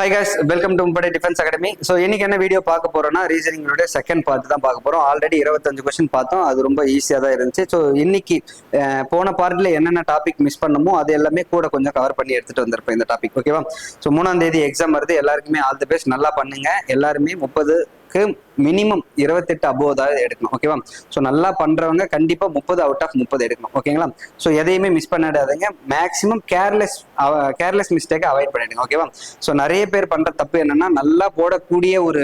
High guys, welcome to Mumpadai defence academy. So இன்னைக்கு என்ன video பார்க்க போறோம்னா ரீசனிங்கோட செகண்ட் பார்ட் தான் பார்க்க போறோம். ஆல்ரெடி 25 கொஸ்டின் பார்த்தோம், அது ரொம்ப ஈஸியாக தான் இருந்துச்சு. ஸோ இன்னைக்கு போன பார்ட்ல என்னென்ன டாபிக் மிஸ் பண்ணமோ அது எல்லாமே கூட கொஞ்சம் கவர் பண்ணி எடுத்துட்டு வந்திருப்பேன் இந்த டாபிக். ஓகேவா? ஸோ 3ஆம் தேதி எக்ஸாம் வருது, எல்லாருக்குமே ஆல் தி பெஸ்ட். நல்லா பண்ணுங்க. எல்லாருமே 30 மினிமம் 28 அபோவ் தான் எடுக்கணும். ஓகேவா? ஸோ நல்லா பண்றவங்க கண்டிப்பா 30 அவுட் ஆஃப் 30 எடுக்கணும். ஓகேங்களா? ஸோ எதையுமே மிஸ் பண்ணிடாதீங்க. மேக்ஸிமம் கேர்லெஸ் மிஸ்டேக்கை அவாய்ட் பண்ணிடுங்க. ஓகேவா? ஸோ நிறைய பேர் பண்ற தப்பு என்னன்னா, நல்லா போடக்கூடிய ஒரு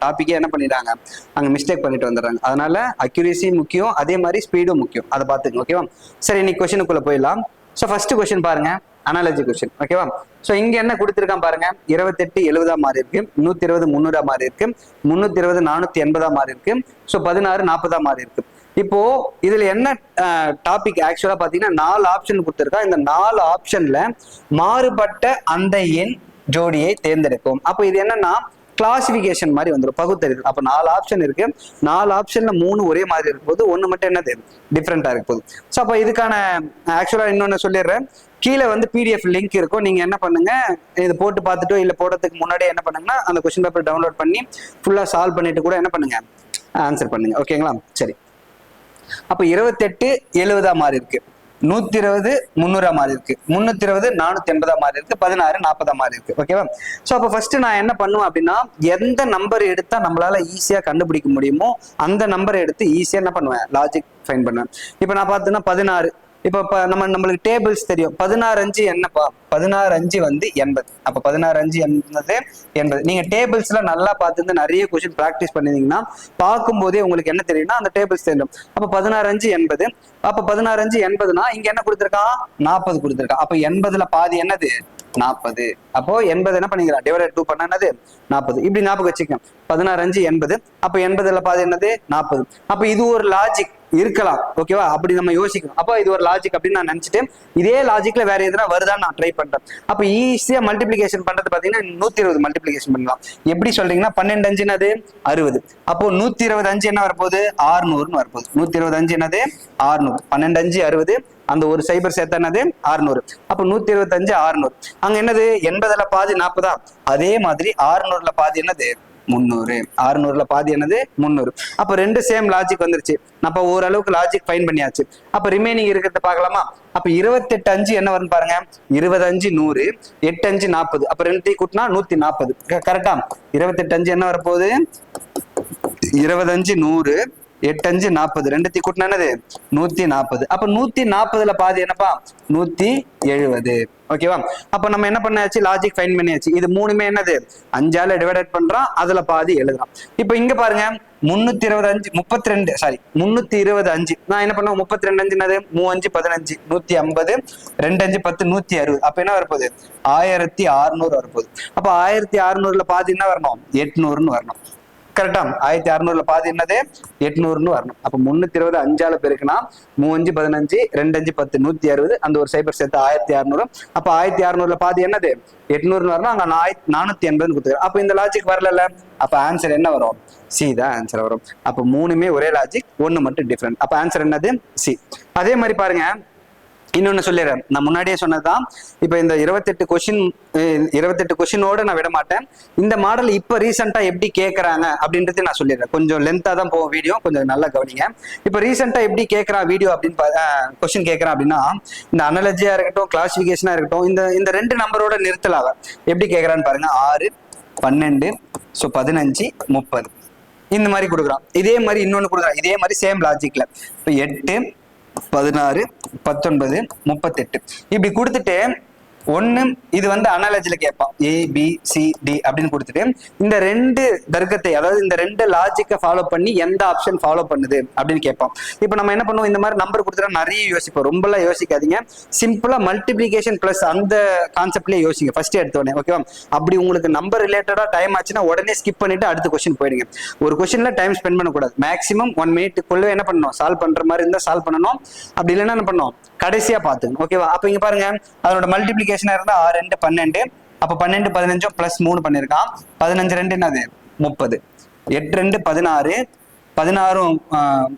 டாபிக்கே என்ன பண்ணிடுறாங்க, அங்க மிஸ்டேக் பண்ணிட்டு வந்துடுறாங்க. அதனால அக்யூரேசி முக்கியம், அதே மாதிரி ஸ்பீடும் முக்கியம். அதை பார்த்துங்க. ஓகேவா? சரி, இன்னைக்கு கொஸ்டினுக்குள்ள போயிடலாம். ஸோ ஃபர்ஸ்ட் கொஸ்டின் பாருங்க, அனாலஜி கொஸ்டின். ஓகேவா? ஸோ இங்க என்ன கொடுத்துருக்கான் பாருங்க, 28 70 மாறி இருக்கு, 120 300 மாறி இருக்கு, 320 480 மாறி இருக்கு, ஸோ 16 40 மாறி இருக்கு. இப்போ இதுல என்ன டாபிக் ஆக்சுவலா பாத்தீங்கன்னா 4 ஆப்ஷன் கொடுத்துருக்கா. இந்த 4 ஆப்ஷன்ல மாறுபட்ட அந்த எண் ஜோடியை தேர்ந்தெடுக்கும். அப்போ இது என்னன்னா கிளாசிபிகேஷன் மாதிரி வந்துடும், பகுத்தறிதல். அப்போ 4 ஆப்ஷன் இருக்கு, 4 ஆப்ஷன்ல 3 ஒரே மாதிரி இருக்கும்போது 1 மட்டும் என்னது டிஃப்ரெண்டா இருக்கு போகுது. ஸோ அப்போ இதுக்கான ஆக்சுவலா இன்னொன்னு சொல்லிடுறேன், கீழே வந்து பிடிஎஃப் லிங்க் இருக்கும். நீங்க என்ன பண்ணுங்க, இது போட்டு பார்த்துட்டோ இல்ல போடுறதுக்கு முன்னாடியே என்ன பண்ணுங்கன்னா அந்த கொஸ்டின் பேப்பர் டவுன்லோட் பண்ணி ஃபுல்லா சால்வ் பண்ணிட்டு கூட என்ன பண்ணுங்க, ஆன்சர் பண்ணுங்க. ஓகேங்களா? சரி, அப்ப 28 70 மாறி இருக்கு, 120 300 மாறி இருக்கு, 320 480 மாறி இருக்கு, 16 40 மாறி இருக்கு. ஓகேவா? சோ அப்ப ஃபர்ஸ்ட் நான் என்ன பண்ணுவேன் அப்படின்னா, எந்த நம்பர் எடுத்தா நம்மளால ஈஸியா கண்டுபிடிக்க முடியுமோ அந்த நம்பரை எடுத்து ஈஸியா என்ன பண்ணுவேன், லாஜிக் ஃபைண்ட் பண்ணுவேன். இப்ப நான் பார்த்தேன்னா 16. இப்ப நம்மளுக்கு டேபிள்ஸ் தெரியும். 16 5 என்னப்பா, 16 5 வந்து 80. அப்ப 16 5 என்பது 80. நீங்க டேபிள்ஸ்ல நல்லா பார்த்து நிறைய கொஸ்டின் பிராக்டிஸ் பண்ணிருந்தீங்கன்னா பார்க்கும்போதே உங்களுக்கு என்ன தெரியும்னா அந்த டேபிள்ஸ் தெரியும். அப்ப 16 5 80. அப்ப 16 5 80னா இங்க என்ன கொடுத்திருக்கான், 40 கொடுத்திருக்கான். அப்ப 80ல பாதி என்னது, 40. அப்போ 80 என்ன பண்ணிக்கலாம், டிவைடட் 2 பண்ண என்னது 40. இப்படி ஞாபகம் வச்சுக்கோங்க. 16 5 80. அப்ப 80ல பாதி என்னது 40. அப்ப இது ஒரு லாஜிக் இருக்கலாம். ஓகேவா? அப்படி நம்ம யோசிக்கணும். அப்போ இது ஒரு லாஜிக் அப்படின்னு நான் நினைச்சிட்டு இதே லாஜிக்ல வேற எதுனா வருதான்னு நான் ட்ரை பண்றேன். அப்ப ஈஸியா மல்டிபிளிகேஷன் பண்றது பாத்தீங்கன்னா 120 மல்டிபிளிகேஷன் பண்ணலாம். எப்படி சொல்றீங்கன்னா 12 5 என்னது 60. அப்போ 120 5 என்ன வரப்போகுது, 600 வரப்போகுது. 120 5 என்னது 600. 12 5 60, அந்த ஒரு சைபர் சேர்த்தா என்னது 600. அப்ப 125 600. அங்க என்னது 80ல பாதி 40. அதே மாதிரி 600ல பாதி என்னது 300. 600ல பாதி என்னது 300. அப்ப ரெண்டு சேம் லாஜிக் வந்துருச்சு. அப்ப ஓரளவுக்கு லாஜிக் ஃபைன் பண்ணியாச்சு. அப்ப ரிமைனிங் இருக்கிறத பார்க்கலாமா? அப்ப 28 5 என்ன வரும்னு பாருங்க, 20 5 100, 8 5 40. அப்ப ரெண்டையும் கூட்டினா 140. கரெக்டா? 28 5 என்ன வரப்போகுது, 20 5 100, 8 5 40. ரெண்டுத்தையும் கூட்டினா என்னது 140. அப்ப 140ல பாதி என்னப்பா 170. ஓகேவா? அப்ப நம்ம என்ன பண்ணாச்சு, லாஜிக் ஃபைன் பண்ணியாச்சு. இது மூணுமே என்னது 5ஆல டிவைடட் பண்றான், அதுல பாதி எழுதுறான். இப்ப இங்க பாருங்க 325 32 சாரி 325. நான் என்ன பண்ணுவேன், 32 5 என்னது 3 5 15, 150, 2 5 10, 160. அப்ப என்ன வரப்போகுது 1600 வரப்போகுது. அப்ப 1600ல பாதி என்ன வரணும், 800ன்னு வரணும். கரெக்டா? 1600ல பாதி என்னது 800ன்னு வரணும். அப்ப 320 5ஆல பெருக்குனா 3 5 15, 2 5 10, 160. அந்த ஒரு சைபர் சேர்த்து 1600. அப்ப 1600ல பாதி என்னது 800ன்னு வரணும். அங்க 480 கொடுத்துருக்கேன். அப்ப இந்த லாஜிக் வரல. அப்ப ஆன்சர் என்ன வரும், சி தான் ஆன்சர் வரும். அப்ப மூணுமே ஒரே லாஜிக், ஒன்னு மட்டும் டிஃபரெண்ட். அப்ப ஆன்சர் என்னது சி. அதே மாதிரி பாருங்க, இன்னொன்னு சொல்லிடுறேன், நான் முன்னாடியே சொன்னதுதான். இப்ப இந்த 28 கொஸ்டினோட நான் விட மாட்டேன். இந்த மாடல் இப்ப ரீசெண்டா எப்படி கேட்கறாங்க அப்படின்றது நான் சொல்லிடுறேன். கொஞ்சம் லென்த்தா தான் போகும் வீடியோ, கொஞ்சம் நல்லா கவனிங்க. இப்ப ரீசெண்டா எப்படி கேட்கறான் வீடியோ அப்படின்னு கொஸ்டின் கேட்கறான் அப்படின்னா, இந்த அனாலஜியா இருக்கட்டும், கிளாசிபிகேஷனா இருக்கட்டும், இந்த ரெண்டு நம்பரோட நிறுத்தலாக எப்படி கேட்கறான்னு பாருங்க. 6 12, ஸோ 15 30 இந்த மாதிரி கொடுக்குறான். இதே மாதிரி இன்னொன்னு கொடுக்குறான், இதே மாதிரி சேம் லாஜிக்ல. இப்போ 8 16 19 38 இப்படி கொடுத்துட்டு ஒண்ணு இது வந்து அனாலஜில கேட்பான், ABCD அப்படின்னு கொடுத்துட்டு இந்த ரெண்டு தர்க்கத்தை, அதாவது இந்த ரெண்டு லாஜிக்கை ஃபாலோ பண்ணி எந்த ஆப்ஷன் ஃபாலோ பண்ணுது அப்படின்னு கேட்பான். இப்போ நம்ம என்ன பண்ணுவோம், இந்த மாதிரி நம்பர் கொடுத்துட்டா நிறைய யோசிப்போம். ரொம்பலாம் யோசிக்காதீங்க, சிம்பிளா மல்டிபிளிகேஷன் பிளஸ் அந்த கான்செப்ட்லயே யோசிங்க ஃபர்ஸ்ட் எடுத்தோடனே. ஓகேவா? அப்படி உங்களுக்கு நம்பர் ரிலேட்டடா டைம் ஆச்சுன்னா உடனே ஸ்கிப் பண்ணிட்டு அடுத்த கொஸ்டின் போயிடுங்க. ஒரு கொஸ்டின்ல டைம் ஸ்பெண்ட் பண்ணக்கூடாது. மேக்ஸிமம் 1 மினிட்டுக்குள்ள என்ன பண்ணணும், சால்வ் பண்ற மாதிரி இருந்தா சால்வ் பண்ணணும். அப்படி இல்லைன்னா என்ன பண்ணணும், கடைசியா பாத்துக்கணும். ஓகேவா? அப்ப இங்க பாருங்க, அதோட மல்டிபிளிகேஷன் இருந்தா 6 2 12. அப்ப 12 15 பிளஸ் 3 பண்ணிருக்கான். 15 2 என்னது 30, 8 2 16, 16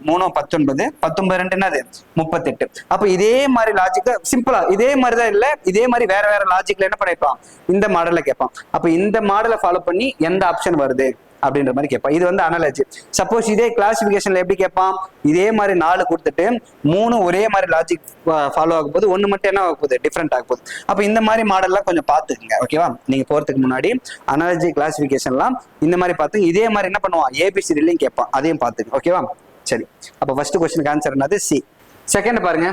3 19, 19 2 என்னது 38. அப்ப இதே மாதிரி லாஜிக் சிம்பிளா இதே மாதிரி தான் இல்ல, இதே மாதிரி வேற வேற லாஜிக்ல என்ன பண்ணிருப்பான், இந்த மாடலை கேட்பான். அப்ப இந்த மாடலை ஃபாலோ பண்ணி எந்த ஆப்ஷன் வருது அப்படின்ற மாதிரி கேட்பான். இது வந்து அனாலஜி. சப்போஸ் இதே கிளாசிபிகேஷன்ல எப்படி கேட்பான், இதே மாதிரி 4 கொடுத்துட்டு 3 ஒரே மாதிரி லாஜிக் ஃபாலோ ஆகும் போது 1 மட்டும் என்ன ஆக போகுது, டிஃப்ரெண்ட் ஆக போகுது. அப்ப இந்த மாதிரி மாடல்லாம் கொஞ்சம் பார்த்துக்குங்க. ஓகேவா, நீங்க போறதுக்கு முன்னாடி அனாலஜி கிளாசிபிகேஷன்லாம் இந்த மாதிரி பார்த்து இதே மாதிரி என்ன பண்ணுவான், ஏபிசிடிலையும் கேட்பான், அதையும் பார்த்துங்க. ஓகேவா, சரி. அப்ப ஃபர்ஸ்ட் கொஸ்டினுக்கு ஆன்சர் என்னது, சி. செகண்ட் பாருங்க,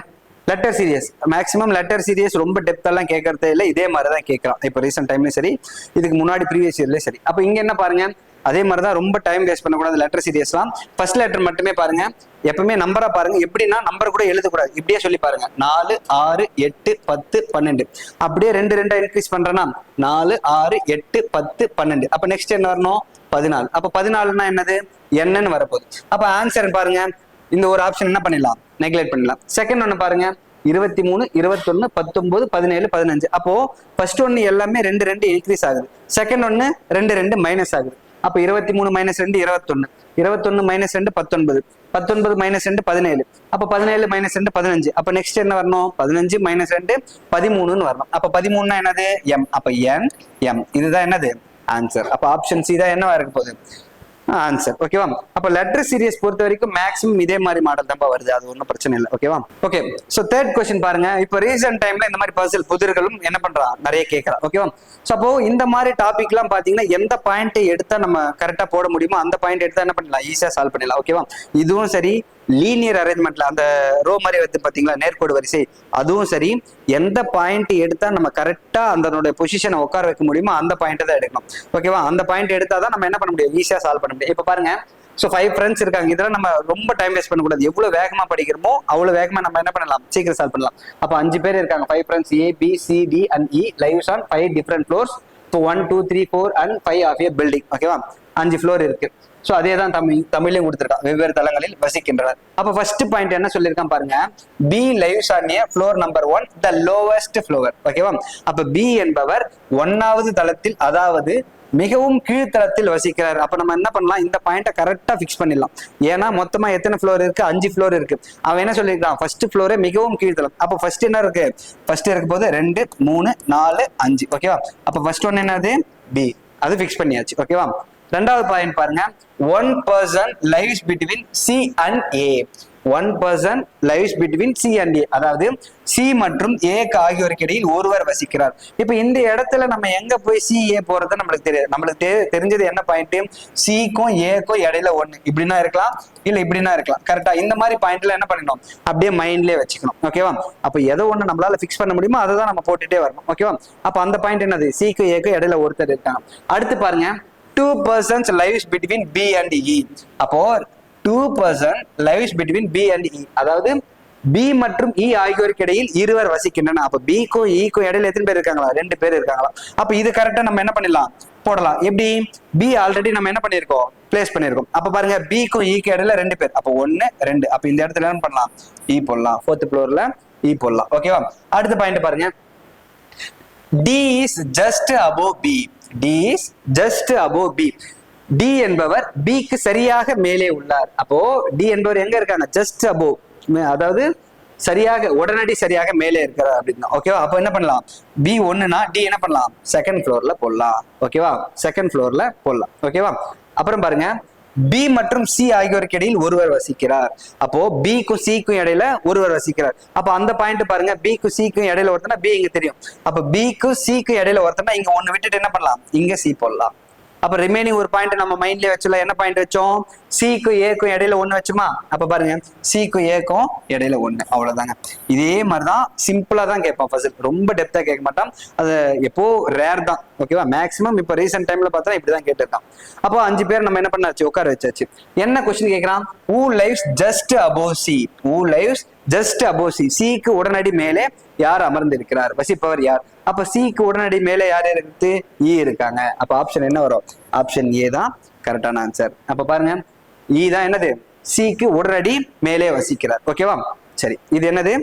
letter serious. Maximum letter serious ரொம்ப டெப்த் எல்லாம் கேட்கறதே இல்லை, இதே மாதிரி தான் கேட்கலாம். இப்போ ரீசெண்ட் டைம்லயும் சரி, இதுக்கு முன்னாடி ப்ரீவியஸ் இயர்லயும் சரி. அப்ப இங்க என்ன பாருங்க, அதே மாதிரி தான் ரொம்ப டைம் வேஸ்ட் பண்ணக்கூடாது. லெட்டர் சீரியஸ்லாம் ஃபர்ஸ்ட் லெட்டர் மட்டுமே பாருங்க, எப்பவுமே நம்பரா பாருங்க. எப்படின்னா நம்பர் கூட எழுதக்கூடாது, இப்படியே சொல்லி பாருங்க. 4 6 8 10 12 அப்படியே 2 2 இன்க்ரீஸ் பண்றேன்னா 4 6 8 10 12. அப்ப நெக்ஸ்ட் என்ன வரணும், 14. அப்ப 14னா என்னது, என்னன்னு வரப்போகுது. அப்ப ஆன்சர் பாருங்க, இந்த ஒரு ஆப்ஷன் என்ன பண்ணிடலாம், நெக்லெக்ட் பண்ணிடலாம். செகண்ட் ஒன்னு பாருங்க, 23 21 19 17 15. அப்போ ஃபர்ஸ்ட் ஒன்னு எல்லாமே 2 2 இன்க்ரீஸ் ஆகுது, செகண்ட் ஒன்னு 2 2 மைனஸ் ஆகுது. அப்ப 23 மைனஸ் 2 21, 21 மைனஸ் 2 19, 19 மைனஸ் 2 17. அப்ப 17 மைனஸ் 2 15. அப்ப நெக்ஸ்ட் என்ன வரணும், 15 மைனஸ் 2 13ன்னு வரணும். அப்ப 13னா என்னது, எம். அப்ப என் எம், இதுதான் என்னது ஆன்சர். அப்ப ஆப்ஷன் சி தான் என்னவா இருக்க போகுது, ஆன்சர். ஓகேவா, அப்ப லெட்டர் சீரியஸ் பொறுத்த வரைக்கும் மேக்ஸிமம் இதே மாதிரி மாடல் தான் வருது, அது ஒன்றும் பிரச்சனை இல்லை. ஓகேவா, ஓகே. சோ தேர்ட் கொஸ்டின் பாருங்க, இப்போ ரீசெண்ட் டைம்ல இந்த மாதிரி பர்சல் புதிர்களும் என்ன பண்றான், நிறைய கேட்கறான். ஓகேவா, ஸோ அப்போ இந்த மாதிரி டாபிக் எல்லாம் பாத்தீங்கன்னா எந்த பாயிண்ட் எடுத்தா நம்ம கரெக்டா போட முடியுமோ அந்த பாயிண்ட் எடுத்தா என்ன பண்ணலாம், ஈஸியா சால்வ் பண்ணிடலாம். ஓகேவா, இதுவும் சரி, லீனியர் அரேஞ்ச்மெண்ட்ல அந்த ரோ மாதிரி வந்து பாத்தீங்களா, நேர்கோடு வரிசை, அதுவும் சரி, எந்த பாயிண்ட் எடுத்தா நம்ம கரெக்டா அந்த பொசிஷனை உட்கார வைக்க முடியுமோ அந்த பாயிண்ட் தான் எடுக்கணும். ஓகேவா, அந்த பாயிண்ட் எடுத்தாதான் நம்ம என்ன பண்ண முடியும், ஈஸியா சால்வ் பண்ண முடியும். இப்ப பாருங்க, ஸோ 5 ஃப்ரெண்ட்ஸ் இருக்காங்க. இதெல்லாம் நம்ம ரொம்ப டைம் வேஸ்ட் பண்ணக்கூடாது. எவ்வளவு வேகமா படிக்கிறோமோ அவ்வளவு வேகமா நம்ம என்ன பண்ணலாம், சீக்கிரம் சால்வ் பண்ணலாம். அப்ப 5 பேர் இருக்காங்க, 5 friends, A B C D and E lives on 5 different floors. So 1 2 3 4 and 5 of a building. ஓகேவா, 5 ஃப்ளோர் இருக்கு. ஸோ அதே தான் தமிழ்லையும் கொடுத்துருக்கான், வெவ்வேறு தளங்களில் வசிக்கின்றனர். அப்ப ஃபர்ஸ்ட் பாயிண்ட் என்ன சொல்லியிருக்கான் பாருங்க, B lives on a floor number 1 the lowest floor. ஓகேவா, அப்ப பி என்பவர் 1வது தளத்தில், அதாவது மிகவும் கீழ்த்தளத்தில் வசிக்கிறார். அப்ப நம்ம என்ன பண்ணலாம், இந்த பாயிண்ட்டை கரெக்டா பிக்ஸ் பண்ணிடலாம். ஏன்னா மொத்தமா எத்தனை ஃப்ளோர் இருக்கு, 5 ஃப்ளோர் இருக்கு. அவன் என்ன சொல்லியிருக்கான், ஃபர்ஸ்ட் ஃப்ளோரே மிகவும் கீழ்த்தளம். அப்ப ஃபர்ஸ்ட் என்ன இருக்கு, ஃபர்ஸ்ட் இருக்க போது 2 3 4 5. ஓகேவா, அப்ப ஃபர்ஸ்ட் ஒன் என்னது, பி, அது பிக்ஸ் பண்ணியாச்சு. ஓகேவா, ரெண்டாவது பாயிண்ட் பாருங்க, 1 person lives between C and A. 1 person lives between C and A, அதாவது C மற்றும் A ஆகியோருக்கு இடையில் ஒருவர் வசிக்கிறார். இப்ப இந்த இடத்துல நம்ம எங்க போய் C A போறது நம்மளுக்கு தெரியாது. நம்மளுக்கு தெரிஞ்சது என்ன பாயிண்ட், C-க்கும் A-க்கும் இடையில 1 இப்படின்னா இருக்கலாம், இல்ல இப்படின்னா இருக்கலாம். கரெக்டா, இந்த மாதிரி பாயிண்ட்ல என்ன பண்ணணும், அப்படியே மைண்ட்லயே வச்சுக்கணும். ஓகேவா, அப்ப எதோ ஒண்ணு நம்மளால பிக்ஸ் பண்ண முடியுமோ அதை தான் நம்ம போட்டுட்டே வரணும். ஓகேவா, அப்ப அந்த பாயிண்ட் என்னது, C-க்கும் A-க்கும் இடையில ஒருத்தர் இருக்காங்க. அடுத்து பாருங்க, 2 persons lives between B and E. அப்போ 2 person lives between B and E, அதாவது B மற்றும் E ஆகியோருக்கு இடையில் இருவர் வசிக்கின்றன. அப்ப B-க்கும் E-க்கும் இடையில எத்தனை பேர் இருக்காங்களா, 2 பேர் இருக்காங்களா. அப்ப இது கரெக்டா நம்ம என்ன பண்ணிடலாம், போடலாம். எப்படி, B ஆல்ரெடி நம்ம என்ன பண்ணிருக்கோம், பிளேஸ் பண்ணிருக்கோம். அப்ப பாருங்க, B-க்கும் E-க்கும் இடையில 2 பேர், அப்ப 1 2. அப்ப இந்த இடத்துல என்ன பண்ணலாம், E போடலாம், 4th ஃப்ளோர்ல E போடலாம். ஓகேவா, அடுத்த பாயிண்ட் பாருங்க, D is just above B. D is just above B. D என்பவர் B க்கு சரியாக மேலே உள்ளார். அப்போ D என்பவர் எங்க இருக்காங்க, ஜஸ்ட் above, அதாவது சரியாக, உடனடி சரியாக மேலே இருக்கிறார் அப்படின்னா. ஓகேவா, அப்போ என்ன பண்ணலாம், B 1னா D என்ன பண்ணலாம், செகண்ட் ஃப்ளோர்ல போடலாம். ஓகேவா, செகண்ட் ஃப்ளோர்ல போடலாம். ஓகேவா, அப்புறம் பாருங்க, B மற்றும் C ஆகியோருக்கு இடையில் ஒருவர் வசிக்கிறார். அப்போ B-க்கும் C-க்கும் இடையில ஒருவர் வசிக்கிறார். அப்ப அந்த பாயிண்ட் பாருங்க, B-க்கும் C-க்கும் இடையில ஒருத்தனா B இங்க தெரியும். அப்ப B-க்கும் C-க்கும் இடையில ஒருத்தனா இங்க 1 விட்டுட்டு என்ன பண்ணலாம், இங்க C போடலாம். அப்ப ரிமைனிங் ஒரு பாயிண்ட் நம்ம மைண்ட்லயே வச்சோம். என்ன பாயிண்ட் வச்சோம், C-க்கும் A-க்கும் இடையில 1 வச்சுமா. அப்ப பாருங்க, C-க்கும் A-க்கும் இடையில 1, அவ்வளவுதாங்க. இதே மாதிரிதான் சிம்பிளா தான் கேட்பான் ஃபர்ஸ்ட், ரொம்ப டெப்தா கேட்க மாட்டான். அது எப்போ ரேர் தான். ஓகேவா, மேக்ஸிமம் இப்ப ரீசெண்ட் டைம்ல பார்த்தா இப்படிதான் கேட்டிருக்கான். அப்போ 5 பேர் நம்ம என்ன பண்ணாச்சு, உட்கார வச்சாச்சு. என்ன கொஸ்டின் கேட்கறான், who lives just above C. who lives just above C. C-க்கு உடனடி மேலே யார் அமர்ந்திருக்கிறார், வசிப்பவர் யார். அப்ப C-க்கு உடனடி மேலே யார் இருக்கு, E இருக்காங்க. அப்ப ஆப்ஷன் என்ன வரும், ஆப்ஷன் A தான் கரெக்டான ஆன்சர். அப்ப பாருங்க, E தான் என்னது, C-க்கு உடனடி மேலே வசிக்கிறார். ஓகேவா, சரி, இது என்னது,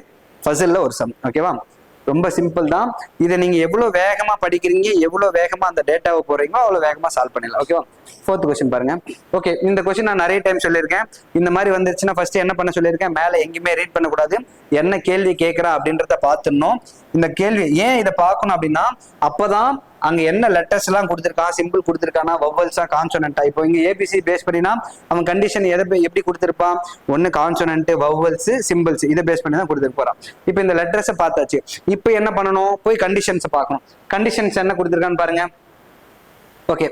பசில்ல ஒரு சம். ஓகேவா, ரொம்ப சிம்பிள் தான். இதை நீங்க எவ்வளவு வேகமா படிக்கிறீங்க, எவ்வளவு வேகமா அந்த டேட்டாவை போறீங்களோ அவ்வளவு வேகமா சால்வ் பண்ணிடலாம். ஓகேவா? 4th கொஸ்டின் பாருங்க. ஓகே, இந்த கொஸ்டின் நான் நிறைய டைம் சொல்லியிருக்கேன். இந்த மாதிரி வந்துருச்சுன்னா ஃபர்ஸ்ட் என்ன பண்ண சொல்லியிருக்கேன், மேல எங்கேயுமே ரீட் பண்ணக்கூடாது, என்ன கேள்வி கேட்கிறா அப்படின்றத பார்த்துடணும். இந்த கேள்வி ஏன் இதை பார்க்கணும் அப்படின்னா, அப்பதான் அங்க என்ன லெட்டர்ஸ் எல்லாம் கொடுத்துருக்கான், சிம்பிள் கொடுத்துருக்கானா, வவ்வல்ஸா கான்சோனண்டா. இப்போ இங்க ஏபிசி பேஸ் பண்ணினா அவன் கண்டிஷன் எப்படி கொடுத்துருப்பான், ஒன்னு கான்சோனன்ட், வவ்வல்ஸ், சிம்பிள்ஸ், இதை பேஸ் பண்ணி தான் கொடுத்துட்டு போறான். இப்போ இந்த லெட்டர்ஸை பார்த்தாச்சு. இப்போ என்ன பண்ணணும், போய் கண்டிஷன்ஸ் பார்க்கணும். கண்டிஷன்ஸ் என்ன கொடுத்துருக்கான்னு பாருங்க. Okay,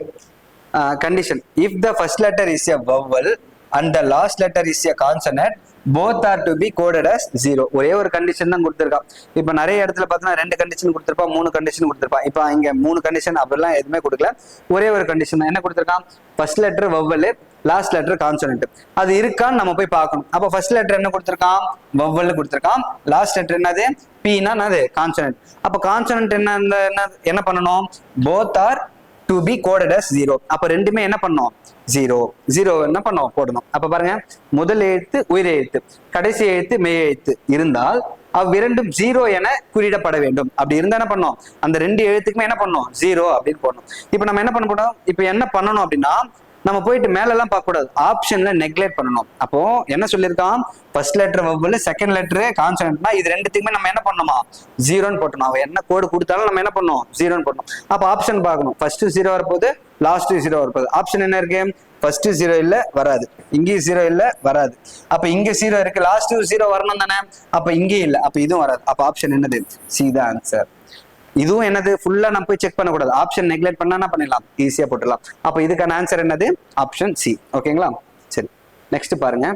condition if the first letter is a vowel and the last letter is a consonant both are to be coded as 0. ஒரே ஒரு கண்டிஷன் தான் கொடுத்துருக்கான். இப்போ நிறைய இடத்துல பார்த்தோன்னா 2 கண்டிஷன் கொடுத்துருப்பான், 3 கண்டிஷன் கொடுத்துருப்பான். இப்போ இங்க 3 கண்டிஷன் அப்படிலாம் எதுவுமே கொடுக்கல, ஒரே ஒரு கண்டிஷன் தான். என்ன கொடுத்துருக்கான், first letter vowel, last letter consonant. அது இருக்கான்னு நம்ம போய் பார்க்கணும். அப்போ ஃபர்ஸ்ட் லெட்டர் என்ன கொடுத்துருக்கான், வவ்வல் கொடுத்துருக்கான். லாஸ்ட் லெட்டர் என்னது, பீனா என்னது, கான்சோனன்ட். அப்போ கான்சோனன்ட் என்ன பண்ணணும், both are to be coded as 0. அப்ப ரெண்டுமே என்ன பண்ணோம், 0 என்ன பண்ணோம், போடணும். அப்ப பாருங்க, முதல் எழுத்து உயிர் எழுத்து, கடைசி எழுத்து மெய் எழுத்து இருந்தால் அவ்விரண்டும் 0 என குறியிடப்பட வேண்டும். அப்படி இருந்தா என்ன பண்ணோம், அந்த 2 எழுத்துக்குமே என்ன பண்ணோம், 0 அப்படின்னு போடணும். இப்ப நம்ம என்ன பண்ண போறோம், இப்ப என்ன பண்ணணும் அப்படின்னா, நம்ம போயிட்டு மேல எல்லாம் பார்க்க கூடாது, ஆப்ஷன்ல நெக்லெக்ட் பண்ணணும். அப்போ என்ன சொல்லியிருக்கான், first letter vowel, second letter கான்சோனன்ட்னா இது ரெண்டுத்துக்குமே நம்ம என்ன பண்ணணுமா, 0ன்னு போட்டணும். அவன் என்ன கோடு கொடுத்தாலும் நம்ம என்ன பண்ணணும், 0ன்னு போடணும். அப்ப ஆப்ஷன் பார்க்கணும், ஃபர்ஸ்ட் 0 வரப்போகுது, லாஸ்ட் 0 வரப்போகுது. ஆப்ஷன் என்ன இருக்கு, ஃபர்ஸ்ட் 0 இல்ல, வராது. இங்கேயும் 0 இல்ல, வராது. அப்ப இங்க 0 இருக்கு, லாஸ்ட் 0 வரணும் தானே, அப்ப இங்கே இல்ல, அப்ப இதுவும் வராது. அப்ப ஆப்ஷன் என்னது, சி தான் ஆன்சர். இதுவும் என்னது, ஃபுல்லா நம்ம போய் செக் பண்ணக்கூடாது, ஆப்ஷன் நெக்லெக்ட் பண்ணா என்ன பண்ணிடலாம், ஈஸியா போட்டுடலாம். அப்ப இதுக்கான ஆன்சர் என்னது, ஆப்ஷன் சி. ஓகேங்களா? சரி, நெக்ஸ்ட் பாருங்க.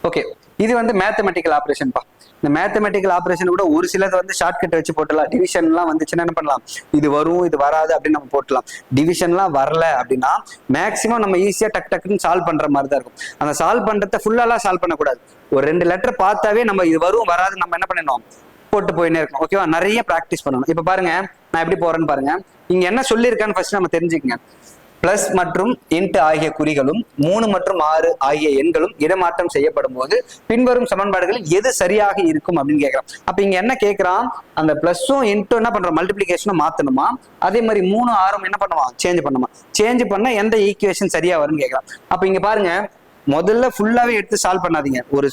ஓகே, இது வந்து மேத்தமெட்டிக்கல் ஆப்ரேஷன் பா. இந்த மேத்தமெட்டிக்கல் ஆப்ரேஷன் கூட ஒரு சிலது வந்து ஷார்ட்கட் வச்சு போட்டலாம். டிவிஷன்லாம் வந்துச்சுன்னா என்ன பண்ணலாம், இது வரும் இது வராது அப்படின்னு நம்ம போட்டலாம். டிவிஷன்லாம் வரல அப்படின்னா மேக்ஸிமம் நம்ம ஈஸியா டக் டக்குன்னு சால்வ் பண்ற மாதிரி தான் இருக்கும். அந்த சால்வ் பண்றத ஃபுல்லாலாம் சால்வ் பண்ணக்கூடாது. ஒரு 2 லெட்டர் பார்த்தாவே நம்ம இது வரும் வராது நம்ம என்ன பண்ணணும், போட்டு போயினே இருக்கணும். ஓகேவா? நிறைய பிராக்டிஸ் பண்ணணும். இப்ப பாருங்க, நான் எப்படி போறேன்னு பாருங்க. இங்க என்ன சொல்லியிருக்கான்னு ஃபர்ஸ்ட் நம்ம தெரிஞ்சுக்கங்க. பிளஸ் மற்றும் இன்ட் ஆகிய குறிகளும் 3 மற்றும் 6 ஆகிய எண்களும் இடமாற்றம் செய்யப்படும் போது பின்வரும் சமன்பாடுகளில் எது சரியாக இருக்கும் அப்படின்னு கேட்கறான். அப்ப இங்க என்ன கேட்கறான், அந்த பிளஸும் இன்ட்டும் என்ன பண்றோம், மல்டிபிளிகேஷனும் மாத்தணுமா, அதே மாதிரி 3 6 என்ன பண்ணுமா, சேஞ்ச் பண்ணுமா. சேஞ்ச் பண்ண எந்த ஈக்குவேஷன் சரியா வரும்னு கேட்கறான். அப்ப இங்க பாருங்க, முதல்ல ஃபுல்லாவே எடுத்து சால்வ் பண்ணாதீங்க. ஒரு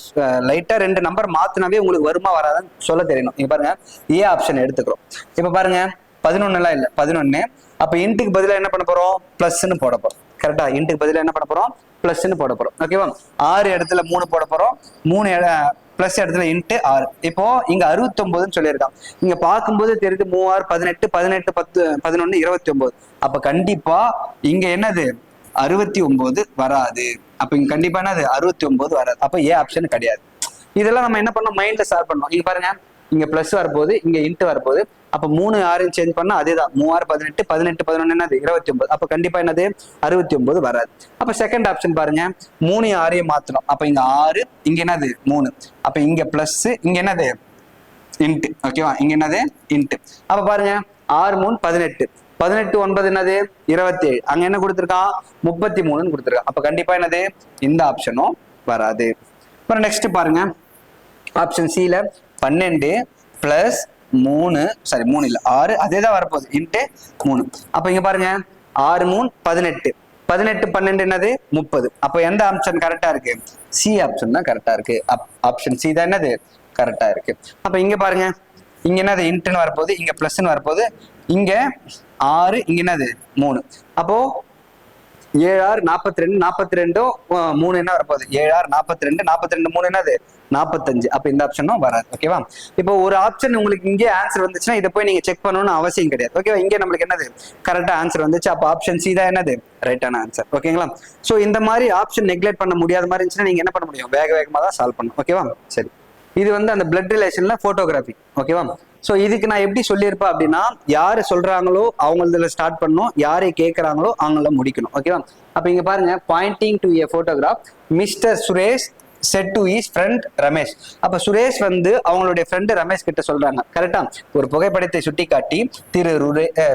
லைட்டா 2 நம்பர் மாத்தினாவே உங்களுக்கு வருமா வராதுன்னு சொல்ல தெரியணும். இங்க பாருங்க, ஏ ஆப்ஷன் எடுத்துக்கிறோம். இப்ப பாருங்க, 11 எல்லாம் இல்ல, 11. அப்ப இன்ட்டுக்கு பதிலா என்ன பண்ண போறோம், பிளஸ்ன்னு போட போறோம். கரெக்டா? இன்ட்டுக்கு பதிலா என்ன பண்ண போறோம், பிளஸ்ன்னு போட போறோம். ஓகேவா? 6 இடத்துல 3 போட போறோம், 3 பிளஸ் இடத்துல இன்ட்டு 6. இப்போ இங்க 69ன்னு சொல்லியிருக்கான். இங்க பார்க்கும்போது தெரியுது 3 18 18 10 11 29. அப்ப கண்டிப்பா இங்க என்னது, 69 வராது. அப்ப இங்க கண்டிப்பா என்னது, 69 வராது. அப்ப ஏ ஆப்ஷன் கிடையாது. இதெல்லாம் நம்ம என்ன பண்ணோம், மைண்ட்ல சால்வ் பண்ணோம். இங்க பாருங்க, இங்க பிளஸ் வரப்போகுது, இங்க இன்ட்டு வரப்போகுது. அப்ப 3 6 சேஞ்ச் பண்ணா அதேதான், 3 6 18 18 11 என்னது, 29. அப்ப கண்டிப்பா என்னது, 69 வராது. அப்ப செகண்ட் ஆப்ஷன் பாருங்க, 3 6 மாத்தணும். அப்ப இங்க 6, இங்க என்னது 3. அப்ப இங்க பிளஸ், இங்க என்னது இன்ட்டு. ஓகேவா? இங்க என்னது இன்ட்டு. அப்ப பாருங்க, 6 3 18 18 9 என்னது 27. அங்க என்ன கொடுத்துருக்கான், 33ன்னு கொடுத்துருக்கான். அப்ப கண்டிப்பா என்னது, இந்த ஆப்ஷனும் வராது. அப்புறம் நெக்ஸ்ட் பாருங்க, ஆப்ஷன் சில 12 பிளஸ் 3 இல்ல 6 அதே தான் வரப்போகுது, இன்ட்டு 3. அப்ப இங்க பாருங்க, 6 3 18 18 12 என்னது 30. அப்ப எந்த ஆப்ஷன் கரெக்டா இருக்கு, சி ஆப்ஷன் தான் கரெக்டா இருக்கு. ஆப்ஷன் சி தான் என்னது கரெக்டா இருக்கு. அப்ப இங்க பாருங்க, இங்க என்னது இன்ட்டுன்னு வரப்போகுது, இங்க பிளஸ்ன்னு வரப்போகுது, இங்க 6 இங்க என்னது 3. அப்போ 7 6 42 42 3 என்ன வரப்போகுது, 7 6 42 42 3 என்னது 45. அப்ப இந்த ஆப்ஷனும் வராது. ஓகேவா? இப்போ ஒரு ஆப்ஷன் உங்களுக்கு இங்கே ஆன்சர் வந்துச்சுன்னா இதை போய் நீங்க செக் பண்ணணும்னு அவசியம் கிடையாது. ஓகேவா? இங்கே நம்மளுக்கு என்னது கரெக்டா ஆன்சர் வந்துச்சு. அப்ப ஆப்ஷன் சி தான் என்னது ரைட்டான ஆன்சர். ஓகேங்களா? சோ இந்த மாதிரி ஆப்ஷன் நெக்லெக்ட் பண்ண முடியாத மாதிரி இருந்துச்சுன்னா நீங்க என்ன பண்ண முடியும், வேக வேகமா தான் சால்வ் பண்ணணும். ஓகேவா? சரி, இது வந்து அந்த பிளட் ரிலேஷன்ல போட்டோகிராஃபி. ஓகேவா? சோ இதுக்கு நான் எப்படி சொல்லியிருப்பேன் அப்படின்னா, யாரு சொல்றாங்களோ அவங்களதுல ஸ்டார்ட் பண்ணணும், யாரை கேட்கறாங்களோ அவங்கள முடிக்கணும். ஓகேவா? அப்ப இங்க பாருங்க, Poynting to a photograph mister Suresh set to his friend Ramesh. அப்ப சுரேஷ் வந்து அவங்களுடைய ஃப்ரெண்ட் ரமேஷ் கிட்ட சொல்றாங்க. கரெக்டா? ஒரு புகைப்படத்தை சுட்டி காட்டி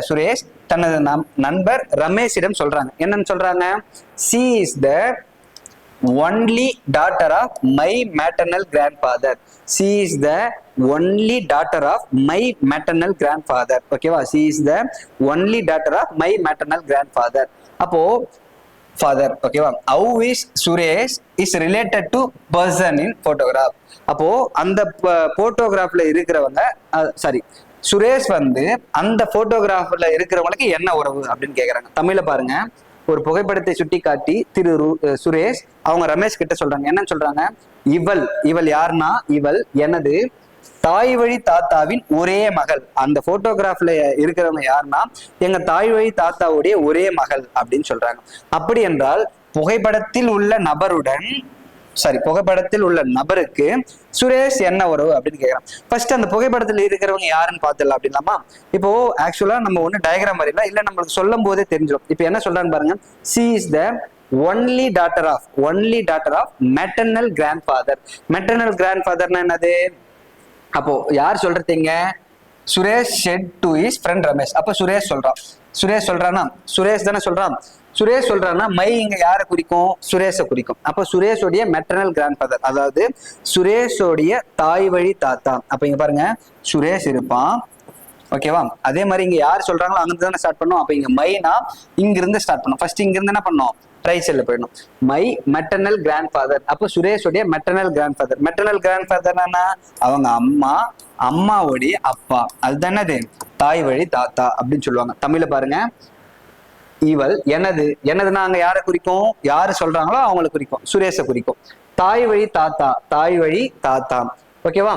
சுரேஷ் தனது நண்பர் ரமேஷிடம் சொல்றாங்க. என்னன்னு சொல்றாங்க, she is the only daughter of my maternal grandfather. She is the only daughter of my maternal grandfather. ஓகேவா? She is the only daughter of my maternal grandfather. அப்போ ஃபாதர். ஓகேவா? How is Suresh is related to person in photograph. அப்போ அந்த போட்டோகிராஃப்ல இருக்கிறவங்க, sorry, Suresh வந்து அந்த போட்டோகிராஃப்ல இருக்கிறவங்களுக்கு என்ன உறவு அப்படின்னு கேக்குறாங்க. தமிழ்ல பாருங்க. ஒரு புகைப்படத்தை சுட்டி காட்டி சுரேஷ் அவங்க ரமேஷ் கிட்ட சொல்றாங்க. என்னன்னு சொல்றாங்க? இவள் யாருன்னா, இவள் எனது தாய் வழி தாத்தாவின் ஒரே மகள். அந்த போட்டோகிராஃப்ல இருக்கிறவங்க யாருன்னா எங்க தாய் வழி தாத்தாவுடைய ஒரே மகள் அப்படின்னு சொல்றாங்க. அப்படி என்றால் புகைப்படத்தில் உள்ள நபருடன், சாரி, புகைப்படத்தில் உள்ள நபருக்கு சுரேஷ் என்ன உறவு அப்படின்னு கேட்கறான். ஃபர்ஸ்ட் அந்த புகைப்படத்தில் இருக்கிறவங்க யாருன்னு பார்த்துடலாம் அப்படின்னாமா. இப்போ ஆக்சுவலா நம்ம ஒண்ணு டயக்ராம் வரையில இல்ல, நம்மளுக்கு சொல்லும் போதே தெரிஞ்சிடும். இப்போ என்ன சொல்றான்னு பாருங்க. She is the only daughter of maternal grandfather. Maternal கிராண்ட்ஃபாதர்னா என்னது? அப்போ யார் சொல்றீங்க? Suresh said to his friend Ramesh. அப்ப சுரேஷ் சொல்றானா? சுரேஷ் தானே சொல்றான். சுரேஷ் சொல்றான்னா மை இங்க யாரை குறிக்கும்? சுரேஷை குறிக்கும். அப்ப சுரேஷோடைய மெட்டர்னல் கிராண்ட்ஃபாதர், அதாவது சுரேஷோடைய தாய் வழி தாத்தா. அப்ப இங்க பாருங்க, சுரேஷ் இருப்பான். ஓகேவா? அதே மாதிரி இங்க யார் சொல்றாங்களோ அங்கிருந்து தானே ஸ்டார்ட் பண்ணும். அப்ப இங்க மைனா இங்க இருந்து ஸ்டார்ட் பண்ணும். ஃபர்ஸ்ட் இங்க இருந்து என்ன பண்ணோம்? ரைட் சைட்ல போயிடணும். My maternal grandfather. அப்போ சுரேஷோடைய மெட்டர்னல் கிராண்ட்ஃபாதர். மெட்டர்னல் கிராண்ட்ஃபாதர்னா அவங்க அம்மாவுடைய அப்பா. அதுதானது தாய் வழி தாத்தா அப்படின்னு சொல்லுவாங்க. தமிழ்ல பாருங்க. இவள் எனதுன்னா அங்க யாரை குறிக்கும்? யாரு சொல்றாங்களோ அவங்களை குறிக்கும். சுரேஷை குறிக்கும். தாய் வழி தாத்தா. ஓகேவா?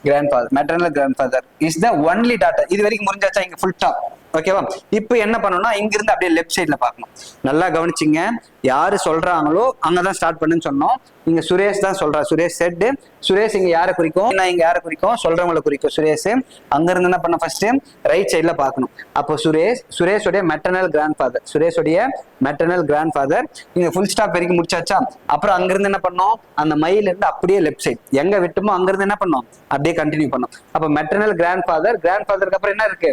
Grandfather, maternal grandfather is the only daughter. இது வரைக்கும் முடிஞ்சாச்சா? இங்க ஃபுல் ஸ்டாப். ஓகேவா? இப்போ என்ன பண்ணணும்னா இங்க இருந்து அப்படியே லெஃப்ட் சைட்ல பார்க்கணும். நல்லா கவனிச்சிங்க. யாரு சொல்றாங்களோ அங்கதான் ஸ்டார்ட் பண்ணுன்னு சொன்னோம். இங்க சுரேஷ் தான் சொல்றா. சுரேஷ் செட். சுரேஷ் இங்க யாரை குறிக்கும்? இங்க யாரை குறிக்கும்? சொல்றவங்களை குறிக்கும் சுரேஷ். அங்க இருந்து என்ன பண்ண? ஃபர்ஸ்ட் ரைட் சைட்ல பார்க்கணும். அப்போ சுரேஷோடைய மெட்டர்னல் கிராண்ட்ஃபாதர். இங்க ஃபுல் ஸ்டாப் வரைக்கும் முடிச்சாச்சா? அப்புறம் அங்க இருந்து என்ன பண்ணோம்? அந்த மைல இருந்து அப்படியே லெஃப்ட் சைட் எங்க விட்டுமோ அங்க இருந்து என்ன பண்ணோம்? அப்படியே கண்டினியூ பண்ணோம். அப்ப மெட்டர்னல் கிராண்ட்ஃபாதருக்கு அப்புறம் என்ன இருக்கு?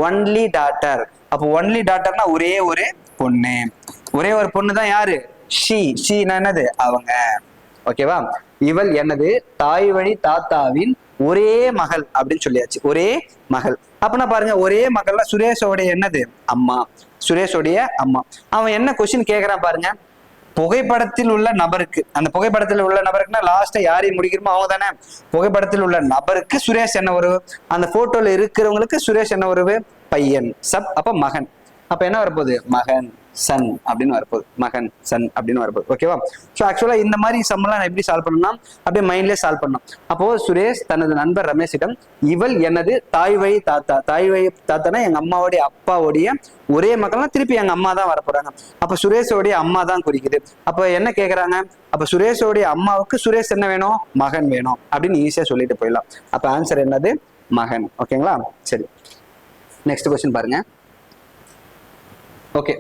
Only daughter. அப்போ ஒன்லி டாட்டர்னா ஒரே ஒரு பொண்ணு தான். யாரு? ஷீனா என்னது? அவங்க. ஓகேவா? இவள் எனது தாய் வழி தாத்தாவின் ஒரே மகள் அப்படின்னு சொல்லியாச்சு. ஒரே மகள். அப்பனா பாருங்க, ஒரே மகள்ல சுரேஷோடைய என்னது? அம்மா. சுரேஷோடைய அம்மா. அவன் என்ன கொஸ்டின் கேக்குறான் பாருங்க. புகைப்படத்தில் உள்ள நபருக்கு, அந்த புகைப்படத்தில் உள்ள நபருக்குன்னா லாஸ்ட்டா யாரையும் முடிக்கிறோமோ அவங்க தானே. புகைப்படத்தில் உள்ள நபருக்கு சுரேஷ் என்ன உறவு? அந்த போட்டோல இருக்கிறவங்களுக்கு சுரேஷ் என்ன உறவு? பையன். அப்ப மகன். அப்ப என்ன வரப்போகுது? மகன் சன் அப்படின்னு வரப்போகுது. மகன் சன் அப்படின்னு வரப்போகுது. ஓகேவா? ஸோ ஆக்சுவலா இந்த மாதிரி சம்மெல்லாம் எப்படி சால்வ் பண்ணணும்னா அப்படியே மைண்ட்லேயே சால்வ் பண்ணணும். அப்போ சுரேஷ் தனது நண்பர் ரமேஷிடம் இவள் எனது தாய் வழி தாத்தானா எங்க அம்மாவுடைய அப்பாவுடைய ஒரே மகள்னா திருப்பி எங்க அம்மா தான் வரப்போறாங்க. அப்ப சுரேஷோடைய அம்மா தான் குறிக்குது. அப்ப என்ன கேக்குறாங்க? அப்ப சுரேஷோடைய அம்மாவுக்கு சுரேஷ் என்ன வேணும்? மகன் வேணும் அப்படின்னு ஈஸியா சொல்லிட்டு போயிடலாம். அப்ப ஆன்சர் என்னது? மகன். ஓகேங்களா? சரி, நெக்ஸ்ட் கொஸ்டின் பாருங்க. ஓகே,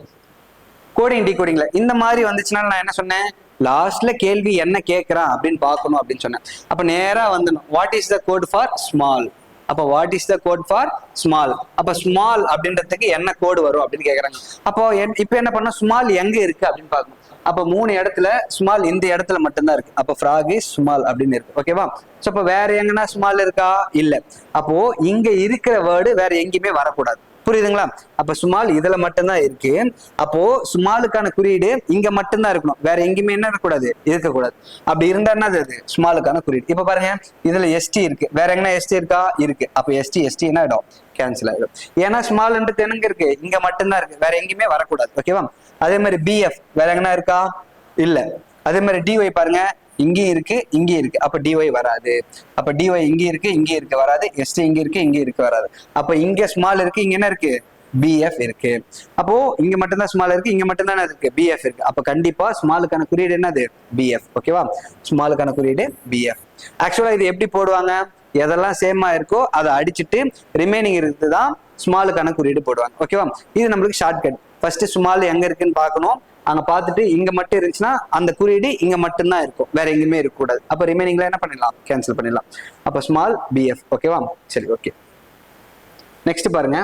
கோடிங் டிகோடிங்ல இந்த மாதிரி வந்துச்சுன்னா நான் என்ன சொன்னேன்? லாஸ்ட்ல கேள்வி என்ன கேட்கறான் அப்படின்னு பார்க்கணும் அப்படின்னு சொன்னேன். அப்ப நேரா வந்துடும். What is the code for small? அப்ப what is the code for small? அப்ப ஸ்மால் அப்படின்றதுக்கு என்ன கோடு வரும் அப்படின்னு கேக்குறாங்க. அப்போ இப்ப என்ன பண்ண? ஸ்மால் எங்க இருக்கு அப்படின்னு பார்க்கணும். அப்ப 3 இடத்துல ஸ்மால் இந்த இடத்துல மட்டும்தான் இருக்கு. அப்ப ஃப்ராக் இஸ் ஸ்மால் அப்படின்னு இருக்கு. ஓகேவா? சோ அப்ப வேற எங்கன்னா ஸ்மால் இருக்கா? இல்ல. அப்போ இங்க இருக்கிற வேர்டு வேற எங்கேயுமே வரக்கூடாது. புரியுதுங்களா? அப்ப ஸ்மால் இதுல மட்டும்தான் இருக்கு. அப்போ ஸ்மாலுக்கான குறியீடு இங்க மட்டும்தான் இருக்கணும். வேற எங்கேயுமே என்ன இருக்கக்கூடாது. அப்படி இருந்தா என்னது? அது ஸ்மாலுக்கான குறியீடு. இப்ப பாருங்க, இதுல எஸ்டி இருக்கு. வேற எங்கன்னா எஸ்டி இருக்கா? இருக்கு. அப்ப எஸ்டி என்ன ஆயிடும்? கேன்சல் ஆயிடும். ஏன்னா ஸ்மால்ன்றது என்னங்க இருக்கு? இங்க மட்டும்தான் இருக்கு. வேற எங்கேயுமே வரக்கூடாது. ஓகேவா? அதே மாதிரி பிஎஃப் வேற எங்கன்னா இருக்கா? இல்ல. அதே மாதிரி டிஒய் பாருங்க, இங்கேயும் இருக்கு. அப்ப டிஒய் வராது. அப்ப டிஒய் இங்க இருக்கு வராது. எஸ்டி இங்க இருக்கு வராது. அப்ப இங்க ஸ்மால் இருக்கு, இங்க என்ன இருக்கு? பிஎஃப் இருக்கு. அப்போ இங்க மட்டும்தான் ஸ்மால் இருக்கு, இங்க மட்டும்தான் இருக்கு பிஎஃப் இருக்கு. அப்ப கண்டிப்பா ஸ்மாலுக்கான குறியீடு என்னது? பிஎஃப். ஓகேவா? ஸ்மாலுக்கான குறியீடு பிஎஃப். ஆக்சுவலா இது எப்படி போடுவாங்க? எதெல்லாம் சேமா இருக்கோ அதை அடிச்சுட்டு ரிமைனிங் இருக்குதான் ஸ்மாலுக்கான குறியீடு போடுவாங்க. ஓகேவா? இது நம்மளுக்கு ஷார்ட்கட். ஃபர்ஸ்ட் ஸ்மால் எங்க இருக்குன்னு பார்க்கணும். அங்க பார்த்துட்டு இங்க மட்டும் இருந்துச்சுன்னா அந்த குறியீடு இங்க மட்டும்தான் இருக்கும், வேற எங்கேயுமே இருக்கக்கூடாது. அப்ப ரிமைனிங்ல என்ன பண்ணிடலாம்? கேன்சல் பண்ணிடலாம். அப்ப ஸ்மால் பிஎஃப். ஓகேவா? சரி, ஓகே. நெக்ஸ்ட் பாருங்க.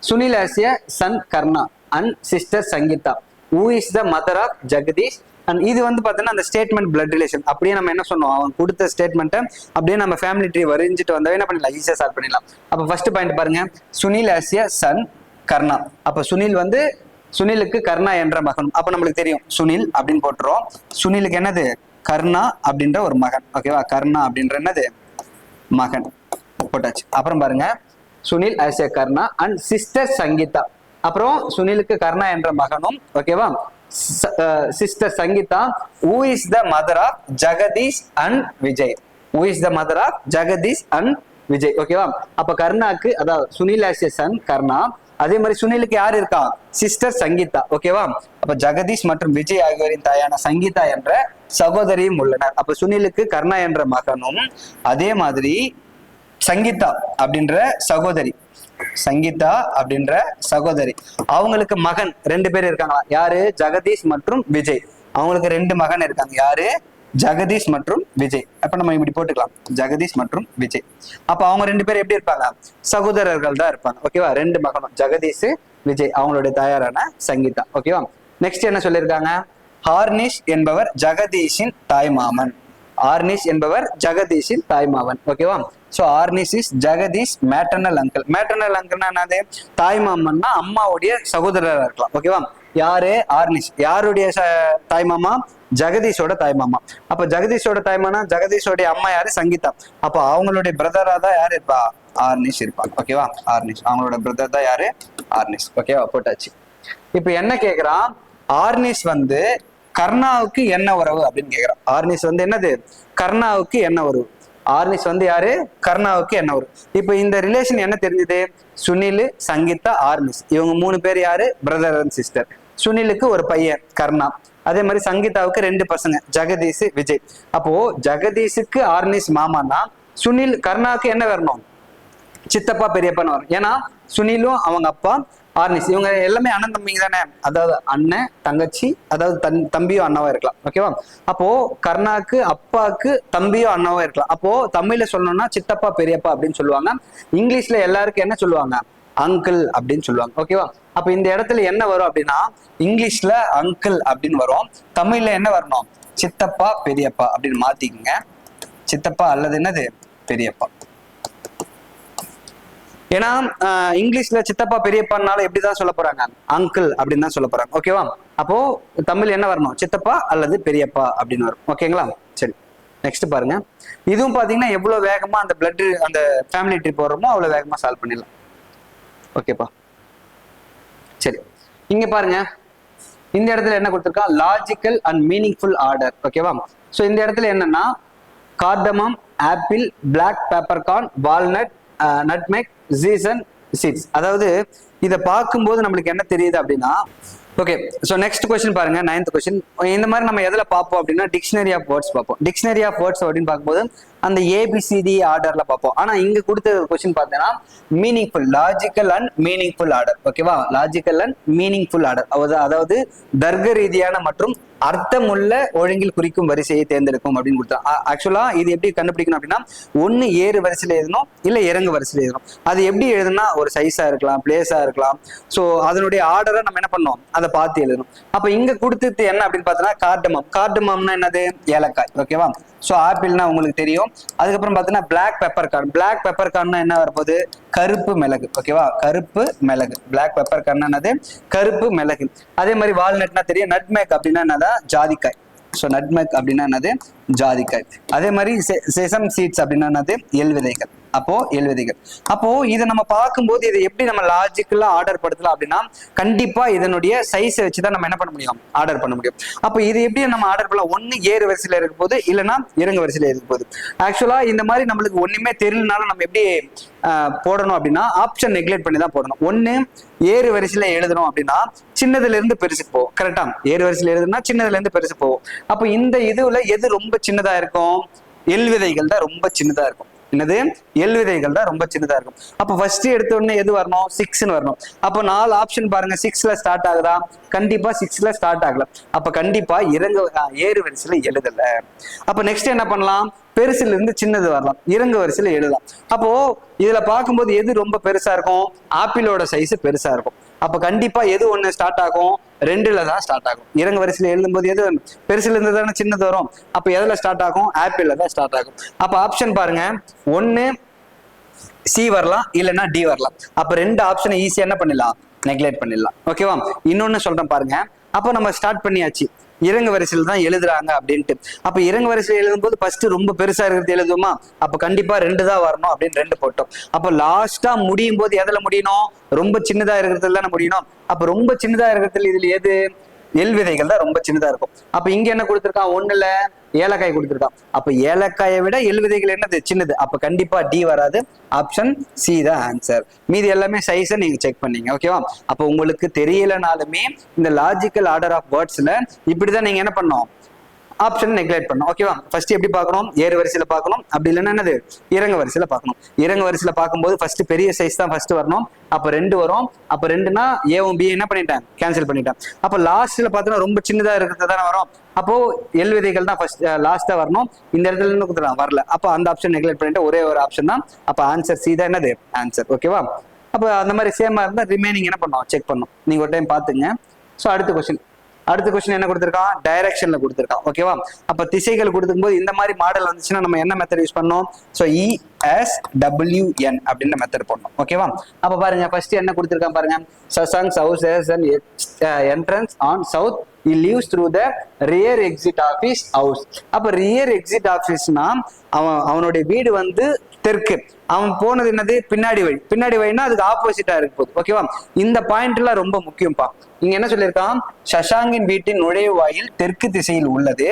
Sunil has a son Karna and sister Sangeetha. Who is the mother of Jagadish and இது வந்து பாத்தீங்கன்னா அந்த ஸ்டேட்மெண்ட் பிளட் ரிலேஷன். அப்படியே நம்ம என்ன சொன்னோம், அவன் கொடுத்த ஸ்டேட்மெண்ட்டை அப்படியே நம்ம ஃபேமிலி ட்ரீ வரைஞ்சிட்டு வந்தா என்ன பண்ணிடலாம், ஈஸியா சால்வ் பண்ணிடலாம். அப்ப ஃபர்ஸ்ட் பாயிண்ட் பாருங்க, சுனில் ஆஸ் எ சன் கர்ணா. அப்ப சுனில் வந்து சுனிலுக்கு கர்ணா என்ற மகன். அப்ப நம்மளுக்கு தெரியும் சுனில் அப்படின்னு போட்டுரும், சுனிலுக்கு என்னது கர்ணா அப்படின்ற ஒரு மகன். ஓகேவா, கர்ணா அப்படின்ற என்னது மகன் போட்டாச்சு. அப்புறம் பாருங்க, Sunil has a Karna and sister Sangeetha. அப்புறம் சுனிலுக்கு கர்ணா என்ற மகனும், ஓகேவா, sister Sangeetha. Who is the mother of Jagadish and Vijay. Who is the mother of Jagadish and Vijay. ஓகேவா, அப்ப கர்ணாக்கு அதாவது Sunil has a son Karna, அதே மாதிரி சுனிலுக்கு யார் இருக்கா, சிஸ்டர் சங்கீதா. ஓகேவா, அப்ப ஜெகதீஷ் மற்றும் விஜய் ஆகியோரின் தாயான சங்கீதா என்ற சகோதரியும் உள்ளனர். அப்ப சுனிலுக்கு கர்ணா என்ற மகனும் அதே மாதிரி சங்கீதா அப்படின்ற சகோதரி, சங்கீதா அப்படின்ற சகோதரி, அவங்களுக்கு மகன் 2 பேர் இருக்காங்களா, யாரு, ஜெகதீஷ் மற்றும் விஜய். அவங்களுக்கு 2 மகன் இருக்காங்க, யாரு, ஜெகதீஷ் மற்றும் விஜய். அப்ப நம்ம இப்படி போட்டுக்கலாம், ஜெகதீஷ் மற்றும் விஜய். அப்ப அவங்க 2 பேரும் எப்படி இருப்பாங்க, சகோதரர்கள் தான் இருப்பாங்க. ஓகேவா, 2 மகனும் ஜெகதீஷ் விஜய், அவங்களுடைய தாயாரான சங்கீதா. ஓகேவா, நெக்ஸ்ட் என்ன சொல்லியிருக்காங்க, ஹார்னிஷ் என்பவர் ஜெகதீஷின் தாய்மாமன். ஆர்னிஷ் என்பவர் ஜெகதீஷின் தாய்மாமன். ஓகேவா, so Arnish is Jagadish maternal uncle. Maternal அங்கிள்னா என்னது, தாய்மாமன்னா அம்மாவுடைய சகோதரரா இருக்கலாம். ஓகேவா, யாரு, ஆர்னிஷ். யாருடைய தாய்மாமா, ஜெகதீஷோட தாய்மாமா. அப்ப ஜெகதீஷோட தாய்மானா ஜெகதீஷோடைய அம்மா யாரு, சங்கீதா. அப்ப அவங்களுடைய பிரதரா தான் யாரு இருப்பா, ஆர்னிஷ் இருப்பாங்க. ஓகேவா, ஆர்னிஷ் அவங்களோட பிரதர் தான் யாரு, ஆர்னிஷ். ஓகேவா, போட்டாச்சு. இப்ப என்ன கேக்குறான், ஆர்னிஷ் வந்து கர்ணாவுக்கு என்ன உறவு அப்படின்னு கேக்குறான். ஆர்னிஷ் வந்து என்னது, கர்ணாவுக்கு என்ன உறவு. ஆர்னிஷ் வந்து யாரு, கர்ணாவுக்கு என்ன உறவு. இப்ப இந்த ரிலேஷன் என்ன தெரிஞ்சது, சுனில், சங்கீதா, ஆர்னிஷ், இவங்க 3 பேர் யாரு, பிரதர் அண்ட் சிஸ்டர். சுனிலுக்கு ஒரு பையன் கர்ணா, அதே மாதிரி சங்கீதாவுக்கு 2 பசங்க ஜெகதீஷ், விஜய். அப்போ ஜெகதீஷுக்கு ஆர்னிஷ் மாமான்னா சுனில் கர்ணாவுக்கு என்ன வரணும், சித்தப்பா பெரியப்பான்னு வரும். ஏன்னா சுனிலும் அவங்க அப்பா ஆர்னிஷ் இவங்க எல்லாமே அண்ணன் தம்பிங்க தானே, அதாவது அண்ணன் தங்கச்சி, அதாவது தம்பியோ அண்ணாவோ இருக்கலாம். ஓகேவா, அப்போ கர்ணாக்கு அப்பாவுக்கு தம்பியோ அண்ணாவோ இருக்கலாம். அப்போ தமிழ்ல சொல்லணும்னா சித்தப்பா பெரியப்பா அப்படின்னு சொல்லுவாங்க. இங்கிலீஷ்ல எல்லாருக்கும் என்ன சொல்லுவாங்க, அங்கிள் அப்படின்னு சொல்லுவாங்க. ஓகேவா, அப்ப இந்த இடத்துல என்ன வரும் அப்படின்னா, இங்கிலீஷ்ல அங்கிள் அப்படின்னு வரும், தமிழ்ல என்ன வரணும், சித்தப்பா பெரியப்பா அப்படின்னு மாத்திக்கங்க. சித்தப்பா அல்லது என்னது பெரியப்பா. ஏன்னா இங்கிலீஷ்ல சித்தப்பா பெரியப்பானால எப்படிதான் சொல்ல போறாங்க, அங்கிள் அப்படின்னு தான் சொல்ல போறாங்க. ஓகேவா, அப்போ தமிழ் என்ன வரணும், சித்தப்பா அல்லது பெரியப்பா அப்படின்னு வரும். ஓகேங்களா, சரி நெக்ஸ்ட் பாருங்க. இதுவும் பாத்தீங்கன்னா எவ்வளவு வேகமா அந்த பிளட் அந்த ஃபேமிலி ட்ரீ போடுறோமோ அவ்வளவு வேகமா சால்வ் பண்ணிடலாம். ஓகேப்பா, சரி இங்க பாருங்க, இந்த இடத்துல என்ன கொடுத்துருக்கா, லாஜிக்கல் அண்ட் மீனிங்ஃபுல் ஆர்டர். ஓகேவா, சோ இந்த இடத்துல என்னன்னா cardamom, apple, black peppercorn, walnut, nutmeg, sesame, seeds. அதாவது இதை பார்க்கும்போது நம்மளுக்கு என்ன தெரியுது அப்படின்னா, ஓகே ஸோ நெக்ஸ்ட் கொஸ்டின் பாருங்க, 9th கொஸ்டின். இந்த மாதிரி நம்ம எதில் பார்ப்போம் அப்படின்னா, டிக்ஷனரி ஆஃப் வேர்ட்ஸ் பார்ப்போம். டிக்ஷனரி ஆஃப் வேர்ட்ஸ் அப்படின்னு பார்க்கும்போது அந்த ஏபிசிடி ஆர்டர்ல பார்ப்போம். ஆனா இங்க கொடுத்த கொஸ்டின் பார்த்தீங்கன்னா meaningful, logical and meaningful order. ஓகேவா, லாஜிக்கல் அண்ட் மீனிங்ஃபுல் ஆர்டர், அதாவது தர்க்க ரீதியான மற்றும் அர்த்தமுள்ள ஒழுங்கில் குறிக்கும் வரிசையை தேர்ந்தெடுக்கும் அப்படின்னு கொடுத்தா. ஆக்சுவலா இது எப்படி கண்டுபிடிக்கணும் அப்படின்னா, ஒன்னு ஏறு வரிசையில எழுதணும், இல்ல இறங்கு வரிசையில எழுதணும். அது எப்படி எழுதுனா, ஒரு சைஸா இருக்கலாம், பிளேஸா இருக்கலாம். ஸோ அதனுடைய ஆர்டரை நம்ம என்ன பண்ணோம், அதை பார்த்து எழுதணும். அப்ப இங்க கொடுத்தது என்ன அப்படின்னு பார்த்தோன்னா கார்டமம். கார்டமம்னா என்னது, ஏலக்காய். ஓகேவா, ஸோ ஆப்பிள்னா உங்களுக்கு தெரியும். அதுக்கப்புறம் பார்த்தீங்கன்னா பிளாக் பெப்பர்கார்ன். பிளாக் பெப்பர்கார்ன்னா என்ன வரப்போகுது, கருப்பு மிளகு. ஓகேவா, கருப்பு மிளகு. பிளாக் பெப்பர்கார்ன்னா என்னது, கருப்பு மிளகு. அதே மாதிரி வால்நட்னா தெரியும். நட்மேக் அப்படின்னா என்னதான், ஜாதிக்காய். ஸோ நட்மெக் அப்படின்னா என்னது, ஜாதிக்காய். அதே மாதிரி செசம் சீட்ஸ் அப்படின்னா என்னது, எள் விதைகள். அப்போ எள் விதைகள். அப்போ இதை நம்ம பார்க்கும்போது இதை எப்படி நம்ம லாஜிக்கலா ஆர்டர் படுத்தலாம் அப்படின்னா, கண்டிப்பா இதனுடைய சைஸை வச்சுதான் நம்ம என்ன பண்ண முடியும், ஆர்டர் பண்ண முடியும். அப்போ இது எப்படி நம்ம ஆர்டர் பண்ணலாம், ஒன்னு ஏறு வரிசையில இருக்கும் போது, இல்லைன்னா இறங்கு வரிசையில இருக்கும் போது. ஆக்சுவலா இந்த மாதிரி நம்மளுக்கு ஒண்ணுமே தெரியலனாலும் நம்ம எப்படி போடணும் அப்படின்னா, ஆப்ஷன் நெக்லெக்ட் பண்ணி தான் போடணும். ஒன்னு ஏறு வரிசையில எழுதணும் அப்படின்னா சின்னதுல இருந்து பெருசுக்கு போகும். கரெக்டா, ஏறு வரிசையில எழுதுனா சின்னதுல இருந்து பெருசு போகும். அப்போ இந்த இதுல எது ரொம்ப சின்னதா இருக்கும், எள் விதைகள் தான் ரொம்ப சின்னதா இருக்கும். என்னது, எள் விதைகள் தான் ரொம்ப சின்னதா இருக்கும். அப்ப ஃபர்ஸ்ட் எடுத்த உடனே எது வரணும், 6ன்னு வரணும். அப்போ 4 ஆப்ஷன் பாருங்க, 6ல ஸ்டார்ட் ஆகுதா, கண்டிப்பா 6ல ஸ்டார்ட் ஆகல. அப்ப கண்டிப்பா ஏறு வரிசையில எழுதல. அப்ப நெக்ஸ்ட் என்ன பண்ணலாம், பெருசுல இருந்து சின்னது வரலாம், இறங்கு வரிசையில எழுதலாம். அப்போ இதுல பார்க்கும்போது எது ரொம்ப பெருசா இருக்கும், ஆப்பிளோட சைஸ் பெருசா இருக்கும். அப்ப கண்டிப்பா எது ஒண்ணு ஸ்டார்ட் ஆகும், ரெண்டுல தான் ஸ்டார்ட் ஆகும். இறங்கு வரிசையில எழுதும்போது எது பெருசுல இருந்து தானே சின்னது வரும். அப்ப எதுல ஸ்டார்ட் ஆகும், ஆப்பிள்ல தான் ஸ்டார்ட் ஆகும். அப்ப ஆப்ஷன் பாருங்க, ஒன்னு சி வரலாம், இல்லைன்னா டி வரலாம். அப்ப ரெண்டு ஆப்ஷனை ஈஸியா என்ன பண்ணிடலாம், நெக்லெக்ட் பண்ணிடலாம். ஓகேவா? இன்னொன்னு சொல்றேன் பாருங்க. அப்போ நம்ம ஸ்டார்ட் பண்ணியாச்சு, இறங்கு வரிசையில் தான் எழுதுறாங்க அப்படின்ட்டு. அப்ப இறங்கு வரிசையில் எழுதும்போது ஃபர்ஸ்ட் ரொம்ப பெருசா இருக்கிறது எழுதுமா, அப்ப கண்டிப்பா ரெண்டு தான் வரணும் அப்படின்னு ரெண்டு போட்டோம். அப்ப லாஸ்டா முடியும் போது எதுல முடியணும், ரொம்ப சின்னதா இருக்கிறதுல தானே முடியணும். அப்ப ரொம்ப சின்னதா இருக்கிறதுல இதுல எது, எல் விதைகள் தான் ரொம்ப சின்னதா இருக்கும். அப்ப இங்க என்ன கொடுத்திருக்கான், ஒண்ணுல ஏலக்காய் கொடுத்திருக்கான். அப்ப ஏலக்காயை விட எல் விதைகள் என்னது, சின்னது. அப்ப கண்டிப்பா டி வராது, ஆப்ஷன் சி தான் ஆன்சர். மீதி எல்லாமே சைஸை நீங்க செக் பண்ணீங்க. ஓகேவா? அப்ப உங்களுக்கு தெரியலனாலுமே இந்த லாஜிக்கல் ஆர்டர் ஆஃப் வேர்ட்ஸ்ல இப்படிதான் நீங்க என்ன பண்ணணும், ஆப்ஷன் நெக்லெக்ட் பண்ணும். ஓகேவா? ஃபர்ஸ்ட் எப்படி பார்க்கணும், ஏறு வரிசையில பார்க்கணும், அப்படி இல்லைன்னா என்னது, இறங்கு வரிசையில பார்க்கணும். இறங்கு வரிசையில பார்க்கும்போது ஃபர்ஸ்ட் பெரிய சைஸ் தான் ஃபர்ஸ்ட் வரணும். அப்ப ரெண்டு வரும். அப்ப ரெண்டுனா ஏவும் பி என்ன பண்ணிட்டேன், கேன்சல் பண்ணிட்டேன். அப்ப லாஸ்ட்ல பார்த்தோன்னா ரொம்ப சின்னதா இருக்கிறது தானே வரும். அப்போ எல் விதைகள் தான் ஃபர்ஸ்ட் லாஸ்டா வரணும். இந்த இடத்துல இருந்து கொடுத்துடலாம், வரல. அப்ப அந்த ஆப்ஷன் நெக்லெக்ட் பண்ணிட்டு ஒரே ஒரு ஆப்ஷன் தான். அப்ப ஆன்சர் சி தான் என்னது ஆன்சர். ஓகேவா? அப்ப அந்த மாதிரி சேமா இருந்தா ரிமைனிங் என்ன பண்ணோம், செக் பண்ணோம். நீங்க ஒரு டைம் பாத்துங்க. ஸோ அடுத்த கொஸ்டின் என்ன கொடுத்திருக்கான், டைரக்ஷன்ல கொடுத்திருக்கான். ஓகேவா? அப்ப திசைகள் கொடுக்கும் போது இந்த மாதிரி மாடல் வந்துச்சுன்னா நம்ம என்ன மெத்தட் யூஸ் பண்ணோம், ஸோ ESWN அப்படின்ற மெத்தட் பண்ணோம். ஓகேவா? அப்ப பாருங்க, ஃபர்ஸ்ட் என்ன கொடுத்திருக்கான் பாருங்க, Shashank south entrance on south he lives through the rear exit of his house. அப்ப ரியர் எக்ஸிட் ஆஃபீஸ்னா அவனுடைய வீடு வந்து தெற்கு, அவன் போனது என்னது, பின்னாடி வழி. பின்னாடி வழினா அதுக்கு ஆப்போசிட்டா இருக்கு போகுது. ஓகேவா? இந்த பாயிண்ட் எல்லாம் ரொம்ப முக்கியம்ப்பா. இங்க என்ன சொல்லியிருக்கான், சஷாங்கின் வீட்டின் நுழைவாயில் தெற்கு திசையில் உள்ளது,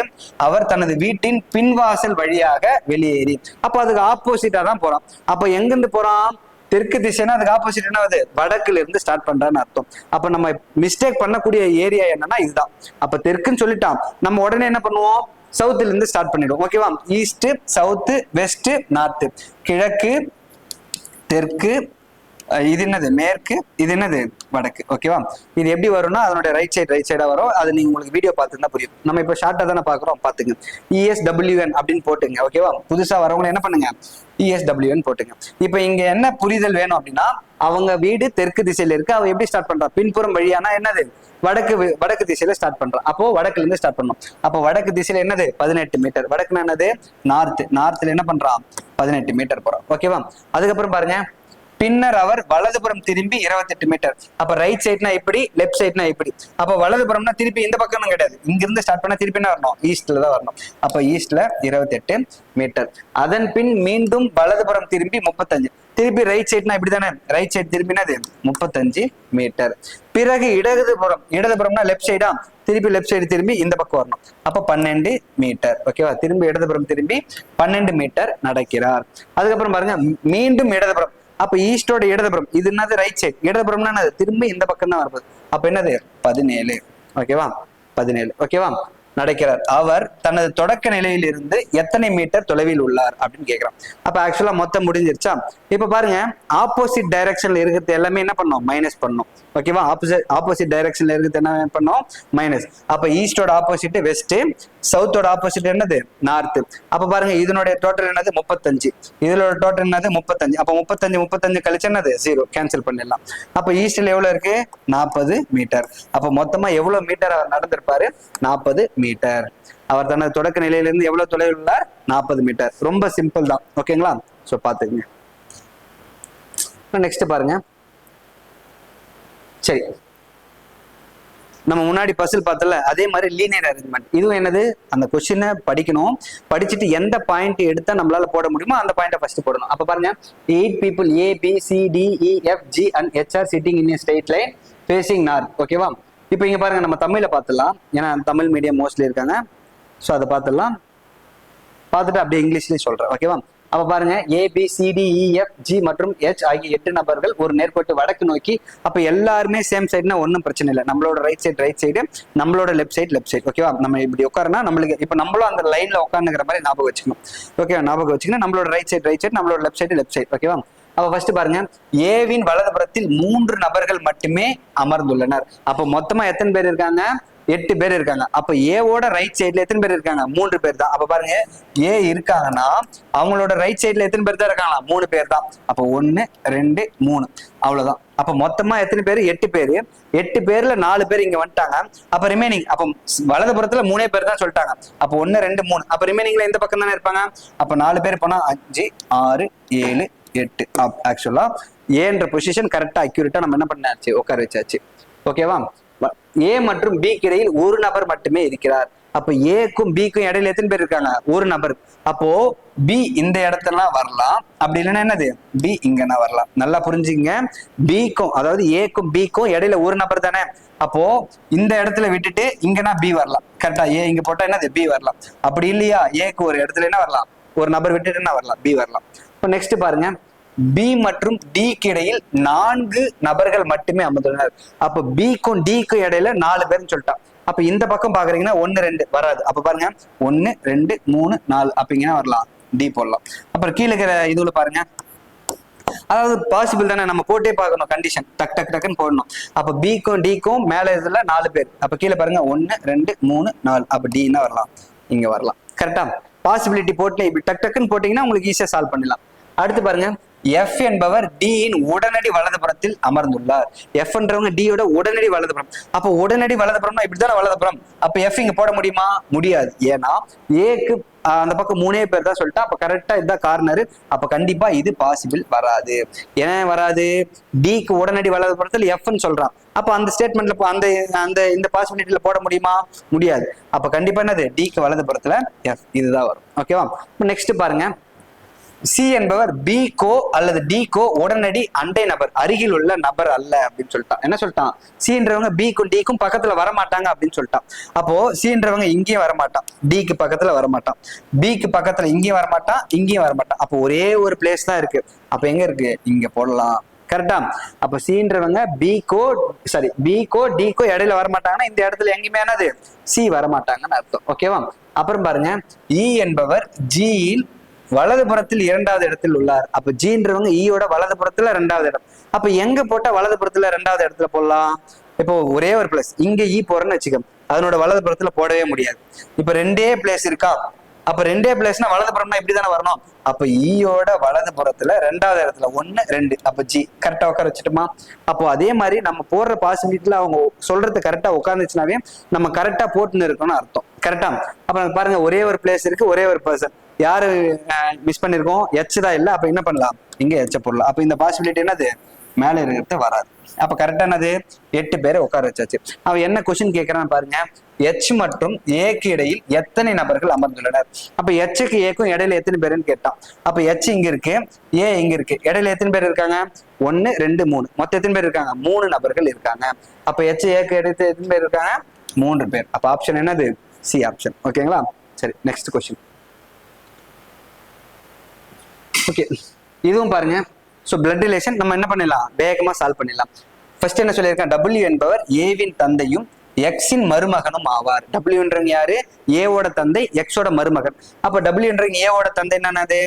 அவர் தனது வீட்டின் பின்வாசல் வழியாக வெளியேறி. அப்ப அதுக்கு ஆப்போசிட்டா தான் போறான். அப்ப எங்கிருந்து போறான், தெற்கு திசைனா அதுக்கு ஆப்போசிட் என்ன வருது, வடக்குல இருந்து ஸ்டார்ட் பண்றான்னு அர்த்தம். அப்ப நம்ம மிஸ்டேக் பண்ணக்கூடிய ஏரியா என்னன்னா இதுதான். அப்ப தெற்குன்னு சொல்லிட்டான், நம்ம உடனே என்ன பண்ணுவோம், சவுத்துல இருந்து ஸ்டார்ட் பண்ணிடுவோம். ஓகேவா? East, south, west, north. கிழக்கு, தெற்கு, இது என்னது மேற்கு, இது என்னது வடக்கு. ஓகேவா? இது எப்படி வரும்னா அதனுடைய ரைட் சைடா வரும். அது நீங்க உங்களுக்கு வீடியோ பார்த்துருந்தா புரியும். நம்ம இப்ப ஷார்ட்டா தானே பாக்குறோம், பாத்துங்க. ESWN அப்படின்னு போட்டுங்க. ஓகேவா? புதுசா வரவங்க என்ன பண்ணுங்க, ESWN போட்டுங்க. இப்ப இங்க என்ன புரிதல் வேணும் அப்படின்னா, அவங்க வீடு தெற்கு திசையில இருக்கு, அவ எப்படி ஸ்டார்ட் பண்றா, பின்புறம் வழியானா என்னது, வடக்கு திசையில ஸ்டார்ட் பண்றான். அப்போ வடக்குல இருந்து ஸ்டார்ட் பண்ணணும். அப்போ வடக்கு திசையில என்னது 18 மீட்டர். வடக்குனா என்னது, நார்த்ல என்ன பண்றான், 18 மீட்டர் போறான். ஓகேவா? அதுக்கப்புறம் பாருங்க, பின்னர் அவர் வலதுபுறம் திரும்பி 28 மீட்டர். அப்ப ரைட் சைட்னா இப்படி, லெப்ட் சைட்னா இப்படி. அப்ப வலதுபுறம்னா திருப்பி இந்த பக்கம் கிடையாது, இங்க இருந்து ஸ்டார்ட் பண்ணா திருப்பி என்ன வரணும், ஈஸ்ட்ல தான் வரணும். அப்ப ஈஸ்ட்ல 28 மீட்டர். அதன் பின் மீண்டும் வலதுபுறம் திரும்பி 35. திருப்பி ரைட் சைட்னா இப்படி தானே, ரைட் சைட் திரும்பினது 35 மீட்டர். பிறகு இடதுபுறம்னா லெப்ட் சைடா, திருப்பி லெப்ட் சைடு திரும்பி இந்த பக்கம் வரணும். அப்ப 12 மீட்டர். ஓகேவா? திரும்பி இடதுபுறம் திரும்பி 12 மீட்டர் நடக்கிறார். அதுக்கப்புறம் பாருங்க, மீண்டும் இடதுபுறம். அப்ப ஈஸ்டோட இடதுபுறம், இது என்னது ரைட் சைட், இடதுபுறம்னா என்னது, திரும்பி இந்த பக்கம் தான் வருது. அப்ப என்னது 17. ஓகேவா? 17. ஓகேவா? நடக்கிறார். அவர் தனது தொடக்க நிலையில் இருந்து எத்தனை மீட்டர் தொலைவில் உள்ளார் அப்படின்னு கேட்கிறான். அப்ப ஆக்சுவலா மொத்தம் முடிஞ்சிருச்சா? இப்ப பாருங்க, ஆப்போசிட் டைரக்ஷன்ல இருக்கிறது எல்லாமே என்ன பண்ணோம், மைனஸ் பண்ணோம். ஓகேவா? ஆப்போசிட் டைரக்ஷன்ல இருக்கிறது என்ன பண்ணோம், மைனஸ். அப்ப ஈஸ்டோட ஆப்போசிட் வெஸ்ட், சவுத்தோட ஆப்போசிட் என்னது நார்த். அப்ப பாருங்க, இதனுடைய டோட்டல் என்னது 35, இதோட டோட்டல் என்னது 35. அப்ப 35 கழிச்சு என்னது 0, கேன்சல் பண்ணிடலாம். அப்ப ஈஸ்ட்ல எவ்வளவு இருக்கு, 40 மீட்டர். அப்ப மொத்தமா எவ்வளவு மீட்டர் அவர் நடந்திருப்பாரு, 40 மீட்டர். அவர் தனது தொடக்க நிலையிலிருந்து எவ்வளவு தொலைவில் உள்ளார், 40 மீட்டர். ரொம்ப சிம்பிள் தான். ஓகேங்களா? சோ பாத்துக்கங்க. நெக்ஸ்ட் பாருங்க. சரி, நம்ம முன்னாடி பசில் பார்த்தல அதே மாதிரி லீனியர் அரேஞ்ச்மெண்ட். இதுவும் என்னது, அந்த கொஸ்டினை படிக்கணும், படிச்சுட்டு எந்த பாயிண்ட் எடுத்தா நம்மளால போட முடியுமோ அந்த பாயிண்ட ஃபர்ஸ்ட் போடணும். அப்ப பாருங்க, 8 people A B C D E F G and H are sitting in a straight line facing north. ஓகேவா? இப்போ இங்க பாருங்க, நம்ம தமிழ்ல பார்த்துடலாம், ஏன்னா தமிழ் மீடியம் மோஸ்ட்லி இருக்காங்க. ஸோ அதை பார்த்துடலாம். பார்த்துட்டு அப்படியே இங்கிலீஷ்லயும் சொல்றேன். ஓகேவா? அப்ப பாருங்க, ABCDEFG மற்றும் H ஆகிய 8 நபர்கள் ஒரு நேர்கோட்டு வடக்கு நோக்கி. அப்ப எல்லாருமே சேம் சைடுனா ஒன்றும் பிரச்சனை இல்லை. நம்மளோட ரைட் சைடு, நம்மளோட லெஃப்ட் சைடு. ஓகேவா? நம்ம இப்படி உட்காருனா நம்மளுக்கு இப்ப நம்மளும் அந்த லைன்ல உட்காந்துங்கிற மாதிரி ஞாபகம் வச்சுக்கணும். ஓகேவா? ஞாபகம் வச்சுக்கணும். நம்மளோட ரைட் சைடு, நம்மளோட லெஃப்ட் சைடு. ஓகேவா? அப்ப ஃபர்ஸ்ட் பாருங்க, ஏவின் வலதுபுறத்தில் 3 நபர்கள் மட்டுமே அமர்ந்துள்ளனர். அப்ப மொத்தமா எத்தனை பேர் இருக்காங்க, 8 பேர் இருக்காங்க. அப்ப ஏவோட ரைட் சைட்ல எத்தனை பேர் இருக்காங்க? 3 பேர் தான். அப்ப பாருங்க, ஏ இருக்காங்கன்னா அவங்களோட ரைட் சைட்ல எத்தனை பேர் தான் இருக்காங்களா? 3 பேர் தான். அப்ப 1 2 3 அவ்வளவுதான். அப்ப மொத்தமா எத்தனை பேர்? 8 பேரு. 8 பேர்ல 4 பேர் இங்க வந்துட்டாங்க. அப்ப ரிமைனிங், அப்ப வலதுபுறத்துல 3 பேர் தான் சொல்லிட்டாங்க. அப்ப 1 2 3, அப்ப ரிமைனிங்ல இந்த பக்கம் தானே இருப்பாங்க. அப்ப 4 பேர் போனா 5 6 7 8. ஆக்சுவலா ஏன்ற பொசிஷன் கரெக்டா அக்யூரேட்டா நம்ம என்ன பண்ணாச்சு? உட்கார வச்சாச்சு. ஓகேவா? ஏ மற்றும் பிக்கு இடையில் ஒரு நபர் மட்டுமே இருக்கிறார். அப்ப ஏக்கும் பிக்கும் இடையில எத்தனை பேர் இருக்காங்க? ஒரு நபர். அப்போ பி இந்த இடத்துல வரலாம், அப்படி இல்லைன்னா என்னது? பி இங்கன்னா வரலாம். நல்லா புரிஞ்சுங்க. பிக்கும், அதாவது ஏக்கும் பிக்கும் இடையில ஒரு நபர் தானே. அப்போ இந்த இடத்துல விட்டுட்டு இங்கன்னா பி வரலாம். கரெக்டா? ஏ இங்க போட்டா என்னது? பி வரலாம். அப்படி இல்லையா, ஏக்கு ஒரு இடத்துல என்ன வரலாம்? ஒரு நபர் விட்டுட்டு என்ன வரலாம்? பி வரலாம். இப்போ நெக்ஸ்ட் பாருங்க, பி மற்றும் டிக்கு இடையில் 4 நபர்கள் மட்டுமே அமர்ந்துள்ளனர். அப்ப பிக்கும் டிக்கும் இடையில 4 பேர்னு சொல்லிட்டான். அப்ப இந்த பக்கம் பாக்குறீங்கன்னா 1 2 வராது. அப்ப பாருங்க 1 2 3 4, அப்ப இங்க வரலாம்? டி போடலாம். அப்புறம் கீழே இருக்கிற இதுல பாருங்க, அதாவது பாசிபிள் தானே, நம்ம போட்டே பார்க்கணும். கண்டிஷன் டக் டக் டக்குன்னு போடணும். அப்ப பிக்கும் டிக்கும் மேல இதுல 4 பேர். அப்ப கீழே பாருங்க 1 2 3 4, அப்ப டின்னா வரலாம், இங்க வரலாம். கரெக்டா? பாசிபிலிட்டி போட்டு இப்படி டக் டக்குன்னு போட்டீங்கன்னா உங்களுக்கு ஈஸியா சால்வ் பண்ணிடலாம். அடுத்து பாருங்க, எஃப் என்பவர் டியின் உடனடி வலதுபுறத்தில் அமர்ந்துள்ளார். எஃப் என்றவங்க டியோட உடனடி வலதுபுறம். அப்ப உடனடி வலதுபுறம்னா இப்படித்தானே வலதுபுறம். அப்ப எஃப் இங்க போட முடியுமா? முடியாது. ஏன்னா ஏக்கு அந்த பக்கம் 3 பேர் தான் சொல்லிட்டா. அப்ப கரெக்டா இதுதான் கார்னர். அப்ப கண்டிப்பா இது பாசிபிள் வராது. ஏன் வராது? டிக்கு உடனடி வலதுபுறத்தில் எஃப்னு சொல்றான். அப்ப அந்த ஸ்டேட்மெண்ட்ல அந்த அந்த இந்த பாசிபிலிட்டியில போட முடியுமா? முடியாது. அப்ப கண்டிப்பா என்னது? டிக்கு வலதுபுறத்துல எஃப், இதுதான் வரும். ஓகேவா? நெக்ஸ்ட் பாருங்க, சி என்பவர் பி கோ அல்லது டி கோ உடனடி அண்டை நபர், அருகில் உள்ள நபர் அல்ல அப்படின்னு சொல்லிட்டான். என்ன சொல்லிட்டான்? சின்றவங்க பிக்கும் டிக்கும் பக்கத்துல வரமாட்டாங்க அப்படின்னு சொல்லிட்டான். அப்போ சின்றவங்க இங்கேயும் வரமாட்டான், டிக்கு பக்கத்துல வரமாட்டான், பிக்கு பக்கத்துல இங்கேயும் வரமாட்டான், இங்கேயும் வரமாட்டான். அப்போ ஒரே ஒரு பிளேஸ் தான் இருக்கு. அப்ப எங்க இருக்கு? இங்க போடலாம். கரெக்டா? அப்ப சின்றவங்க பிகோ டிகோ இடையில வரமாட்டாங்கன்னா இந்த இடத்துல எங்கேயுமே என்னது? சி வரமாட்டாங்கன்னு அர்த்தம். ஓகேவா? அப்புறம் பாருங்க, இ என்பவர் ஜியின் வலதுபுறத்தில் 2வது இடத்தில் உள்ளார். அப்ப ஜின்றவங்க ஈயோட வலதுபுறத்துல 2வது இடம். அப்ப எங்க போட்டா வலதுபுறத்துல 2வது இடத்துல போடலாம்? இப்போ ஒரே ஒரு பிளேஸ் இங்க ஈ போறேன்னு வச்சுக்க, அதனோட வலதுபுறத்துல போடவே முடியாது. இப்ப 2 பிளேஸ் இருக்கா. அப்ப 2 பிளேஸ்னா வலதுபுறம்னா இப்படிதானே வரணும். அப்ப ஈயோட வலதுபுறத்துல 2வது இடத்துல 1 2, அப்ப ஜி கரெக்டா உட்கார வச்சுட்டுமா. அப்போ அதே மாதிரி நம்ம போடுற பாசிபிலிட்டில அவங்க சொல்றது கரெக்டா உட்காந்துச்சுனாவே நம்ம கரெக்டா போட்டுன்னு இருக்கணும்னு அர்த்தம். கரெக்டா? அப்ப பாருங்க, ஒரே ஒரு பிளேஸ் இருக்கு, ஒரே ஒரு பர்சன். யாரு மிஸ் பண்ணிருக்கோம்? எச் தான் இல்ல. அப்ப என்ன பண்ணலாம்? இங்க எச்ச போடலாம். அப்ப இந்த பாசிபிலிட்டி என்னது? மேல இருக்கிறது வராது. அப்ப கரெக்டா என்னது? 8 பேரை உட்கார வச்சாச்சு. அவன் என்ன கொஸ்டின் கேட்கறான்னு பாருங்க, எச் மற்றும் ஏக்கு இடையில் எத்தனை நபர்கள் அமர்ந்துள்ளனர். அப்ப எச்சுக்கு ஏக்கும் இடையில எத்தனை பேருன்னு கேட்டான். அப்ப எச் இங்க இருக்கு, ஏ இங்க இருக்கு, இடையில எத்தனை பேர் இருக்காங்க? 1 2 3, மொத்தம் எத்தனை பேர் இருக்காங்க? 3 நபர்கள் இருக்காங்க. அப்ப எச் ஏக்கு இடையில எத்தனை பேர் இருக்காங்க? 3 பேர். அப்ப ஆப்ஷன் என்னது? C option. ஓகேங்களா? சரி, நெக்ஸ்ட் கொஸ்டின். ஓகே, இதுவும் பாருங்க. ஸோ பிளட் ரிலேஷன் நம்ம என்ன பண்ணிடலாம்? வேகமா சால்வ் பண்ணிடலாம். ஃபர்ஸ்ட் என்ன சொல்லியிருக்கேன்? டபிள்யூ என்பவர் ஏவின் தந்தையும் எக்ஸின் மருமகனும் ஆவார். டபிள்யூன்றவங்க யாரு? ஏவோட தந்தை, எக்ஸோட மருமகன். அப்ப டபிள்யூன்றவங்க ஏவோட தந்தை என்னது?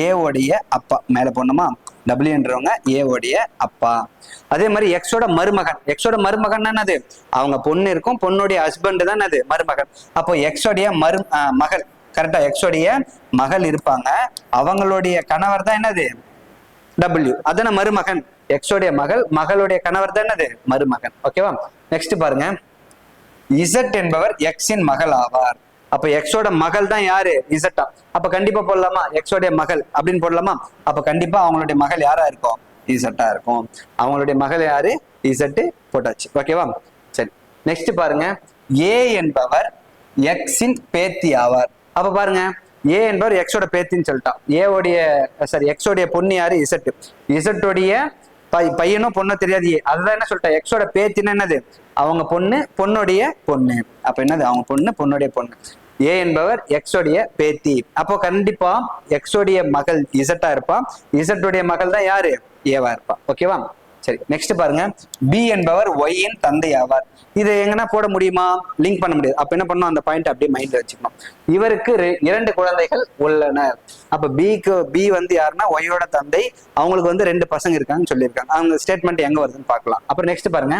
ஏவோடைய அப்பா. மேல போனோமா? டபிள்யூன்றவங்க ஏவோடைய அப்பா. அதே மாதிரி எக்ஸோட மருமகன் என்னது? அவங்க பொண்ணு இருக்கும், பொண்ணுடைய ஹஸ்பண்ட் தான் என்னது? மருமகன். அப்போ எக்ஸோடைய மகள். கரெக்டா? எக்ஸோடைய மகள் இருப்பாங்க, அவங்களுடைய கணவர் தான் என்னது? டபிள்யூ. அதான மருமகன். எக்ஸோடைய மகளுடைய கணவர் தான் என்னது? மருமகன். ஓகேவா? நெக்ஸ்ட் பாருங்க, இசட் என்பவர் எக்ஸின் மகள் ஆவார். அப்ப எக்ஸோட மகள் தான் யாரு? இசட்டா. அப்ப கண்டிப்பா போடலாமா? எக்ஸோடைய மகள் அப்படின்னு போடலாமா? அப்ப கண்டிப்பா அவங்களுடைய மகள் யாரா இருக்கும்? இசட்டா இருக்கும். அவங்களுடைய மகள் யாரு? இசட்டு போட்டாச்சு. ஓகேவா? சரி, நெக்ஸ்ட் பாருங்க, ஏ என்பவர் எக்ஸின் பேத்தி ஆவார். அப்ப பாருங்க, ஏ என்பவர் எக்ஸோட பேத்தின்னு சொல்லிட்டான். எக்ஸோடைய பொண்ணு யாரு? இசட்டு. இசட்டுடைய பையனும் பொண்ணோ தெரியாது. அதுதான் என்ன சொல்லிட்டா? எக்ஸோட பேத்தின்னு என்னது? அவங்க பொண்ணுடைய பொண்ணு. அப்ப என்னது? அவங்க பொண்ணுடைய பொண்ணு. ஏ என்பவர் எக்ஸோடைய பேத்தி. அப்போ கண்டிப்பா எக்ஸோடைய மகள் இசட்டா இருப்பான், இசட்டுடைய மகள் தான் யாரு? ஏவா இருப்பா. ஓகேவா? சரி, நெக்ஸ்ட் பாருங்க, பி என்பவர் ஒய்யின் தந்தை ஆவார். இது எங்கன்னா போட முடியுமா? லிங்க் பண்ண முடியாது. அப்ப என்ன பண்ணணும்? அந்த பாயிண்ட் அப்படியே மைண்ட்ல வச்சுக்கணும். இவருக்கு 2 குழந்தைகள் உள்ளனர். அப்ப பி வந்து யாருன்னா ஒய்யோட தந்தை, அவங்களுக்கு வந்து 2 பசங்க இருக்காங்கன்னு சொல்லியிருக்காங்க. அவங்க ஸ்டேட்மெண்ட் எங்க வருதுன்னு பார்க்கலாம். அப்புறம் நெக்ஸ்ட் பாருங்க,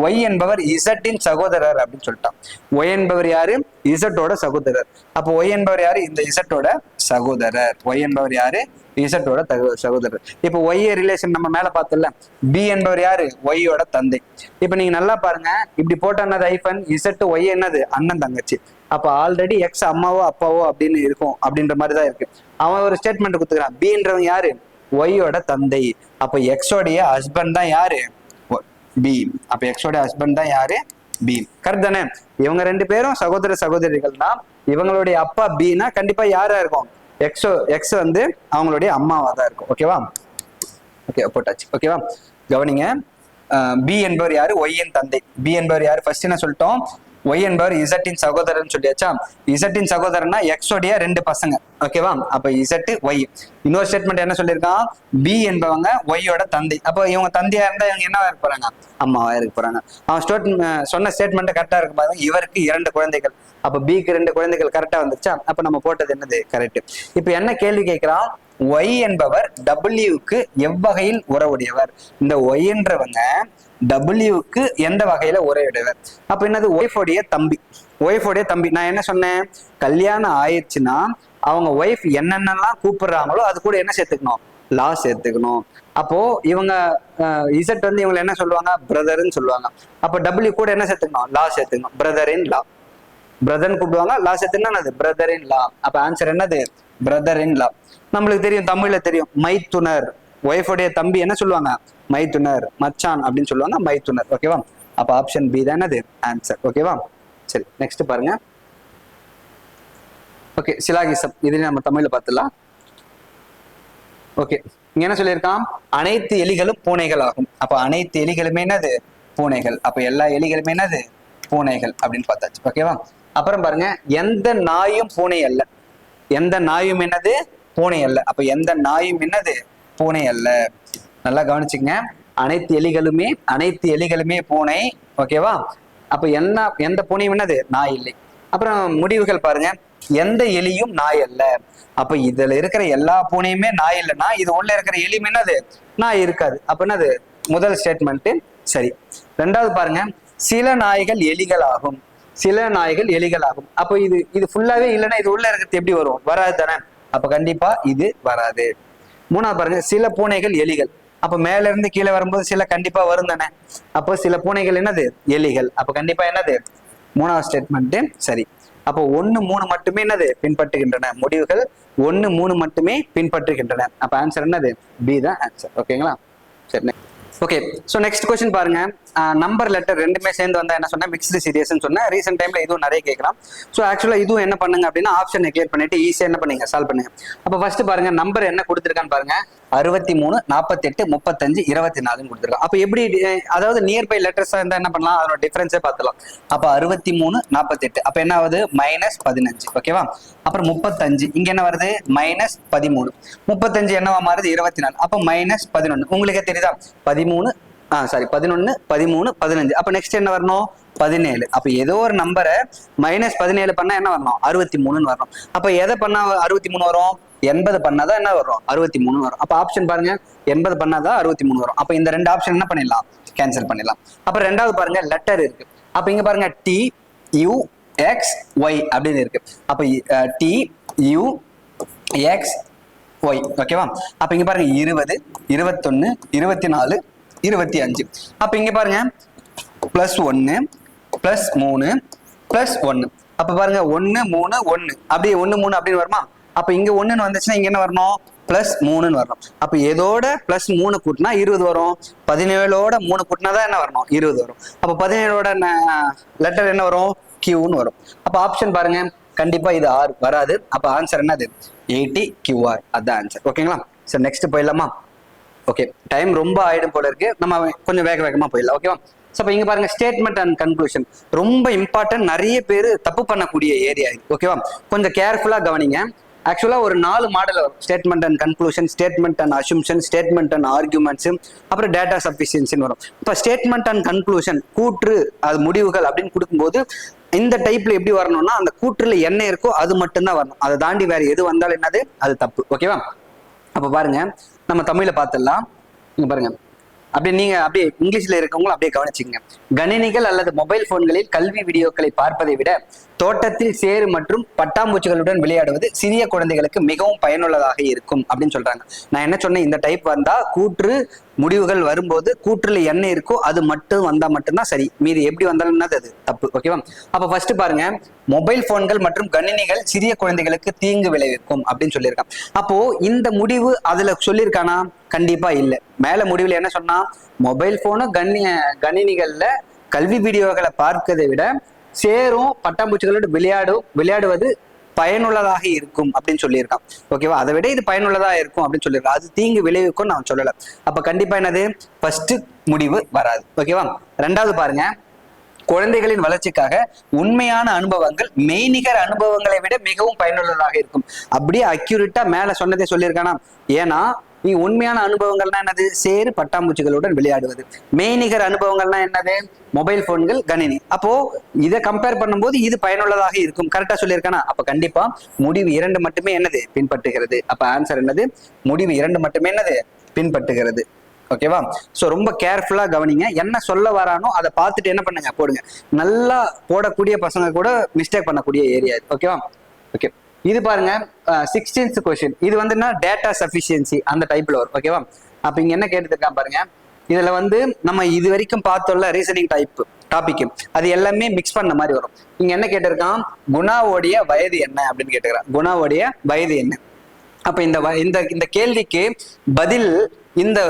ஒய் என்பவர் இசட்டின் சகோதரர் அப்படின்னு சொல்லிட்டான். ஒய் என்பவர் யாரு? இசட்டோட சகோதரர். அப்போ ஒய் என்பவர் யாரு? இந்த இசட்டோட சகோதரர். ஒய் என்பவர் யாரு? இசட்டோட சகோதரர். இப்போ ஒய் ரிலேஷன் நம்ம மேல பார்த்தல. பி என்பவர் யாரு? ஒய்யோட தந்தை. இப்போ நீங்க நல்லா பாருங்க, இப்படி போட்ட என்னது ஐஃபன், இசட் ஒய் என்னது அண்ணன் தங்கச்சி. அப்ப ஆல்ரெடி எக்ஸ் அம்மாவோ அப்பாவோ அப்படின்னு இருக்கும் அப்படின்ற மாதிரி தான் இருக்கு. அவன் ஒரு ஸ்டேட்மெண்ட் கொடுத்துக்கிறான். பின்றவன் யாரு? ஒய்யோட தந்தை. அப்ப எக்ஸோடைய ஹஸ்பண்ட் தான் யாரு? பி. அப்ப எக்ஸோட ஹஸ்பண்ட் தான் யாரு? பி. கரெக்ட் தானே? இவங்க ரெண்டு பேரும் சகோதர சகோதரிகள் தான். இவங்களுடைய அப்பா பின்னா கண்டிப்பா யாரா இருக்கும்? எக்ஸ் வந்து அவங்களுடைய அம்மாவா தான் இருக்கும். ஓகேவா? ஓகே, போட்டாச்சு. ஓகேவா? கவனிங்க. பி என்பவர் யாரு? ஒய்யின் தந்தை. பி என்பவர் யாரு? ஃபர்ஸ்ட் என்ன சொல்லிட்டோம்? ஒய் என்பவர் இசட்டின் சகோதரன் சொல்லியாச்சா? இசட்டின் சகோதரன்னா எக்ஸோடைய ரெண்டு பசங்க. ஓகேவா? அப்ப இசட் ஒய். இன்னொரு ஸ்டேட்மெண்ட் என்ன சொல்லியிருக்கான்? பி என்பவங்க ஒய்யோட தந்தை. அப்போ இவங்க தந்தையா இருந்தா இவங்க என்னவா இருக்க போறாங்க? அம்மாவா இருக்க போறாங்க. அவன் சொன்ன ஸ்டேட்மெண்ட் கரெக்டா இருக்கு பாருங்க. இவருக்கு 2 குழந்தைகள். அப்ப பிக்கு 2 குழந்தைகள் கரெக்டா வந்துருச்சா? அப்ப நம்ம போட்டது என்னது? கரெக்ட். இப்ப என்ன கேள்வி கேட்கிறான்? ஒய் என்பவர் டபிள்யூக்கு எவ்வகையில் உறவுடையவர்? இந்த ஒய் என்றவங்க டபிள்யூக்கு எந்த வகையில உறவுடையவர்? அப்ப என்னது? ஒய்ஃபோடைய தம்பி. ஒய்ஃபோடைய தம்பி. நான் என்ன சொன்னேன்? கல்யாணம் ஆயிடுச்சுன்னா அவங்க ஒய்ஃப் என்னென்னலாம் கூப்பிடுறாங்களோ அது கூட என்ன சேர்த்துக்கணும்? லா சேர்த்துக்கணும். அப்போ இவங்க இசட் வந்து இவங்க என்ன சொல்லுவாங்க? பிரதர்ன்னு சொல்லுவாங்க. அப்ப டபிள்யூ கூட என்ன சேர்த்துக்கணும்? லா சேர்த்துக்கணும். பிரதர் இன் லா. பிரதர்ன்னு கூப்பிடுவாங்க. லா சேர்த்துன்னா என்னது? பிரதர் இன் லா. அப்ப ஆன்சர் என்னது? பிரதர் இன் லா. நம்மளுக்கு தெரியும், தமிழ்ல தெரியும், மைத்துனர். ஒய்ஃபுடைய தம்பி என்ன சொல்லுவாங்க? மைத்துனர். மச்சான் அப்படின்னு சொல்லுவாங்க, மைத்துனர். ஓகேவா? அப்ப ஆப்ஷன் பி தான் என்னது? ஆன்சர். ஓகேவா? சரி, நெக்ஸ்ட் பாருங்க. Okay, syllogism. இதுல நம்ம தமிழ்ல பார்த்துலாம். ஓகே, இங்க என்ன சொல்லியிருக்கான்? அனைத்து எலிகளும் பூனைகள் ஆகும். அப்ப அனைத்து எலிகளுமே என்னது? பூனைகள். அப்ப எல்லா எலிகளுமே என்னது? பூனைகள் அப்படின்னு பார்த்தாச்சு. ஓகேவா? அப்புறம் பாருங்க, எந்த நாயும் பூனை அல்ல. எந்த நாயும் என்னது? பூனை அல்ல. அப்ப எந்த நாயும் என்னது? பூனை அல்ல. நல்லா கவனிச்சுங்க. அனைத்து எலிகளுமே பூனை. ஓகேவா? அப்ப எந்த பூனையும் என்னது? நாய் இல்லை. அப்புறம் முடிவுகள் பாருங்க. எந்த எலியும் நாய் அல்ல. அப்ப இதுல இருக்கிற எல்லா பூனையுமே நாய் இல்லைன்னா இது உள்ள இருக்கிற எலியும் என்னது? நாய் இருக்காது. அப்ப என்னது? முதல் ஸ்டேட்மெண்ட் சரி. ரெண்டாவது பாருங்க, சில நாய்கள் எலிகள் ஆகும். சில நாய்கள் எலிகள் ஆகும். அப்போ இது ஃபுல்லாவே இல்லைன்னா இது உள்ள இருக்கிறது எப்படி வரும்? வராது தானே? அப்ப கண்டிப்பா இது வராது. மூணாவது பாருங்க, சில பூனைகள் எலிகள். அப்ப மேல இருந்து கீழே வரும்போது சில கண்டிப்பா வரும் தானே? அப்போ சில பூனைகள் என்னது? எலிகள். அப்ப கண்டிப்பா என்னது? மூணாவது ஸ்டேட்மெண்ட் சரி. அப்போ 1, 3 மட்டுமே என்னது? பின்பற்றுகின்றன. முடிவுகள் 1, 3 மட்டுமே பின்பற்றுகின்றன. அப்ப ஆன்சர் என்னது? பி தான் ஆன்சர். ஓகேங்களா? சரி. ஓகே, ஸோ நெக்ஸ்ட் கொஸ்டின் பாருங்க. நம்பர் லெட்டர் ரெண்டுமே சேர்ந்து வந்தா என்ன சொன்னா? மிக்ஸ்டு சீரியஸ்ன்னு சொன்னா. ரீசெண்ட் டைம்ல இதுவும் நிறைய கேட்கலாம். ஸோ ஆக்சுவலா இதுவும் என்ன பண்ணுங்க அப்படின்னா, ஆப்ஷனை கிளியர் பண்ணிட்டு ஈஸியா என்ன பண்ணீங்க? சால்வ் பண்ணுங்க. அப்ப ஃபர்ஸ்ட் பாருங்க, நம்பர் என்ன கொடுத்துருக்கான்னு பாருங்க. 63, 48, 35, 24 கொடுத்துருக்கான். அப்ப எப்படி, அதாவது நியர்பை லெட்டர்ஸா இருந்தா என்ன பண்ணலாம்? அதோட டிஃபரன்ஸே பார்த்துலாம். அப்ப 63, 48 அப்ப என்ன ஆகுது? -15. ஓகேவா? அப்புறம் 35 இங்க என்ன வருது? -13. 35 என்னவா மாறுது? 24. அப்ப -11. உங்களுக்கே தெரியுதா? 11, 13, 15. அப்ப நெக்ஸ்ட் என்ன வரணும்? 17. அப்ப ஏதோ ஒரு நம்பரை -17 பண்ணா என்ன வரணும்? 63 வரணும். அப்ப எதை பண்ணா 63 வரும்? 80 பண்ணாதான் என்ன வரும்? 63 வரும். அப்ப ஆப்ஷன் பாருங்க, 80 பண்ணாதான் 63 வரும். அப்ப இந்த 2 ஆப்ஷன் என்ன பண்ணிடலாம்? கேன்சல் பண்ணிடலாம். அப்ப ரெண்டாவது பாருங்க, லெட்டர் இருக்கு. அப்ப இங்க பாருங்க, டி யூ எக்ஸ் ஒய் அப்படின்னு இருக்கு. அப்ப டி யூ எக்ஸ் ஒய். ஓகேவா? அப்ப இங்க பாருங்க, 20, 21, 24, 25. அப்ப இங்க பாருங்க, +1, +3, +1. அப்ப பாருங்க, 1, 3, 1 அப்படியே 1, 3 அப்படின்னு வருமா? அப்ப இங்க 1 வந்துச்சுன்னா இங்க என்ன வரணும்? +3 வரணும். அப்ப எதோட +3 கூட்டினா 20 வரும். 17ஓட 3 கூட்டினாதான் என்ன வரணும்? 20 வரும். அப்ப 17ஓட லெட்டர் என்ன வரும்? கியூன்னு வரும். அப்ப ஆப்ஷன் பாருங்க, கண்டிப்பா இது ஆர் வராது. அப்ப ஆன்சர் என்னது? 80 QR. அதான் ஆன்சர். ஓகேங்களா? சரி, நெக்ஸ்ட் போயிடலாமா? ஓகே, டைம் ரொம்ப ஆயிடும் போல இருக்கு. நம்ம கொஞ்சம் வேகமா போயிடலாம். ஓகேவா? ஸோ இங்க பாருங்க, ஸ்டேட்மெண்ட் அண்ட் கன்க்ளூஷன் ரொம்ப இம்பார்ட்டன்ட். நிறைய பேர் தப்பு பண்ணக்கூடிய ஏரியா இது. ஓகேவா? கொஞ்சம் கேர்ஃபுல்லா கவனிங்க. ஆக்சுவலா ஒரு 4 மாடல் வரும். Statement and conclusion, statement and assumption, statement and arguments, அப்புறம் டேட்டா சஃபிஷியன்சின்னு வரும். இப்போ ஸ்டேட்மெண்ட் அண்ட் கன்க்ளூஷன், கூற்று, அது முடிவுகள் அப்படின்னு கொடுக்கும்போது இந்த டைப்ல எப்படி வரணும்னா, அந்த கூற்றுல என்ன இருக்கோ அது மட்டும்தான் வரணும். அதை தாண்டி வேற எது வந்தாலும் என்னது? அது தப்பு. ஓகேவா? அப்ப பாருங்க, நம்ம தமிழ்ல பார்த்துடலாம். இங்க பாருங்க, அப்படி நீங்க அப்படியே இங்கிலீஷ்ல இருக்கவங்களும் அப்படியே கவனிச்சுங்க. கணினிகள் அல்லது மொபைல் போன்களில் கல்வி வீடியோக்களை பார்ப்பதை விட தோட்டத்தில் சேறு மற்றும் பட்டாம்பூச்சிகளுடன் விளையாடுவது சிறிய குழந்தைகளுக்கு மிகவும் பயனுள்ளதாக இருக்கும் அப்படின்னு சொல்றாங்க. நான் என்ன சொன்னேன், இந்த டைப் வந்தா கூற்று முடிவுகள் வரும்போது கூற்றுல என்ன இருக்கோ அது மட்டும் வந்தா மட்டும்தான் சரி, மீது எப்படி வந்தாலும் அது தப்பு. ஓகேவா? அப்ப ஃபர்ஸ்ட் பாருங்க, மொபைல் போன்கள் மற்றும் கணினிகள் சிறிய குழந்தைகளுக்கு தீங்கு விளைவிக்கும் அப்படின்னு சொல்லியிருக்கான். அப்போ இந்த முடிவு அதுல சொல்லியிருக்கானா? கண்டிப்பா இல்லை. மேல முடிவுல என்ன சொன்னா, மொபைல் போனும் கணினிகள்ல கல்வி வீடியோக்களை பார்க்கதை விட சேரும் பட்டாம்பூச்சிகளோடு விளையாடுவது பயனுள்ளதாக இருக்கும் அப்படின்னு சொல்லியிருக்கான். ஓகேவா? அதை விட இது பயனுள்ளதா இருக்கும் அப்படின்னு சொல்லியிருக்கான். அது தீங்கு விளைவிக்கும் நான் சொல்லல. அப்ப கண்டிப்பா என்னது, ஃபர்ஸ்ட் முடிவு வராது. ஓகேவா? ரெண்டாவது பாருங்க, குழந்தைகளின் வளர்ச்சிக்காக உண்மையான அனுபவங்கள் மெய்நிகர் அனுபவங்களை விட மிகவும் பயனுள்ளதாக இருக்கும். அப்படியே அக்யூரேட்டா மேல சொன்னதே சொல்லியிருக்கானா? ஏன்னா நீ உண்மையான அனுபவங்கள்னா என்னது, சேறு பட்டாம்பூச்சிகளுடன் விளையாடுவது. மெய்நிகர் அனுபவங்கள்னா என்னது, மொபைல் போன்கள் கணினி. அப்போ இதை கம்பேர் பண்ணும்போது இது பயனுள்ளதாக இருக்கும். கரெக்டா சொல்லியிருக்கானா? அப்ப கண்டிப்பா முடிவு 2 மட்டுமே என்னது, பின்பற்றுகிறது. அப்ப ஆன்சர் என்னது, முடிவு 2 மட்டுமே என்னது, பின்பற்றுகிறது. ஓகேவா? சோ ரொம்ப கேர்ஃபுல்லா கவனிங்க. என்ன சொல்ல வரானோ அதை பார்த்துட்டு என்ன பண்ணுங்க, போடுங்க. நல்லா போடக்கூடிய பசங்க கூட மிஸ்டேக் பண்ணக்கூடிய ஏரியா. ஓகேவா? ஓகே, இது பாருங்க 16th கொஸ்டின். இது வந்து என்ன, டேட்டா சஃபிஷியன்சி அந்த டைப்ல வரும். ஓகேவா? அப்ப இங்க என்ன கேட்டுருக்கான் பாருங்க, இதுல வந்து நம்ம இது வரைக்கும் பார்த்தோம்ல ரீசனிங் டாபிக், அது எல்லாமே மிக்ஸ் பண்ண மாதிரி வரும். இங்க என்ன கேட்டிருக்கான், குணாவுடைய வயது என்ன அப்படின்னு கேட்டுக்கிறான். குணாவுடைய வயது என்ன? அப்ப இந்த கேள்விக்கு பதில் இந்த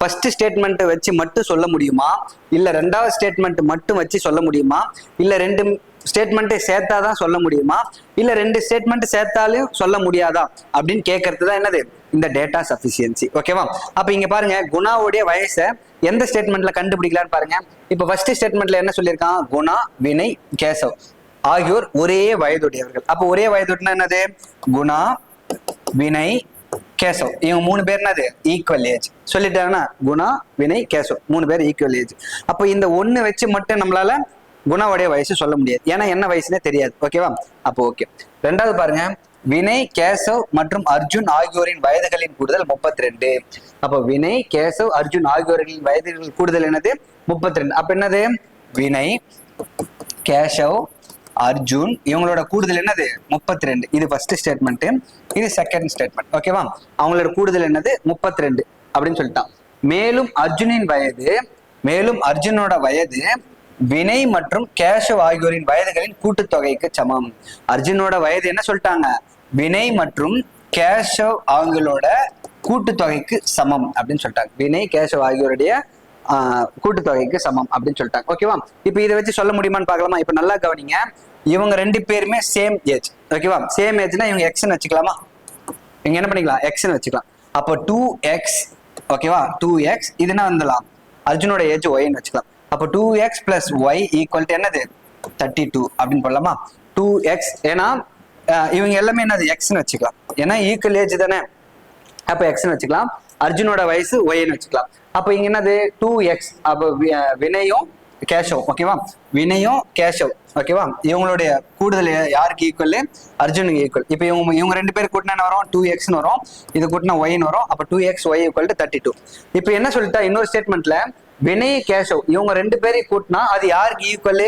ஃபர்ஸ்ட் ஸ்டேட்மெண்ட் வச்சு மட்டும் சொல்ல முடியுமா, இல்ல ரெண்டாவது ஸ்டேட்மெண்ட் மட்டும் வச்சு சொல்ல முடியுமா, இல்ல 2 ஸ்டேட்மெண்ட்டை சேர்த்தாதான் சொல்ல முடியுமா, இல்ல 2 ஸ்டேட்மெண்ட் சேர்த்தாலும் சொல்ல முடியாதா அப்படின்னு கேட்கறது தான் என்னது, இந்த டேட்டா சஃபிஷியன்சி. ஓகேவா? அப்ப இங்க பாருங்க, குணாவுடைய வயசை எந்த ஸ்டேட்மெண்ட்ல கண்டுபிடிக்கலான்னு பாருங்க. இப்ப ஃபர்ஸ்ட் ஸ்டேட்மெண்ட்ல என்ன சொல்லியிருக்கான், குணா, வினய், கேசவ் ஆகியோர் ஒரே வயதுடையவர்கள். அப்ப ஒரே வயதுனா என்னது, குணா, வினய், கேசவ் இவங்க 3 பேர் என்னது, ஈக்குவல் ஏஜ் சொல்லிட்டாங்கன்னா, குணா, வினய், கேசவ் 3 பேர் ஈக்குவல் ஏஜ். அப்போ இந்த 1 வச்சு மட்டும் நம்மளால குணாவுடைய வயசு சொல்ல முடியாது, ஏன்னா என்ன வயசுனே தெரியாது. ஓகேவா? அப்போ ஓகே. ரெண்டாவது பாருங்க, வினய், கேசவ் மற்றும் அர்ஜுன் ஆகியோரின் வயதுகளின் கூடுதல் 32. அப்போ வினய், கேசவ், அர்ஜுன் ஆகியோரின் வயதுகளின் கூடுதல் என்னது, 32. அப்ப என்னது, வினய், கேசவ், அர்ஜுன் இவங்களோட கூடுதல் என்னது, 32. இது ஃபர்ஸ்ட் ஸ்டேட்மெண்ட், இது செகண்ட் ஸ்டேட்மெண்ட். ஓகேவா? அவங்களோட கூடுதல் என்னது, 32 அப்படின்னு சொல்லிட்டான். மேலும் அர்ஜுனோட வயது வினய் மற்றும் கேசவ் ஆகியோரின் வயதுகளின் கூட்டுத்தொகைக்கு சமம். அர்ஜுனோட வயது என்ன சொல்லிட்டாங்க, வினய் மற்றும் கேசவ் அவங்களோட கூட்டுத்தொகைக்கு சமம் அப்படின்னு சொல்லிட்டாங்க. வினய், கேசவ் ஆகியோருடைய கூட்டுத்தொகைக்கு சமம் அப்படின்னு சொல்லிட்டாங்க. ஓகேவா? இப்ப இதை வச்சு சொல்ல முடியுமான்னு பார்க்கலாமா? இப்ப நல்லா கவனிங்க, இவங்க 2 பேருமே சேம் ஏஜ். ஓகேவா? சேம் ஏஜ்னா இவங்க எக்ஸ்ன்னு வச்சுக்கலாமா? இங்க என்ன பண்ணிக்கலாம், எக்ஸ்ன்னு வச்சுக்கலாம். அப்போ 2x. ஓகேவா? 2x இதுனா வந்துடலாம், அர்ஜுனோட ஏஜ் ஒய்ன்னு வச்சுக்கலாம். அப்போ 2x + y = என்னது, 32 அப்படின்னு போடலாமா? 2x ஏன்னா இவங்க எல்லாமே என்னது, எக்ஸ்ன்னு வச்சுக்கலாம், ஏன்னா ஈக்குவல் ஏஜ் தானே. அப்ப எக்ஸ்ன்னு வச்சுக்கலாம், அர்ஜுனோட வயசு ஒய்ன்னு வச்சுக்கலாம். அப்ப இங்க என்னது, 2x. அப்போ வினயும் கேசவ். ஓகேவா? வினயும் கேசவ். ஓகேவா? இவங்களுடைய கூடுதல் யாருக்கு ஈக்குவல், அர்ஜுனுக்கு ஈக்குவல். இப்ப இவங்க 2 பேர் கூட்டினா என்ன வரும், 2xன்னு வரும், இது கூட்டினா ஒய்ன்னு வரும். அப்ப 2x y = 32. இப்ப என்ன சொல்லிட்டா, இன்னொரு ஸ்டேட்மெண்ட்ல வினய், கேசவ் இவங்க 2 பேரையும் கூட்டினா அது யாருக்கு ஈக்குவல்,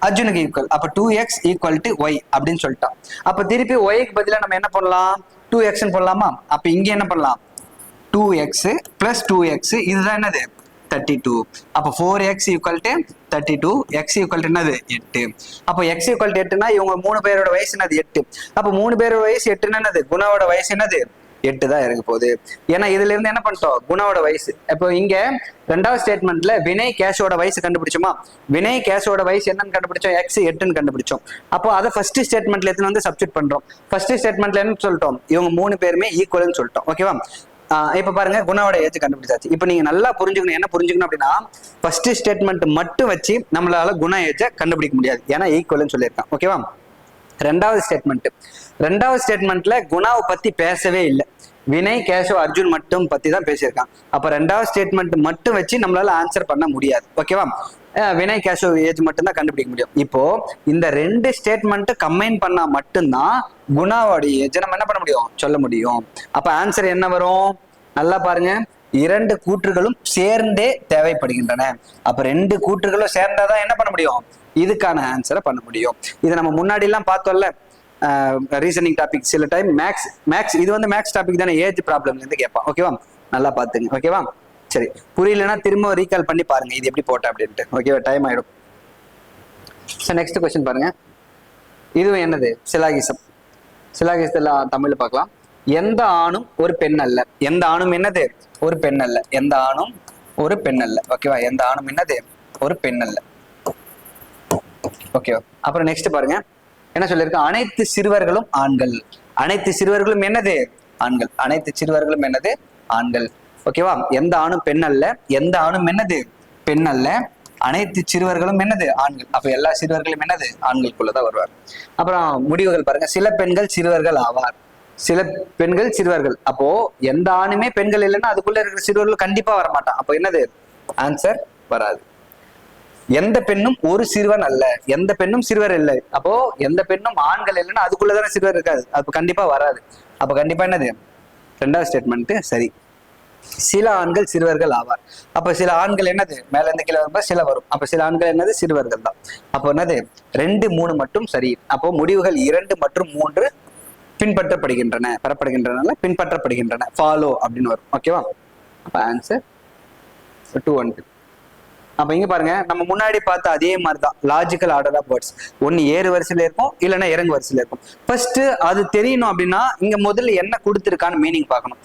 அர்ஜுனுக்கு ஈக்குவல். அப்ப 2x = y அப்படின்னு சொல்லிட்டான். அப்ப திருப்பி ஒய்க்கு பதிலா நம்ம என்ன பண்ணலாம், 2xன்னு போடலாமா? அப்ப இங்க என்ன பண்ணலாம், 2x + 2x இதுதான் என்னது, 32. அப்ப 4x = 32, x = என்னது, 8. அப்ப x = 8னா இவங்க 3 பேரோட வயசு என்னது, 8. அப்ப 3 பேரோட வயசு 8னா என்னது, குணாவோட வயசு என்னது, 8 தான் இருக்க போகுது. ஏன்னா இதுல இருந்து என்ன பண்ணிட்டோம், குணாவோட வயசு. இப்போ இங்க ரெண்டாவது ஸ்டேட்மெண்ட்ல வினய், கேசவோட வயசு கண்டுபிடிச்சோமா? வினய், கேசவோட வயசு என்னன்னு கண்டுபிடிச்சோம், x 8ன்னு கண்டுபிடிச்சோம். அப்போ அதை ஃபர்ஸ்ட் ஸ்டேட்மெண்ட்ல எடுத்து வந்து சப்ஸ்டிட் பண்றோம். ஃபர்ஸ்ட் ஸ்டேட்மெண்ட்ல என்ன சொல்லிட்டோம், இவங்க 3 பேருமே ஈக்குவல்னு சொல்லிட்டோம். ஓகேவா? இப்ப பாருங்க, குணாவோட ஏஜ் கண்டுபிடிச்சாச்சு. இப்ப நீங்க நல்லா புரிஞ்சுக்கணும், என்ன புரிஞ்சுக்கணும் அப்படின்னா, ஃபர்ஸ்ட் ஸ்டேட்மெண்ட் மட்டும் வச்சு நம்மளால குணா ஏஜை கண்டுபிடிக்க முடியாது, ஏன்னா ஈக்குவல்னு சொல்லியிருக்கான். ஓகேவா? ரெண்டாவது ஸ்டேட்மெண்ட்ல குணாவை பத்தி பேசவே இல்லை, வினய், கேசவ், அர்ஜுன் மட்டும் பத்தி தான் பேசியிருக்கான். அப்ப ரெண்டாவது ஸ்டேட்மெண்ட் மட்டும் வச்சு நம்மளால ஆன்சர் பண்ண முடியாது. ஓகேவா? வினய், கேசவ் ஏஜ் மட்டும் தான் கண்டுபிடிக்க முடியும். இப்போ இந்த 2 ஸ்டேட்மெண்ட் கம்பைன் பண்ணா மட்டும்தான் குணாவோட ஏஜ் நம்ம என்ன பண்ண முடியும், சொல்ல முடியும். அப்ப ஆன்சர் என்ன வரும், நல்லா பாருங்க, இரண்டு கூற்றுகளும் சேர்ந்தே தேவைப்படுகின்றன. அப்ப ரெண்டு கூற்றுகளும் சேர்ந்தாதான் என்ன பண்ண முடியும், இதுக்கான ஆன்சரை பண்ண முடியும். இதை நம்ம முன்னாடி எல்லாம் பார்த்தோம்ல, ரீசனிங் டாபிக். சில டைம் மேக்ஸ் இது வந்து மேக்ஸ் டாபிக் தானே, ஏஜ் ப்ராப்ளம்ல இருந்து கேட்பான். ஓகேவா, நல்லா பாத்துங்க. ஓகேவா, சரி. புரியலன்னா திரும்ப ரீகால் பண்ணி பாருங்க இது எப்படி போட்ட அப்படின்ட்டு. ஓகேவா, டைம் ஆயிடும். நெக்ஸ்ட் கொஸ்டின் பாருங்க. இதுவும் என்னது, சிலாகிசம். சிலாகிசத்துல தமிழ்ல பார்க்கலாம். எந்த ஆணும் ஒரு பெண் அல்ல. எந்த ஆணும் என்னது, ஒரு பெண் அல்ல. எந்த ஆணும் ஒரு பெண் அல்ல. ஓகேவா, எந்த ஆணும் என்னது, ஒரு பெண் அல்ல. ஓகேவா, அப்புறம் நெக்ஸ்ட் பாருங்க என்ன சொல்லிருக்கு, அனைத்து சிறுவர்களும் ஆண்கள். அனைத்து சிறுவர்களும் என்னது, ஆண்கள். அனைத்து சிறுவர்களும் என்னது, ஆண்கள். ஓகேவா, எந்த ஆணும் பெண் அல்ல, எந்த ஆணும் என்னது, பெண் அல்ல. அனைத்து சிறுவர்களும் என்னது, ஆண்கள். அப்ப எல்லா சிறுவர்களும் என்னது, ஆண்களுக்குள்ளதான் வருவார். அப்புறம் முடிவுகள் பாருங்க. சில பெண்கள் சிறுவர்கள் ஆவார். சில பெண்கள் சிறுவர்கள். அப்போ எந்த ஆணுமே பெண்கள் இல்லைன்னா அதுக்குள்ள இருக்கிற சிறுவர்கள் கண்டிப்பா வரமாட்டான். அப்போ என்னது, ஆன்சர் வராது. எந்த பெண்ணும் ஒரு சிறுவன் அல்ல. எந்த பெண்ணும் சிறுவர் இல்லை. அப்போ எந்த பெண்ணும் ஆண்கள் இல்லைன்னா அதுக்குள்ளதானே சிறுவர் இருக்காது. அப்ப கண்டிப்பா வராது. அப்ப கண்டிப்பா என்னது, ரெண்டாவது ஸ்டேட்மெண்ட் சரி. சில ஆண்கள் சிறுவர்கள் ஆவார். அப்ப சில ஆண்கள் என்னது, மேல இருந்து கீழே வரும்போது சில வரும். அப்ப சில ஆண்கள் என்னது, சிறுவர்கள் தான். அப்போ என்னது, 2, 3 மட்டும் சரி. அப்போ முடிவுகள் 2 மற்றும் 3 பின்பற்றப்படுகின்றன. பெறப்படுகின்றன, பின்பற்றப்படுகின்றன, ஃபாலோ அப்படின்னு வரும். ஓகேவா, அப்ப ஆன்சர் 2 and 2. அப்ப இங்க பாருங்க, நம்ம முன்னாடி பார்த்த அதே மாதிரிதான் லாஜிக்கல் ஆர்டர் ஆஃப் வேர்ட்ஸ். ஒன்னு ஏறு வரிசையில இருக்கும், இல்லைன்னா இறங்கு வரிசையில இருக்கும். ஃபர்ஸ்ட் அது தெரியணும் அப்படின்னா இங்க முதல்ல என்ன கொடுத்துருக்கான்னு மீனிங் பார்க்கணும்.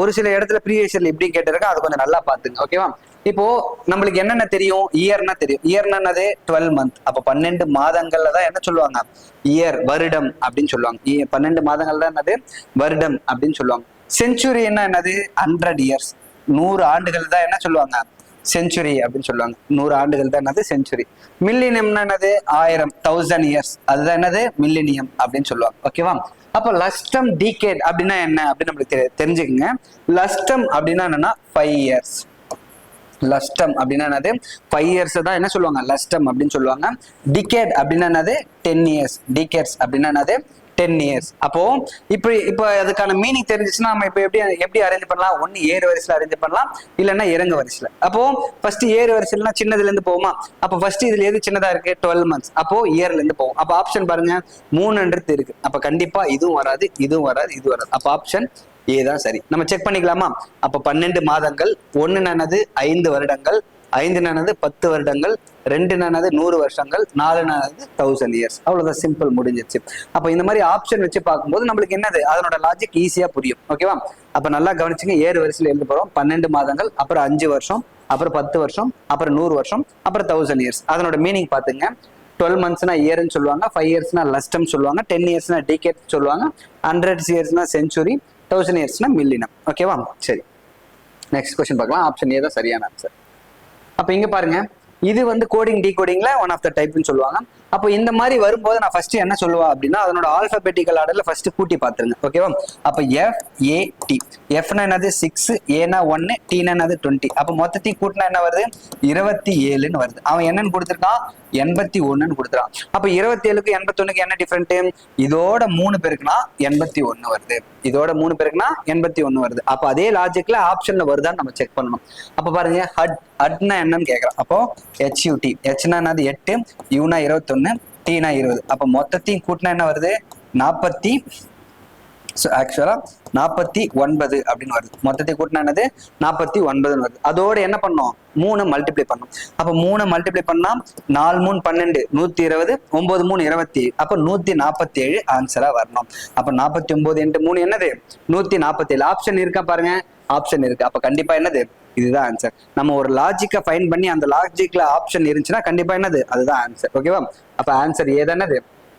ஒரு சில இடத்துல ப்ரீவியஸ்ல எப்படி கேட்டிருக்கா, அது கொஞ்சம் நல்லா பாத்துங்க. ஓகேவா, இப்போ நம்மளுக்கு என்னென்ன தெரியும், இயர்னா தெரியும். இயர்னா என்னது, 12 month. அப்ப 12 மாதங்கள்ல தான் என்ன சொல்லுவாங்க, இயர், வருடம் அப்படின்னு சொல்லுவாங்க. 12 மாதங்கள் தான் என்னது, வருடம் அப்படின்னு சொல்லுவாங்க. செஞ்சுரி என்னது, 100 years. 100 ஆண்டுகள் தான் என்ன சொல்லுவாங்க, செஞ்சுரி அப்படின்னு சொல்லுவாங்க. 100 ஆண்டுகள் தான் என்னது, செஞ்சுரி. மில்லினியம்னா என்னது, 1000 years. அதுதான் என்னது, மில்லினியம் அப்படின்னு சொல்லுவாங்க. ஓகேவா, அப்ப லஸ்டம் டீகேட் அப்படின்னா என்ன அப்படின்னு நம்மளுக்கு தெரிஞ்சுக்கங்க. லஸ்டம் அப்படின்னா என்னன்னா 5 years. லஸ்டம் அப்படின்னா என்னது, 5 years தான் என்ன சொல்லுவாங்க, லஸ்டம் அப்படின்னு சொல்லுவாங்க. டிகேட் அப்படின்னா என்னது, 10 years. டிகேட்ஸ் அப்படின்னா என்னது, 10 years. அப்போ இப்போ அதுக்கான மீனிங் தெரிஞ்சிச்சுன்னா நம்ம இப்போ எப்படி அரேஞ்ச் பண்ணலாம், ஒன்னு ஏறு வரிசையில அரேஞ்ச் பண்ணலாம், இல்லைன்னா இறங்கு வரிசையில. அப்போ ஃபர்ஸ்ட் ஏறு வரிசையில சின்னதுல இருந்து போகுமா, அப்போ ஃபர்ஸ்ட் இதுல எது சின்னதா இருக்கு, 12 months. அப்போ இயர்ல இருந்து போகும். அப்போ ஆப்ஷன் பாருங்க 300 இருக்கு. அப்ப கண்டிப்பா இதுவும் வராது, இதுவும் வராது, இது வராது. அப்ப ஆப்ஷன் ஏ தான் சரி. நம்ம செக் பண்ணிக்கலாமா. அப்ப 12 மாதங்கள், 1 நானது 5 வருடங்கள், 5 நானது 10 வருடங்கள், 2 நானது 100 வருஷங்கள், 4 நானது 1000 years. அவ்வளவுதான், சிம்பிள், முடிஞ்சிருச்சு. அப்ப இந்த மாதிரி ஆப்ஷன் வச்சு பார்க்கும்போது நம்மளுக்கு என்னது, அதனோட லாஜிக் ஈஸியா புரியும். ஓகேவா, அப்ப நல்லா கவனிச்சுங்க. ஏறு வரிசையில எழுத போறோம். 12 மாதங்கள், அப்புறம் 5 வருஷம், அப்புறம் 10 வருஷம், அப்புறம் 100 வருஷம், அப்புறம் 1000 years. அதனோட மீனிங் பாத்துங்க. 12 monthsனா இயர்னு சொல்லுவாங்க, 5 yearsனா லஸ்டம் சொல்லுவாங்க, 10 yearsனா டிகேட் சொல்லுவாங்க, 100 yearsனா செஞ்சுரி, 1000 yearsனா மில்லினம். ஓகேவா, சரி. நெக்ஸ்ட் கொஸ்டின் பார்க்கலாம். ஆப்ஷன் ஏ தான் சரியான ஆன்சர். அப்ப இங்க பாருங்க, இது வந்து கோடிங் டீகோடிங்ல ஒன் ஆஃப் த டைப்னு சொல்லுவாங்க. அப்போ இந்த மாதிரி வரும்போது நான் ஃபர்ஸ்ட் என்ன சொல்லுவா அப்படின்னா, அதனோட ஆல்பபெட்டிக்கல் ஆர்டர்ல ஃபர்ஸ்ட் கூட்டி பாத்துருங்க. ஓகேவா, அப்ப FAT. Fனா என்னது 6, ஏனா 1, Tனா என்னது 20. அப்ப மொத்தத்தையும் கூட்டினா என்ன வருது, 27ன்னு வருது. அவன் என்னன்னு கொடுத்துருக்கான், 81ன்னு கொடுத்துறான். அப்ப 27க்கு 81க்கு என்ன டிஃபரெண்ட், இதோட 3 பெருக்குனா 81 வருது. இதோட 3 பெருக்குனா 81 வருது. அப்ப அதே லாஜிக்ல ஆப்ஷன்ல வருதான்னு நம்ம செக் பண்ணணும். அப்ப பாருங்க, ஹட்னா என்னன்னு கேக்குறான். அப்போ HUT. Hனா என்னது 8, Uனா 21, Tனா 20. அப்ப மொத்தத்தையும் கூட்டினா என்ன வருது, 49 அப்படின்னு வருது. மொத்தத்தை கூட்டினா என்னது 49 வருது. அதோட என்ன பண்ணோம், 3 மல்டிப்ளை பண்ணோம். அப்ப 3 மல்டிப்ளை பண்ணா 4 3 12, 120, 9 3 27. அப்ப 147 ஆன்சரா வரணும். அப்ப 49 into 3 என்னது, 147. ஆப்ஷன் இருக்கா பாருங்க, ஆப்ஷன் இருக்கு. அப்ப கண்டிப்பா என்னது, இதுதான் ஆன்சர். நம்ம ஒரு லாஜிக்கை ஃபைண்ட் பண்ணி அந்த லாஜிக்ல ஆப்ஷன் இருந்துச்சுன்னா கண்டிப்பா என்னது, அதுதான் ஆன்சர். ஓகேவா, அப்ப ஆன்சர் ஏதானது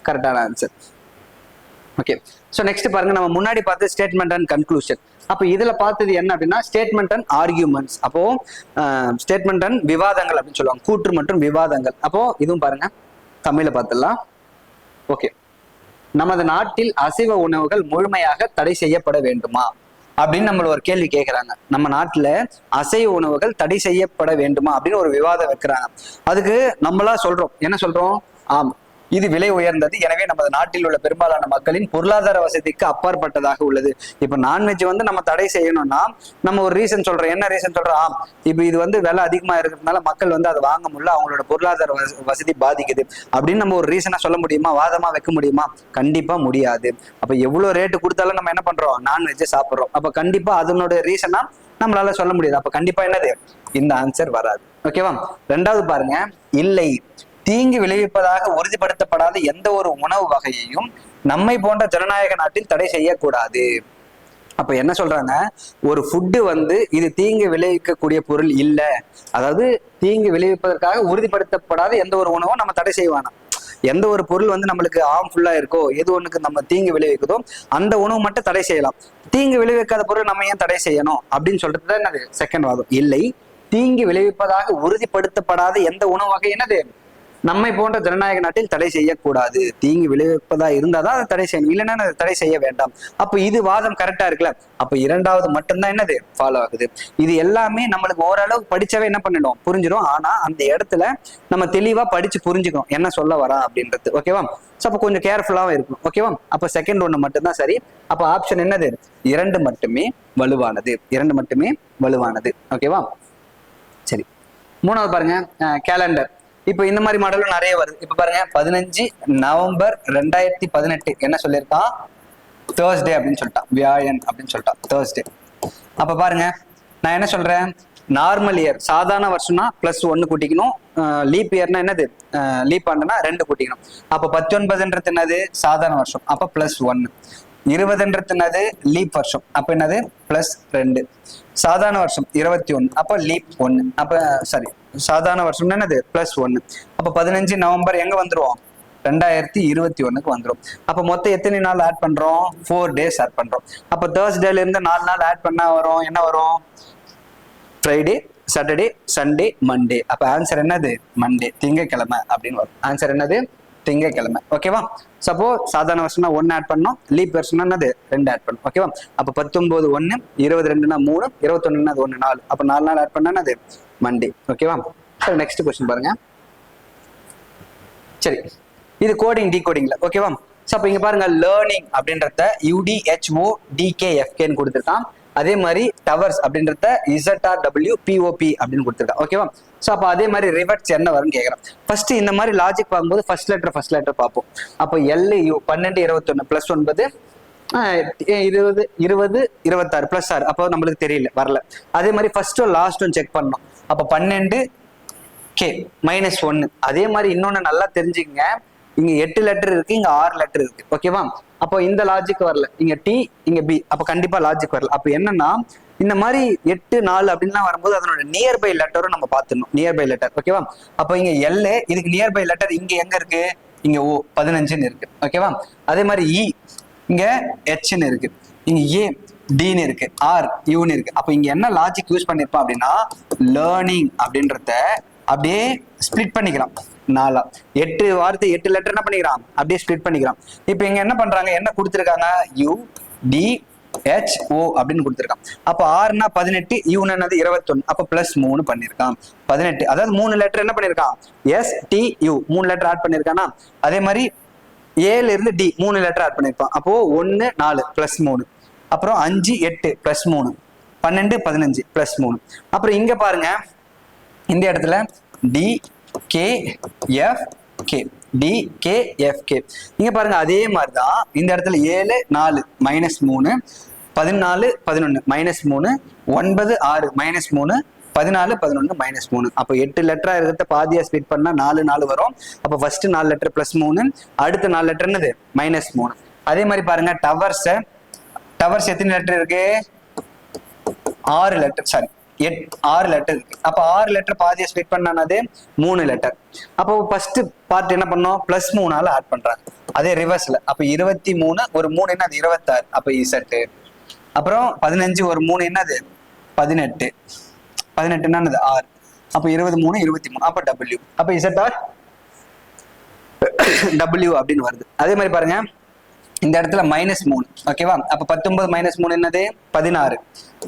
கரெக்டான ஆன்சர். ஓகே, சோ நெக்ஸ்ட் பாருங்க, நம்ம முன்னாடி பார்த்து ஸ்டேட்மெண்ட் அண்ட் கன்க்ளூஷன். அப்போ இதுல பார்த்தது என்ன அப்படின்னா, ஸ்டேட்மெண்ட் அண்ட் ஆர்கியூமெண்ட்ஸ். அப்போ ஸ்டேட்மெண்ட் அண்ட் விவாதங்கள் அப்படின்னு சொல்லுவாங்க, கூற்று மற்றும் விவாதங்கள். அப்போ இதுவும் பாருங்க, தமிழ்ல பார்த்துடலாம். ஓகே, நமது நாட்டில் அசைவ உணவுகள் முழுமையாக தடை செய்யப்பட வேண்டுமா அப்படின்னு நம்மள ஒரு கேள்வி கேட்கிறாங்க. நம்ம நாட்டுல அசைவ உணவுகள் தடை செய்யப்பட வேண்டுமா அப்படின்னு ஒரு விவாதம் வைக்கிறாங்க. அதுக்கு நம்மளா சொல்றோம், என்ன சொல்றோம், ஆம் இது விலை உயர்ந்தது, எனவே நமது நாட்டில் உள்ள பெரும்பாலான மக்களின் பொருளாதார வசதிக்கு அப்பாற்பட்டதாக உள்ளது. இப்ப நான்வெஜ் வந்து நம்ம தடை செய்யணும்னா நம்ம ஒரு ரீசன் சொல்றோம். என்ன ரீசன் சொல்றோம்? இப்ப இது வந்து விலை அதிகமா இருக்கிறதுனால மக்கள் வந்து அதை வாங்க முடியல, அவங்களோட பொருளாதார வசதி பாதிக்குது அப்படின்னு நம்ம ஒரு ரீசனா சொல்ல முடியுமா? வாதமா வைக்க முடியுமா? கண்டிப்பா முடியாது. அப்ப எவ்வளவு ரேட்டு கொடுத்தாலும் நம்ம என்ன பண்றோம்? நான்வெஜ் சாப்பிடுறோம். அப்ப கண்டிப்பா அதனுடைய ரீசனா நம்மளால சொல்ல முடியாது. அப்ப கண்டிப்பா என்னது? இந்த ஆன்சர் வராது. ஓகேவா? ரெண்டாவது பாருங்க, இல்லை, தீங்கு விளைவிப்பதாக உறுதிப்படுத்தப்படாத எந்த ஒரு உணவு வகையையும் நம்மை போன்ற ஜனநாயக நாட்டில் தடை செய்யக்கூடாது. அப்ப என்ன சொல்றாங்க? ஒரு ஃபுட்டு வந்து இது தீங்கு விளைவிக்கக்கூடிய பொருள் இல்ல, அதாவது தீங்கு விளைவிப்பதற்காக உறுதிப்படுத்தப்படாத எந்த ஒரு உணவும் நம்ம தடை செய்வானா. எந்த ஒரு பொருள் வந்து நம்மளுக்கு ஹார்ம்ஃபுல்லா இருக்கோ, எது ஒண்ணுக்கு நம்ம தீங்கு விளைவிக்குதோ அந்த உணவு மட்டும் தடை செய்யலாம். தீங்கு விளைவிக்காத பொருள் நம்ம ஏன் தடை செய்யணும் அப்படின்னு சொல்றது தான் என்னது? செகண்ட் வாதம். இல்லை, தீங்கு விளைவிப்பதாக உறுதிப்படுத்தப்படாத எந்த உணவு வகை என்னது நம்மை போன்ற ஜனநாயக நாட்டில் தடை செய்யக்கூடாது. தீங்கு விளைவிப்பதா இருந்தாதான் அதை தடை செய்யணும், இல்லைன்னா அதை தடை செய்ய வேண்டாம். அப்ப இது வாதம் கரெக்டா இருக்குல்ல? அப்ப இரண்டாவது மட்டும்தான் என்னது ஃபாலோ ஆகுது. இது எல்லாமே நம்மளுக்கு ஓரளவு படிச்சவே என்ன பண்ணிடும்? புரிஞ்சிடும். ஆனா அந்த இடத்துல நம்ம தெளிவா படிச்சு புரிஞ்சுக்கணும் என்ன சொல்ல வரா அப்படின்றது. ஓகேவா? அப்ப கொஞ்சம் கேர்ஃபுல்லாவும் இருக்கணும். ஓகேவா? அப்ப செகண்ட் ஒண்ணு மட்டும்தான் சரி. அப்ப ஆப்ஷன் என்னது? இரண்டு மட்டுமே வலுவானது. இரண்டு மட்டுமே வலுவானது. ஓகேவா? சரி, மூணாவது பாருங்க, கேலண்டர். இப்ப இந்த மாதிரி மாடலும் நிறைய வருது. இப்ப பாருங்க, 15 நவம்பர் 2018 என்ன சொல்லியிருக்கான்? தேர்ஸ்டே அப்படின்னு சொல்லிட்டான், வியாழன் அப்படின்னு சொல்லிட்டான், தேர்ஸ்டே. அப்ப பாருங்க, நான் என்ன சொல்றேன்? நார்மல் இயர், சாதாரண வருஷம்னா +1 கூட்டிக்கணும். லீப் இயர்னா என்னது? லீப் ஆண்டுனா 2 கூட்டிக்கணும். அப்ப 19ன்றது என்னது? சாதாரண வருஷம், அப்ப +1. 20ன்றது என்னது? லீப் வருஷம், அப்ப என்னது? +2. சாதாரண வருஷம் 21, அப்ப லீப் 1, அப்ப சாரி சாதாரண வருஷம் என்னது? +1. அப்ப 15 நவம்பர் எங்க வந்துருவோம்? 2021க்கு வந்துடும். அப்ப மொத்தம் எத்தனை நாள் ஆட் பண்றோம்? 4 days ஆட் பண்றோம். அப்ப தேர்ஸ்டேல இருந்து 4 நாள் ஆட் பண்ணா வரும், என்ன வரும்? Friday, Saturday, Sunday, Monday. அப்ப ஆன்சர் என்னது? மண்டே, திங்கட்கிழமை அப்படின்னு வரும். ஆன்சர் என்னது? திங்கட்கிழமை. ஓகேவா? சப்போஸ் சாதாரண வருஷம்னா 1 ஆட் பண்ணோம், லீப் வருஷம்னா என்னது? 2 ஆட் பண்ணும். ஓகேவா? அப்ப 19 1, 22னா 3, 21னா 1 4. அப்ப 4 நாள் ஆட் பண்ணா என்னது? மண்டே. ஓகேவா? நெக்ஸ்ட் கொஸ்டின் பாருங்க. சரி, இது கோடிங் டீகோடிங்ல. ஓகேவா? அப்ப இங்க பாருங்க, லேர்னிங் அப்படின்றத UDHODKFKன்னு கொடுத்துருக்கான். அதே மாதிரி டவர்ஸ் அப்படின்றத ZRWPOP அப்படின்னு கொடுத்துருக்கான். ஓகேவா? அப்ப அதே மாதிரி ரிவர்ட்ஸ் என்ன வரும்னு கேட்கறேன். ஃபர்ஸ்ட் இந்த மாதிரி லாஜிக் பார்க்கும்போது ஃபர்ஸ்ட் லெட்டர் பார்ப்போம். அப்போ LU 12 21 +9 20 20 26 +6. அப்போ நம்மளுக்கு தெரியல, வரல. அதே மாதிரி ஃபர்ஸ்ட் லாஸ்ட்டும் செக் பண்ணணும். அப்ப 12 K -1. அதே மாதிரி இன்னொன்னு நல்லா தெரிஞ்சுக்கங்க, இங்க 8 லெட்டர் இருக்கு, இங்க 6 லெட்டர் இருக்கு. ஓகேவா? அப்போ இந்த லாஜிக் வரல, இங்க T இங்க B, அப்ப கண்டிப்பா லாஜிக் வரல. அப்ப என்னன்னா, இந்த மாதிரி 8 4 அப்படின்லாம் வரும்போது அதனோட நியர்பை லெட்டரும் நம்ம பார்த்துடணும். Nearby letter. ஓகேவா? அப்ப இங்க L, இதுக்கு நியர்பை லெட்டர் இங்க எங்க இருக்கு? இங்க O 15ன்னு இருக்கு. ஓகேவா? அதே மாதிரி E இங்க Hன்னு இருக்கு, இங்க A Dன்னு இருக்கு, R Uன்னு இருக்கு. அப்ப இங்க என்ன லாஜிக் யூஸ் பண்ணிருப்பான் அப்படின்னா, லேர்னிங் அப்படின்றத அப்படியே ஸ்பிளிட் பண்ணிக்கலாம் 4. 8 வார்த்தை 8 லெட்டர் என்ன பண்ணிக்கிறான்? அப்படியே ஸ்பிளிட் பண்ணிக்கிறான். இப்ப இங்க என்ன பண்றாங்க? என்ன கொடுத்துருக்காங்க? UDHO அப்படின்னு கொடுத்துருக்கான். அப்ப Rனா 18, Uன்னு என்னது? 21. அப்ப +3 பண்ணிருக்கான், 18. அதாவது 3 லெட்டர் என்ன பண்ணிருக்கான்? STU 3 லெட்டர் ஆட் பண்ணிருக்கானா? அதே மாதிரி ஏல இருந்து D 3 லெட்டர் ஆட் பண்ணிருப்பான். அப்போ 1 4 +3, அப்புறம் 5 8 +3, 12 15 +3. அப்புறம் இங்க பாருங்க, இந்த இடத்துல DKFK DKFK. இங்க பாருங்க, அதே மாதிரிதான் இந்த இடத்துல 7 4 -3, 14 11 -3, 9 6 -3, 14 11 -3. அப்போ 8 லெட்டரா இருக்கிறத பாதியா ஸ்பிளிட் பண்ணா 4 4 வரும். அப்போ ஃபர்ஸ்ட் 4 லெட்டர் +3, அடுத்த 4 லெட்டர் என்னது? -3. அதே மாதிரி பாருங்க, டவர்ஸ் எத்தனை லெட்டர் இருக்கு? 6 லெட்டர், சாரி 6 லெட்டர் இருக்கு. அப்ப 6 லெட்டர் பாதியா ஸ்பிளிட் பண்ணானது 3 லெட்டர். அப்போ ஃபர்ஸ்ட் பார்ட் என்ன பண்ணோம்? +3 ஆட் பண்றாங்க. அதே ரிவர்ஸ்ல, அப்ப 23 ஒரு 3 என்னது? 26. அப்ப Z. அப்புறம் 15 ஒரு 3 என்னது? 18. 18 என்னது? R. அப்ப 23 23, அப்ப W. அப்ப ZR W அப்படின்னு வருது. அதே மாதிரி பாருங்க, இந்த இடத்துல -3. ஓகேவா? அப்ப 19 -3 என்னது? 16.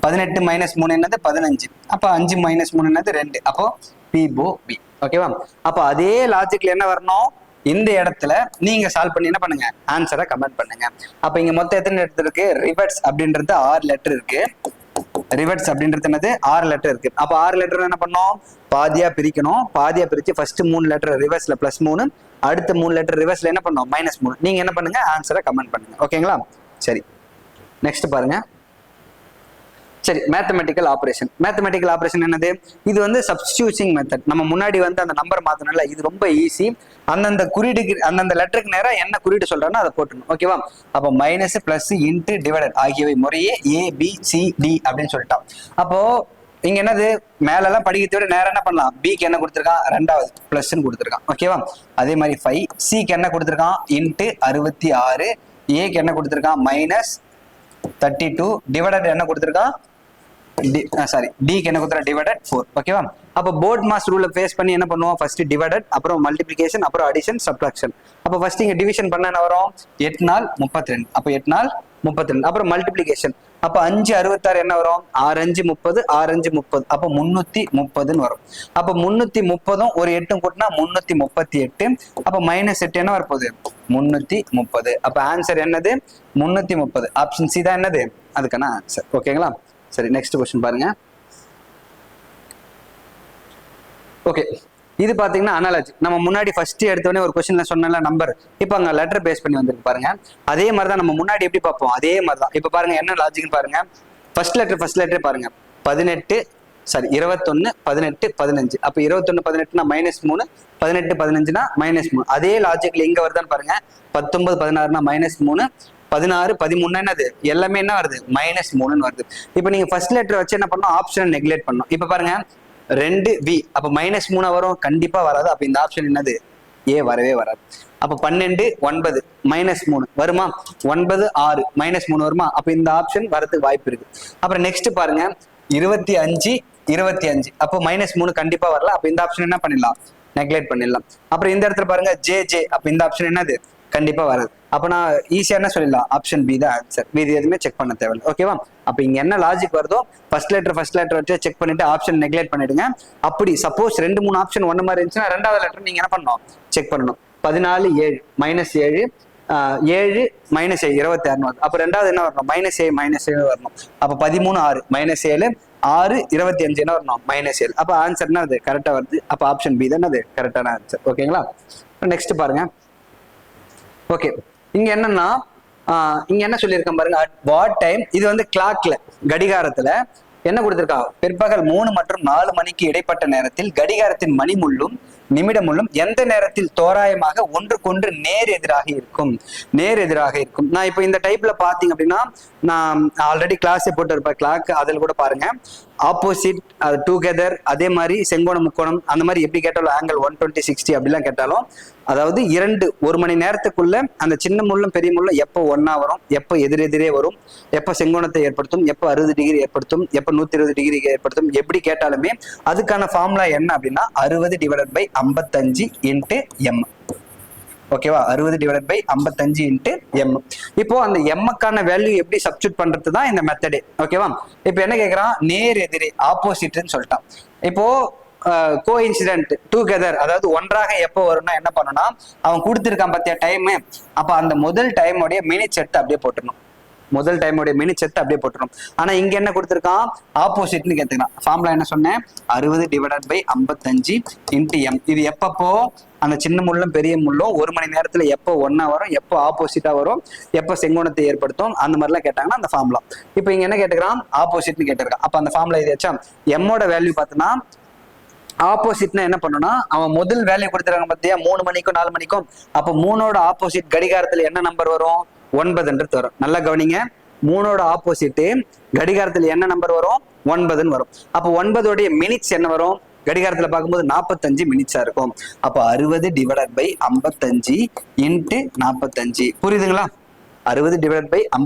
18 -3 என்னது? 15. அப்ப 5 -3 என்னது? 2. அப்போ POB. ஓகேவா? அப்ப அதே லாஜிக்ல என்ன வரணும்? இந்த இடத்துல நீங்க சால்வ் பண்ணி என்ன பண்ணுங்க, ஆன்சரை கமெண்ட் பண்ணுங்க. அப்ப இங்க மொத்தம் எத்தனை லெட்டர் இருக்கு? ரிவர்ட்ஸ் அப்படின்றது 6 லெட்டர் இருக்கு. ரிவர்ட்ஸ் அப்படின்றது என்னது? 6 லெட்டர் இருக்கு. அப்ப 6 லெட்டர் என்ன பண்ணோம்? பாதியா பிரிக்கணும். பாதியா பிரிச்சு ஃபர்ஸ்ட் 3 லெட்டர் ரிவர்ஸ்ல +3, அடுத்த 3 லெட்டர் ரிவர்ஸ்ல என்ன பண்ணோம்? -3. நீங்க என்ன பண்ணுங்க, ஆன்சரை கமெண்ட் பண்ணுங்க. ஓகேங்களா? சரி, நெக்ஸ்ட் பாருங்க. சரி, மேத்தமெட்டிக்கல் ஆபரேஷன். மேத்தமெட்டிக்கல் ஆபரேஷன் என்னது? இது வந்து சப்ஸ்டிடியூஷன் மெத்தட். நம்ம முன்னாடி வந்து அந்த நம்பர் மாத்தணும்ல, இது ரொம்ப ஈஸி. அந்தந்த குறியீடுக்கு அந்தந்த லெட்டருக்கு நேரம் என்ன குறியீடு சொல்றானோ அதை போட்டுணும். ஓகேவா? அப்போ மைனஸ், பிளஸ், இன்ட்டு, டிவைடட் ஆகியவை முறையே ABCD அப்படின்னு சொல்லிட்டோம். அப்போ இங்க என்னது? மேலெல்லாம் படிக்கிறத விட நேரம் என்ன பண்ணலாம்? பிக்கு என்ன கொடுத்துருக்கான்? 2வது பிளஸ்ன்னு கொடுத்துருக்கான். ஓகேவா? அதே மாதிரி 5. சிக்கு என்ன கொடுத்துருக்கான்? இன்ட்டு 66. ஏக்கு என்ன கொடுத்துருக்கான்? -32. டிவைடட் என்ன கொடுத்துருக்கான்? டிக்கு என்ன கொடுத்துருக்கா? டிவைடட் 4. ஓகேவா? அப்போ போர்ட் மாஸ் ரூலை பேஸ் பண்ணி என்ன பண்ணுவோம்? ஃபர்ஸ்ட் டிவைடட், அப்புறம் மல்டிபிளிகேஷன், அப்புறம் அடிஷன், சப்ட்ராக்ஷன். அப்போ ஃபர்ஸ்ட் இங்க டிவிஷன் பண்ண என்ன வரும்? 8 நாள் 32. அப்போ 8 நாள் 32. அப்புறம் மல்டிபிளிகேஷன். அப்போ 5 66 என்ன வரும்? 6 5 30, 6 5 30. அப்போ 330ன்னு வரும். அப்போ 330ம் ஒரு 8ம் கூட்டினா 338. அப்போ -8 என்ன வரப்போகுது? 330. அப்போ ஆன்சர் என்னது? 330. ஆப்ஷன் சி தான் என்னது? அதுக்கான ஆன்சர். ஓகேங்களா? சரி, நெக்ஸ்ட் क्वेश्चन பாருங்க. ஓகே, இது பாத்தீங்கன்னா அனாலஜி. நம்ம முன்னாடி ஃபர்ஸ்ட் எடுத்தோடனே ஒரு क्वेश्चनல சொன்னல நம்பர், இப்போ அங்க லெட்டர் பேஸ் பண்ணி வந்திருக்கு பாருங்க. அதே மாதிரி தான் நம்ம முன்னாடி எப்படி பார்ப்போம், அதே மாதிரி தான். இப்போ பாருங்க என்ன லாஜிக்னு பாருங்க. ஃபர்ஸ்ட் லெட்டர் பாருங்க. 21 18 15. அப்போ 21 18னா -3, 18 15னா -3. அதே லாஜிக்ல எங்க வருதான்னு பாருங்க. 19 16னா -3, 16 13 என்னது? எல்லாமே என்ன வருது? -3ன்னு வருது. இப்போ நீங்க ஃபர்ஸ்ட் லெட்டர் வச்சு என்ன பண்ணணும்? ஆப்ஷன் நெக்லெக்ட் பண்ணணும். இப்போ பாருங்க 2V, அப்போ -3 வரும்? கண்டிப்பா வராது. அப்ப இந்த ஆப்ஷன் என்னது? ஏ வரவே வராது. அப்ப 12 9 -3 வருமா? 9 6 -3 வருமா? அப்ப இந்த ஆப்ஷன் வரதுக்கு வாய்ப்பு இருக்கு. அப்புறம் நெக்ஸ்ட் பாருங்க 25 25. அப்போ -3 கண்டிப்பா வரல. அப்ப இந்த ஆப்ஷன் என்ன பண்ணிடலாம்? நெக்லெக்ட் பண்ணிடலாம். அப்புறம் இந்த இடத்துல பாருங்க JJ. அப்ப இந்த ஆப்ஷன் என்னது? கண்டிப்பா வராது. அப்ப நான் ஈஸியா என்ன சொல்லிடலாம்? ஆப்ஷன் பி தான் ஆன்சர். இது எதுவுமே செக் பண்ண தேவையில்லை. ஓகேவா? அப்ப இங்க என்ன லாஜிக் வருதோ ஃபர்ஸ்ட் லெட்டர் வச்சு செக் பண்ணிட்டு ஆப்ஷன் நெக்லெக்ட் பண்ணிடுங்க. அப்படி சப்போஸ் 2 3 ஆப்ஷன் ஒன்னு மாதிரி இருந்துச்சுன்னா 2வது லெட்டர் நீங்க என்ன பண்ணணும்? செக் பண்ணணும். 14 7 -7 7 -7 26 வருது. அப்ப 2வது என்ன வரணும்? -7 வரணும். அப்ப 13 6 -7 6 25 என்ன வரணும்? -7. அப்ப ஆன்சர் என்ன? அது கரெக்டா வருது. அப்ப ஆப்ஷன் பி தான் அது கரெக்டான ஆன்சர். ஓகேங்களா? நெக்ஸ்ட் பாருங்க. ஓகே, இங்க என்னன்னா இங்க என்ன சொல்லியிருக்கேன் பாருங்க. அட் வாட் டைம், இது வந்து கிளாக்ல கடிகாரத்துல என்ன கொடுத்திருக்கா? பிற்பகல் 3 மற்றும் 4 மணிக்கு இடைப்பட்ட நேரத்தில் கடிகாரத்தின் மணி முள்ளும் நிமிடம் முள்ளும் எந்த நேரத்தில் தோராயமாக ஒன்றுக்கொன்று நேர் எதிராக இருக்கும்? நான் இப்போ இந்த டைப்ல பாத்தீங்க அப்படின்னா, நான் ஆல்ரெடி கிளாஸே போட்டு இருப்பேன் கிளாக், அதில் கூட பாருங்க. ஆப்போசிட், டுகெதர், அதே மாதிரி செங்கோண முக்கோணம், அந்த மாதிரி எப்படி கேட்டாலும் ஆங்கிள் 120 60 அப்படிலாம் கேட்டாலும், அதாவது 1 மணி நேரத்துக்குள்ள அந்த சின்ன முள்ளும் பெரிய முள்ளும் எப்போ ஒன்னா வரும், எப்போ எதிரெதிரே வரும், எப்போ செங்கோணத்தை ஏற்படுத்தும், எப்போ 60 டிகிரி ஏற்படுத்தும், எப்போ 120 டிகிரி ஏற்படுத்தும், எப்படி கேட்டாலுமே அதுக்கான ஃபார்முலா என்ன அப்படின்னா 60/55 × m. ஓகேவா? 60/55 × m. இப்போ அந்த எம்முக்கான வேல்யூ எப்படி சப்ஸ்டியூட் பண்றது தான் இந்த மெத்தடு. ஓகேவா? இப்போ என்ன கேட்கறான்? நேர் எதிரே, ஆப்போசிட்னு சொல்லிட்டான். இப்போ கோஇன்சிடென்ட், டுகெதர், அதாவது ஒன்றாக எப்போ வரும்னா என்ன பண்ணணும்னா, அவன் கொடுத்துருக்கான் பார்த்தியா டைம், அப்ப அந்த முதல் டைமோடைய மினிட்ஸ் எடுத்து அப்படியே போட்டுடணும். ஆனா இங்க என்ன கொடுத்துருக்கான்? ஆப்போசிட்னு கேட்டுக்கலாம். ஃபார்முலா என்ன சொன்னேன்? 60/55 × m. இது எப்பப்போ அந்த சின்ன முள்ளும் பெரிய முள்ளும் 1 மணி நேரத்துல எப்போ ஒன்னா வரும், எப்போ ஆப்போசிட்டா வரும், எப்போ செங்கோணத்தை ஏற்படுத்தும், அந்த மாதிரிலாம் கேட்டாங்கன்னா அந்த ஃபார்முலா. இப்போ இங்க என்ன கேட்டுக்கிறான்? ஆப்போசிட்னு கேட்டிருக்கான். அப்ப அந்த ஃபார்முலா இது வச்சா எம்மோட வேல்யூ பார்த்தோன்னா, ஆப்போசிட்னா என்ன பண்ணணும்னா, அவன் முதல் வேல்யூ கொடுத்துருக்காங்க பார்த்தியா 3 மணிக்கும் 4 மணிக்கும். அப்போ 3ஓட ஆப்போசிட் கடிகாரத்துல என்ன நம்பர் வரும்? 9ன்றது வரும். நல்லா கவனிங்க. 3ஓட ஆப்போசிட் கடிகாரத்துல என்ன நம்பர் வரும்? 9ன்னு வரும். அப்போ 9ஓடைய மினிட்ஸ் என்ன வரும்? கடிகாரத்துல பார்க்கும்போது 45 மினிட்ஸா இருக்கும். அப்போ 60/55 × 45. புரியுதுங்களா? 60/55 ×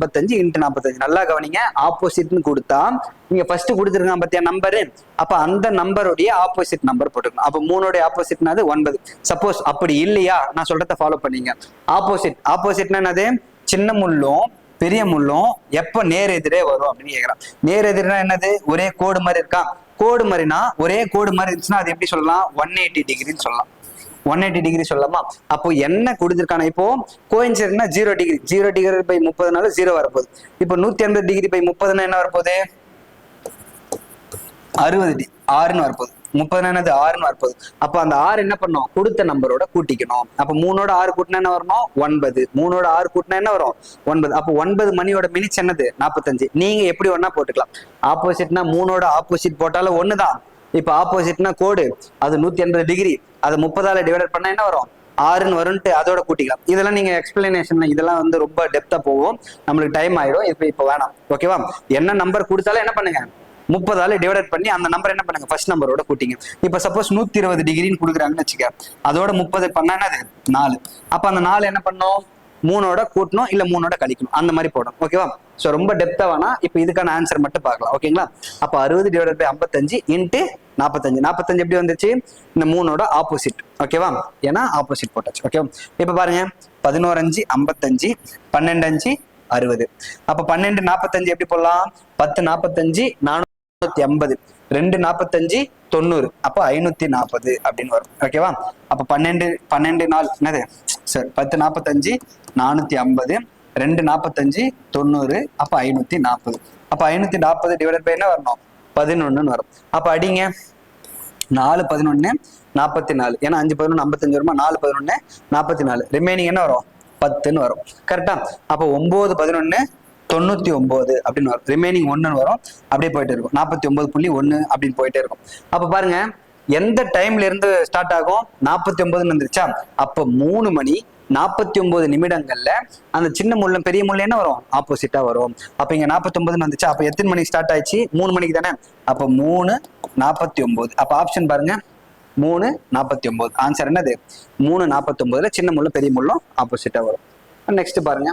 45. நல்லா கவனிங்க. ஆப்போசிட்னு கொடுத்தா நீங்க ஃபர்ஸ்ட் கொடுத்துருக்கான் பார்த்தியா நம்பரு, அப்ப அந்த நம்பருடைய ஆப்போசிட் நம்பர் போட்டுக்கணும். அப்ப 3ஓட ஆப்போசிட்னாது 9. சப்போஸ் அப்படி இல்லையா, நான் சொல்றத ஃபாலோ பண்ணீங்க. ஆப்போசிட்னா என்னது? சின்ன முள்ளும் பெரிய முள்ளும் எப்ப நேர் எதிரே வரும் அப்படின்னு கேட்கறான். நேர் எதிர்னா என்னது? ஒரே கோடு மாதிரி இருக்கா? கோடு மாதிரினா ஒரே கோடு மாதிரி இருந்துச்சுன்னா அது எப்படி சொல்லலாம்? 180 டிகிரின்னு சொல்லலாம். 180 டிகிரி சொல்லலாமா? அப்போ என்ன கொடுத்துருக்கான இப்போ கோயின்சிடன்ட்னா 0 டிகிரி, 0 டிகிரி பை 30னால 0 வரப்போகுது. இப்போ 180 டிகிரி பை 30னா என்ன வரப்போகுது? 60 6ன்னு வரப்போகுது. 30 என்னது 6ன்னு வரப்போகுது. அப்போ அந்த 6 என்ன பண்ணும்? கொடுத்த நம்பரோட கூட்டிக்கணும். அப்போ 3ஓட 6 கூட்டினா என்ன வரணும்? 9. 3ஓட 6 கூட்டினா என்ன வரும்? 9. அப்போ 9 மணியோட மினிட்ஸ் என்னது? 45. நீங்க எப்படி ஒன்னா போட்டுக்கலாம். ஆப்போசிட்னா 3ஓட ஆப்போசிட் போட்டாலும் ஒண்ணுதான். இப்போ ஆப்போசிட்னா கோடு, அது 180 டிகிரி, அதை 30ஆல டிவைட் பண்ணா என்ன வரும்? 6ன்னு வரும்ட்டு அதோட கூட்டிக்கலாம். இதெல்லாம் நீங்க எக்ஸ்பிளனேஷன் இதெல்லாம் வந்து ரொம்ப டெப்தா போகும், நம்மளுக்கு டைம் ஆயிடும். இப்போ வேணாம், ஓகேவா? என்ன நம்பர் கொடுத்தாலும் என்ன பண்ணுங்க, 30ஆல டிவைட் பண்ணி அந்த நம்பர் என்ன பண்ணுங்க, ஃபர்ஸ்ட் நம்பரோட கூட்டிங்க. இப்ப சப்போஸ் 120 டிகிரின்னு கொடுக்குறாங்கன்னு வச்சுக்க, அதோட 30 பண்ணா என்னது? 4. அப்ப அந்த 4 என்ன பண்ணும்? 3ஓட கூட்டணும், இல்ல 3ஓட கழிக்கணும், அந்த மாதிரி போடணும், ஓகேவா? சோ ரொம்ப டெப்தா வேணா, இப்ப இதுக்கான ஆன்சர் மட்டும் பார்க்கலாம், ஓகேங்களா? அப்ப 60 டிவைட் பை 55 இன்ட்டு 45. 45 எப்படி வந்துச்சு? இந்த 3ஓட ஆப்போசிட், ஓகேவா? ஏன்னா ஆப்போசிட் போட்டாச்சு, ஓகேவா? இப்ப பாருங்க, 11 5 55, 12 5 60. அப்ப 12 45 எப்படி போடலாம்? 10 45 450, 2 45 90, அப்ப 540 அப்படின்னு வரும், ஓகேவா? அப்ப 12 நாள் என்னது? சரி, 10 45 450, 2 45 90, அப்ப 540. அப்ப 540 டிவைட் பை என்ன வரணும்? 11 வரும். அப்ப அடிங்க, 4 11 44, ஏன்னா 5 11 55 வருமா? 4 11 44, ரிமைனிங் என்ன வரும்? 10ன்னு வரும், கரெக்டா? அப்ப 9 11 99 அப்படின்னு வரும், ரிமைனிங் 1 வரும். அப்படியே போயிட்டே இருக்கும், 49.1 அப்படின்னு போயிட்டே இருக்கும். அப்ப பாருங்க, எந்த டைம்ல இருந்து ஸ்டார்ட் ஆகும்? 49 வந்துருச்சா? அப்ப 3 மணி 49 நிமிடங்கள்ல அந்த சின்ன முள்ள பெரிய முள்ள என்ன வரும்? ஆப்போசிட்டா வரும். அப்ப இங்க 49 வந்துச்சா? அப்ப எத்தனை மணிக்கு ஸ்டார்ட் ஆயிடுச்சு? 3 மணிக்கு தானே? அப்ப 3:49. அப்ப ஆப்ஷன் பாருங்க, 3:49. ஆன்சர் என்னது? 3:49ல சின்ன முள்ள பெரிய முள்ளும் ஆப்போசிட்டா வரும். நெக்ஸ்ட் பாருங்க,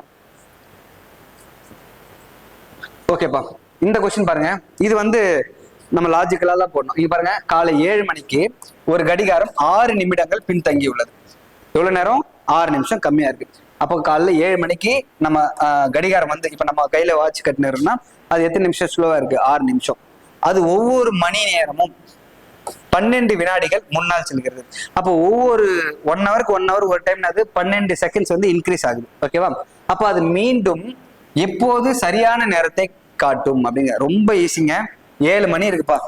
ஓகேப்பா. இந்த கொஸ்டின் பாருங்க, இது வந்து நம்ம லாஜிக்கலா தான் போடணும். இங்க பாருங்க, காலை 7 மணிக்கு ஒரு கடிகாரம் 6 நிமிடங்கள் பின்தங்கி உள்ளது. எவ்வளவு நேரம்? 6 நிமிஷம் கம்மியா இருக்கு. அப்போ காலைல 7 மணிக்கு நம்ம கடிகாரம் வந்து, இப்ப நம்ம கையில வாட்ச் கட்டினோம்னா அது எத்தனை நிமிஷம் ஸ்லோவா இருக்கு? 6 நிமிஷம். அது ஒவ்வொரு மணி நேரமும் 12 வினாடிகள் முன்னால் செல்கிறது. அப்போ ஒவ்வொரு 1 ஹவருக்கு 1 ஹவர் ஒரு டைம் அது 12 செகண்ட்ஸ் வந்து இன்க்ரீஸ் ஆகுது, ஓகேவா? அப்போ அது மீண்டும் எப்போது சரியான நேரத்தை காட்டும் அப்படிங்க. ரொம்ப ஈஸிங்க. 7 மணி இருக்குப்பா,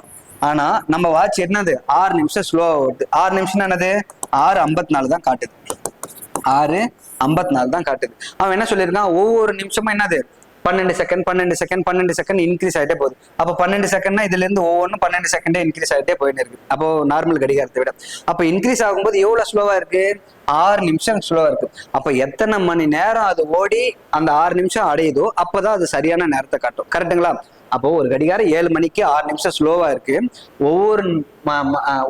ஆனா நம்ம வாட்ச் என்னது? 6 நிமிஷம் ஸ்லோவா வருது. 6 நிமிஷம் என்னது? 6:54 தான் காட்டுது. 6:54 தான் காட்டுது. அவன் என்ன சொல்லியிருக்கான்? ஒவ்வொரு நிமிஷமும் என்னது? 12 செகண்ட் 12 செகண்ட் 12 செகண்ட் இன்க்ரீஸ் ஆகிட்டே போகுது. அப்போ 12 செகண்ட்னா இதுல இருந்து ஒவ்வொன்றும் 12 செகண்டே இன்க்ரீஸ் ஆகிட்டே போயிட்டு இருக்கு. அப்போ நார்மல் கடிகாரத்தை விட அப்போ இன்க்ரீஸ் ஆகும்போது எவ்வளவு ஸ்லோவா இருக்கு? 6 நிமிஷம் ஸ்லோவா இருக்கு. அப்ப எத்தனை மணி நேரம் அது ஓடி அந்த 6 நிமிஷம் அடையுதோ அப்பதான் அது சரியான நேரத்தை காட்டும், கரெக்டுங்களா? அப்போ ஒரு கடிகாரம் 7 மணிக்கு 6 நிமிஷம் ஸ்லோவா இருக்கு. ஒவ்வொரு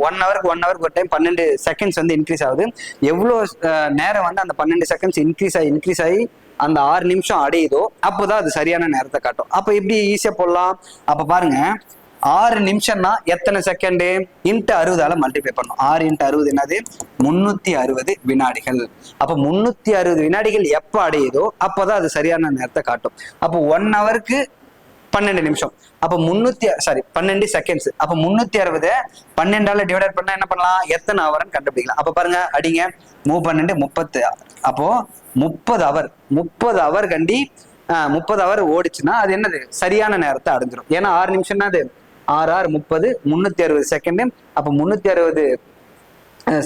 1 ஹவருக்கு 1 ஹவருக்கு ஒரு டைம் 12 செகண்ட்ஸ் வந்து இன்க்ரீஸ் ஆகுது. எவ்வளவு நேரம் வந்து அந்த 12 செகண்ட்ஸ் இன்க்ரீஸ் ஆகி அந்த 6 நிமிஷம் அடையுதோ அப்போதான் அது சரியான நேரத்தை காட்டும். அப்ப எப்படி ஈஸியா போடலாம்? அப்ப பாருங்க, 6 நிமிஷம்னா எத்தனை செகண்ட்? இன்ட்டு 60ஆல மல்டிப்ளை பண்ணும். 6 × 60 என்னது? 360 வினாடிகள். அப்ப 360 வினாடிகள் எப்ப அடையுதோ அப்பதான் அது சரியான நேரத்தை காட்டும். அப்போ 1 ஹவருக்கு 12 நிமிஷம், அப்ப 12 செகண்ட்ஸ். அப்ப 360 12ஆல டிவைட் பண்ணா என்ன பண்ணலாம்? எத்தனை ஹவர்னு கண்டுபிடிக்கலாம். அப்ப பாருங்க, அடிங்க, 12 30. அப்போ 30 ஹவர் கண்டி 30 ஹவர் ஓடிச்சுன்னா அது என்னது? சரியான நேரத்தை அடைஞ்சிடும். ஏன்னா 6 நிமிஷம்னா அது 6 6 30, 360 செகண்ட். அப்ப 360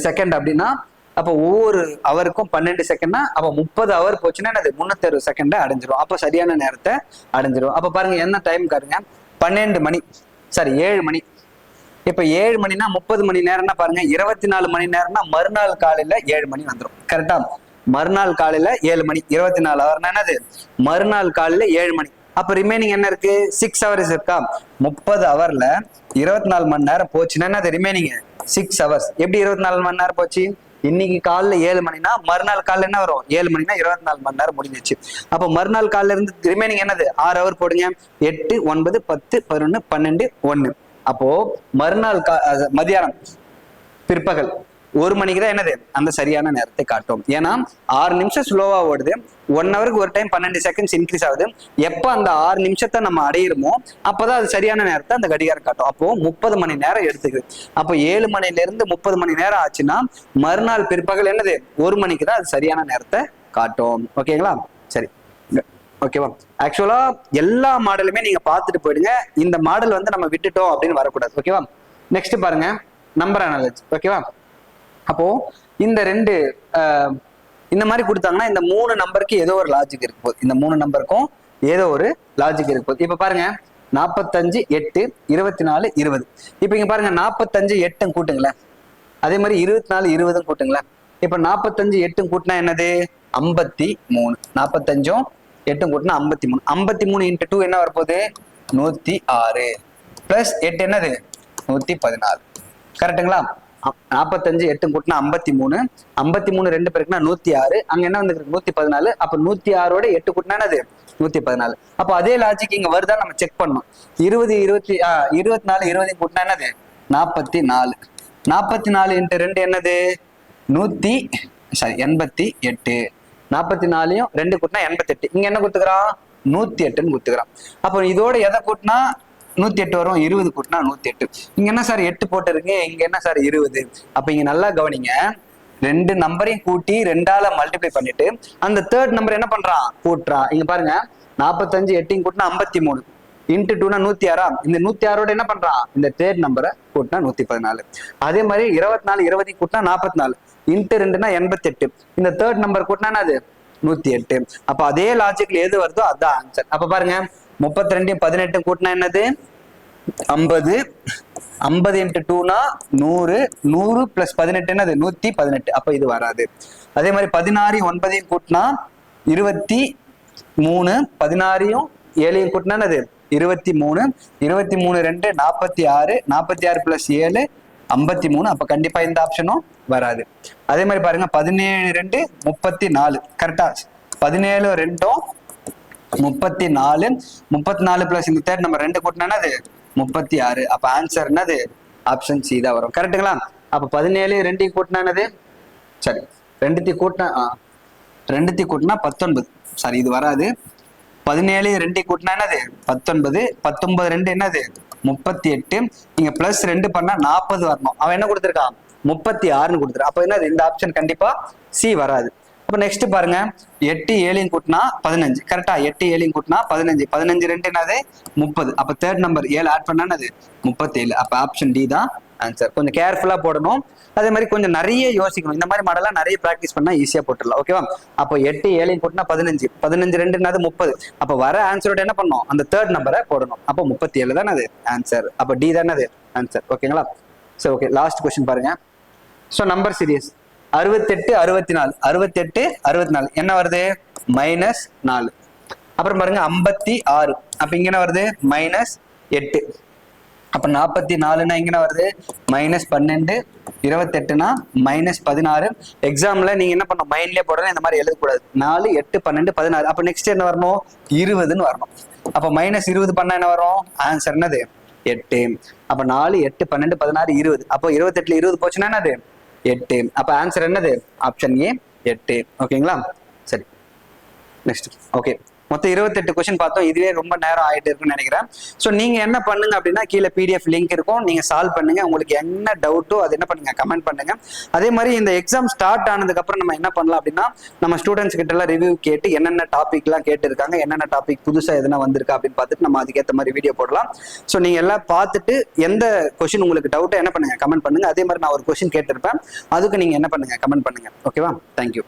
செகண்ட் அப்படின்னா அப்போ ஒவ்வொரு ஹவருக்கும் 12 செகண்ட்னா அப்போ 30 ஹவர் போச்சுன்னா அது 360 செகண்டை அடைஞ்சிரும். அப்போ சரியான நேரத்தை அடைஞ்சிரும். அப்ப பாருங்க, என்ன டைம் பாருங்க, 12 மணி, சாரி 7 மணி. இப்ப 7 மணினா 30 மணி நேரம்னா பாருங்க, 24 மணி நேரம்னா மறுநாள் காலையில 7 மணி வந்துடும், கரெக்டா? மறுநாள் காலையில 7 மணி, 24 ஹவர்னா என்னது? மறுநாள் காலையில 7 மணி. அப்ப ரிமைனிங் என்ன இருக்கு? 6 ஹவர்ஸ் இருக்கா? 30 ஹவர்ல 24 மணி நேரம் போச்சுன்னா அது ரிமைனிங் 6 ஹவர்ஸ். எப்படி 24 மணி நேரம் போச்சு? இன்னைக்கு காலைல 7 மணினா மறுநாள் காலைல என்ன வரும்? 7 மணினா 24 மணி நேரம் முடிஞ்சிச்சு. அப்போ மறுநாள் காலைல இருந்து ரிமைனிங் என்னது? 6 ஹவர் போடுங்க. 8 9 10 11 12 1. அப்போ மறுநாள் மதியானம் பிற்பகல் 1 மணிக்கு தான் என்னது அந்த சரியான நேரத்தை காட்டும். ஏன்னா 6 நிமிஷம் ஸ்லோவா ஓடுது, 1 ஹவருக்கு ஒரு டைம் 12 செகண்ட்ஸ் இன்க்ரீஸ் ஆகுது. எப்போ அந்த 6 நிமிஷத்தை நம்ம அடையிறோமோ அப்பதான் அது சரியான நேரத்தை அந்த கடிகாரம் காட்டும். அப்போ 30 மணி நேரம் எடுத்துக்குது. அப்போ 7 மணில இருந்து 30 மணி நேரம் ஆச்சுன்னா மறுநாள் பிற்பகல் என்னது 1 மணிக்கு தான் அது சரியான நேரத்தை காட்டும். ஓகேங்களா? சரி, ஓகேவா? ஆக்சுவலா எல்லா மாடலுமே நீங்க பார்த்துட்டு போயிடுங்க. இந்த மாடல் வந்து நம்ம விட்டுட்டோம் அப்படின்னு வரக்கூடாது. ஓகேவா? நெக்ஸ்ட் பாருங்க, நம்பர் அனாலஜி. ஓகேவா? அப்போ இந்த ரெண்டு இந்த மாதிரி கொடுத்தாங்கன்னா இந்த 3 நம்பருக்கு ஏதோ ஒரு லாஜிக் இருக்கு போகுது. இந்த 3 நம்பருக்கும் ஏதோ ஒரு லாஜிக் இருக்கு போகுது. இப்ப பாருங்க 45 8 24 20. இப்ப இங்க பாருங்க 45 8 கூட்டுங்களேன், அதே மாதிரி 24 20 கூட்டுங்களேன். இப்ப 45 8 கூட்டினா என்னது 53. 45 8 கூட்டினா 53. 53 இன்ட்டு 2 என்ன வரப்போகுது 106 பிளஸ் 8 என்னது 114. கரெக்டுங்களா? 45 8 கூட்டினா 53. 53 2 பேருக்குன்னா 106. அங்க என்ன வந்து 114. அப்ப 106ஓட 8 கூட்டினா என்னது 114. அப்ப அதே லாஜிக் இங்க வருதா நம்ம செக் பண்ணணும். 24 20 கூட்டினா என்னது 44. 44 இன்ட்டு 2 என்னது 88. 44 2 கூட்டினா 88. இங்க என்ன கொடுத்துக்கிறான் 108ன்னு கொடுத்துக்கிறான். அப்போ இதோட எதை கூட்டினா 108 வரும், 20 கூட்டினா 108. இங்க என்ன சார் 8 போட்டிருக்கு, இங்க என்ன சார் 20. அப்ப இங்க நல்லா கவனிங்க, 2 நம்பரையும் கூட்டி 2ஆல மல்டிப்ளை பண்ணிட்டு அந்த தேர்ட் நம்பர் என்ன பண்றான் கூட்டுறான். இங்க பாருங்க 45 8 கூட்டினா 53 இன்ட்டு 2னா 106. இந்த 106ஓட என்ன பண்றான் இந்த தேர்ட் நம்பரை கூட்டினா 114. அதே மாதிரி 24 20 கூட்டினா 44 இன்ட்டு 2னா 88. இந்த தேர்ட் நம்பர் கூட்டினா அது 108. அப்ப அதே லாஜிக்ல எது வருதோ அதான் ஆன்சர். அப்ப பாருங்க 32 18 கூட்டினா என்னது 50. 50 இன்ட்டு 2னா 100. 100 பிளஸ் 18 என்னது 118. அப்ப இது வராது. அதே மாதிரி 16 9 கூட்டினா 23. 16 7 கூட்டினா என்னது 23. 23 2 46. 46 பிளஸ் 7 53. அப்ப கண்டிப்பா இந்த ஆப்ஷனும் வராது. அதே மாதிரி பாருங்க 17 2 34. கரெக்டா? 17 2 34. 34 பிளஸ் இந்த தேர்ட் நம்பர் 2 கூட்டினா என்னது 36. அப்ப ஆன்சர் என்னது ஆப்ஷன் சி தான் வரும். கரெக்டுங்களா? அப்ப 17 2 கூட்டினா என்னது சரி 2 கூட்டினா 19. சரி இது வராது. 17 2 கூட்டினா என்னது 19. 19 2 என்னது 38. நீங்க பிளஸ் 2 பண்ணா 40 வரணும். அவன் என்ன கொடுத்துருக்கான் 36ன்னு கொடுத்துரு. அப்ப என்னது இந்த ஆப்ஷன் கண்டிப்பா சி வராது. அப்ப நெக்ஸ்ட் பாருங்க 8 7 கூட்டினா 15. கரெக்டா? 8 7 கூட்டினா 15. 15 2 என்னது 30. அப்ப தேர்ட் நம்பர் 7 ஆட் பண்ணா என்னது 37. அப்ப ஆப்ஷன் டி தான் ஆன்சர். கொஞ்சம் கேர்ஃபுல்லா போடணும். அதே மாதிரி கொஞ்சம் நிறைய யோசிக்கணும். இந்த மாதிரி மாடலாம் நிறைய ப்ராக்டிஸ் பண்ணா ஈஸியா போட்டுடலாம். ஓகேவா? அப்போ 8 7 கூட்டினா 15. 15 2 என்னது 30. அப்ப வர ஆன்சரோட என்ன பண்ணணும் அந்த தேர்ட் நம்பரை போடணும். அப்போ 37 தானே அது ஆன்சர். அப்ப டி தானே அது ஆன்சர். ஓகேங்களா? சரி ஓகே, லாஸ்ட் கொஸ்டின் பாருங்க. So number serious 68 64. 68 64 என்ன வருது -4. அப்புறம் பாருங்க 56. அப்ப இங்க என்ன வருது -8. அப்ப 44னா இங்க என்ன வருது -12. 28னா -16. எக்ஸாம்ல நீங்க என்ன பண்ணணும் மைண்ட்லயே போடணும், இந்த மாதிரி எழுதக்கூடாது. 4 8 12 16. அப்ப நெக்ஸ்ட் என்ன வரணும் 20ன்னு வரணும். அப்ப -20 பண்ணா என்ன வரும் ஆன்சர் என்னது 8. அப்ப 4 8 12 16 20. அப்போ 28ல 20 போச்சுன்னா என்னது 8. அப்ப ஆன்சர் என்னது ஆப்ஷன் ஏ 8. ஓகேங்களா? சரி நெக்ஸ்ட். ஓகே, மொத்தம் 28 கொஸ்டின் பார்த்தோம். இதுவே ரொம்ப நேரம் ஆயிட்டு இருக்குன்னு நினைக்கிறேன். ஸோ நீங்க என்ன பண்ணுங்க அப்படின்னா கீழே பிடிஎஃப் லிங்க் இருக்கும், நீங்க சால்வ் பண்ணுங்க. உங்களுக்கு என்ன டவுட்டோ அது என்ன பண்ணுங்க கமெண்ட் பண்ணுங்க. அதே மாதிரி இந்த எக்ஸாம் ஸ்டார்ட் ஆனதுக்கு அப்புறம் நம்ம என்ன பண்ணலாம் அப்படின்னா நம்ம ஸ்டூடெண்ட்ஸ் கிட்ட எல்லாம் ரிவ்யூ கேட்டு என்னென்ன டாபிக் எல்லாம் கேட்டிருக்காங்க, என்னென்ன டாபிக் புதுசா எதுனா வந்திருக்கா அப்படின்னு பார்த்துட்டு நம்ம அதுக்கேற்ற மாதிரி வீடியோ போடலாம். ஸோ நீங்க எல்லாம் பார்த்துட்டு எந்த கொஸ்டின் உங்களுக்கு டவுட்டோ என்ன பண்ணுங்க கமெண்ட் பண்ணுங்க. அதே மாதிரி நான் ஒரு கொஸ்டின் கேட்டிருப்பேன், அதுக்கு நீங்க என்ன பண்ணுங்க கமெண்ட் பண்ணுங்க. ஓகேவா? தேங்க்யூ.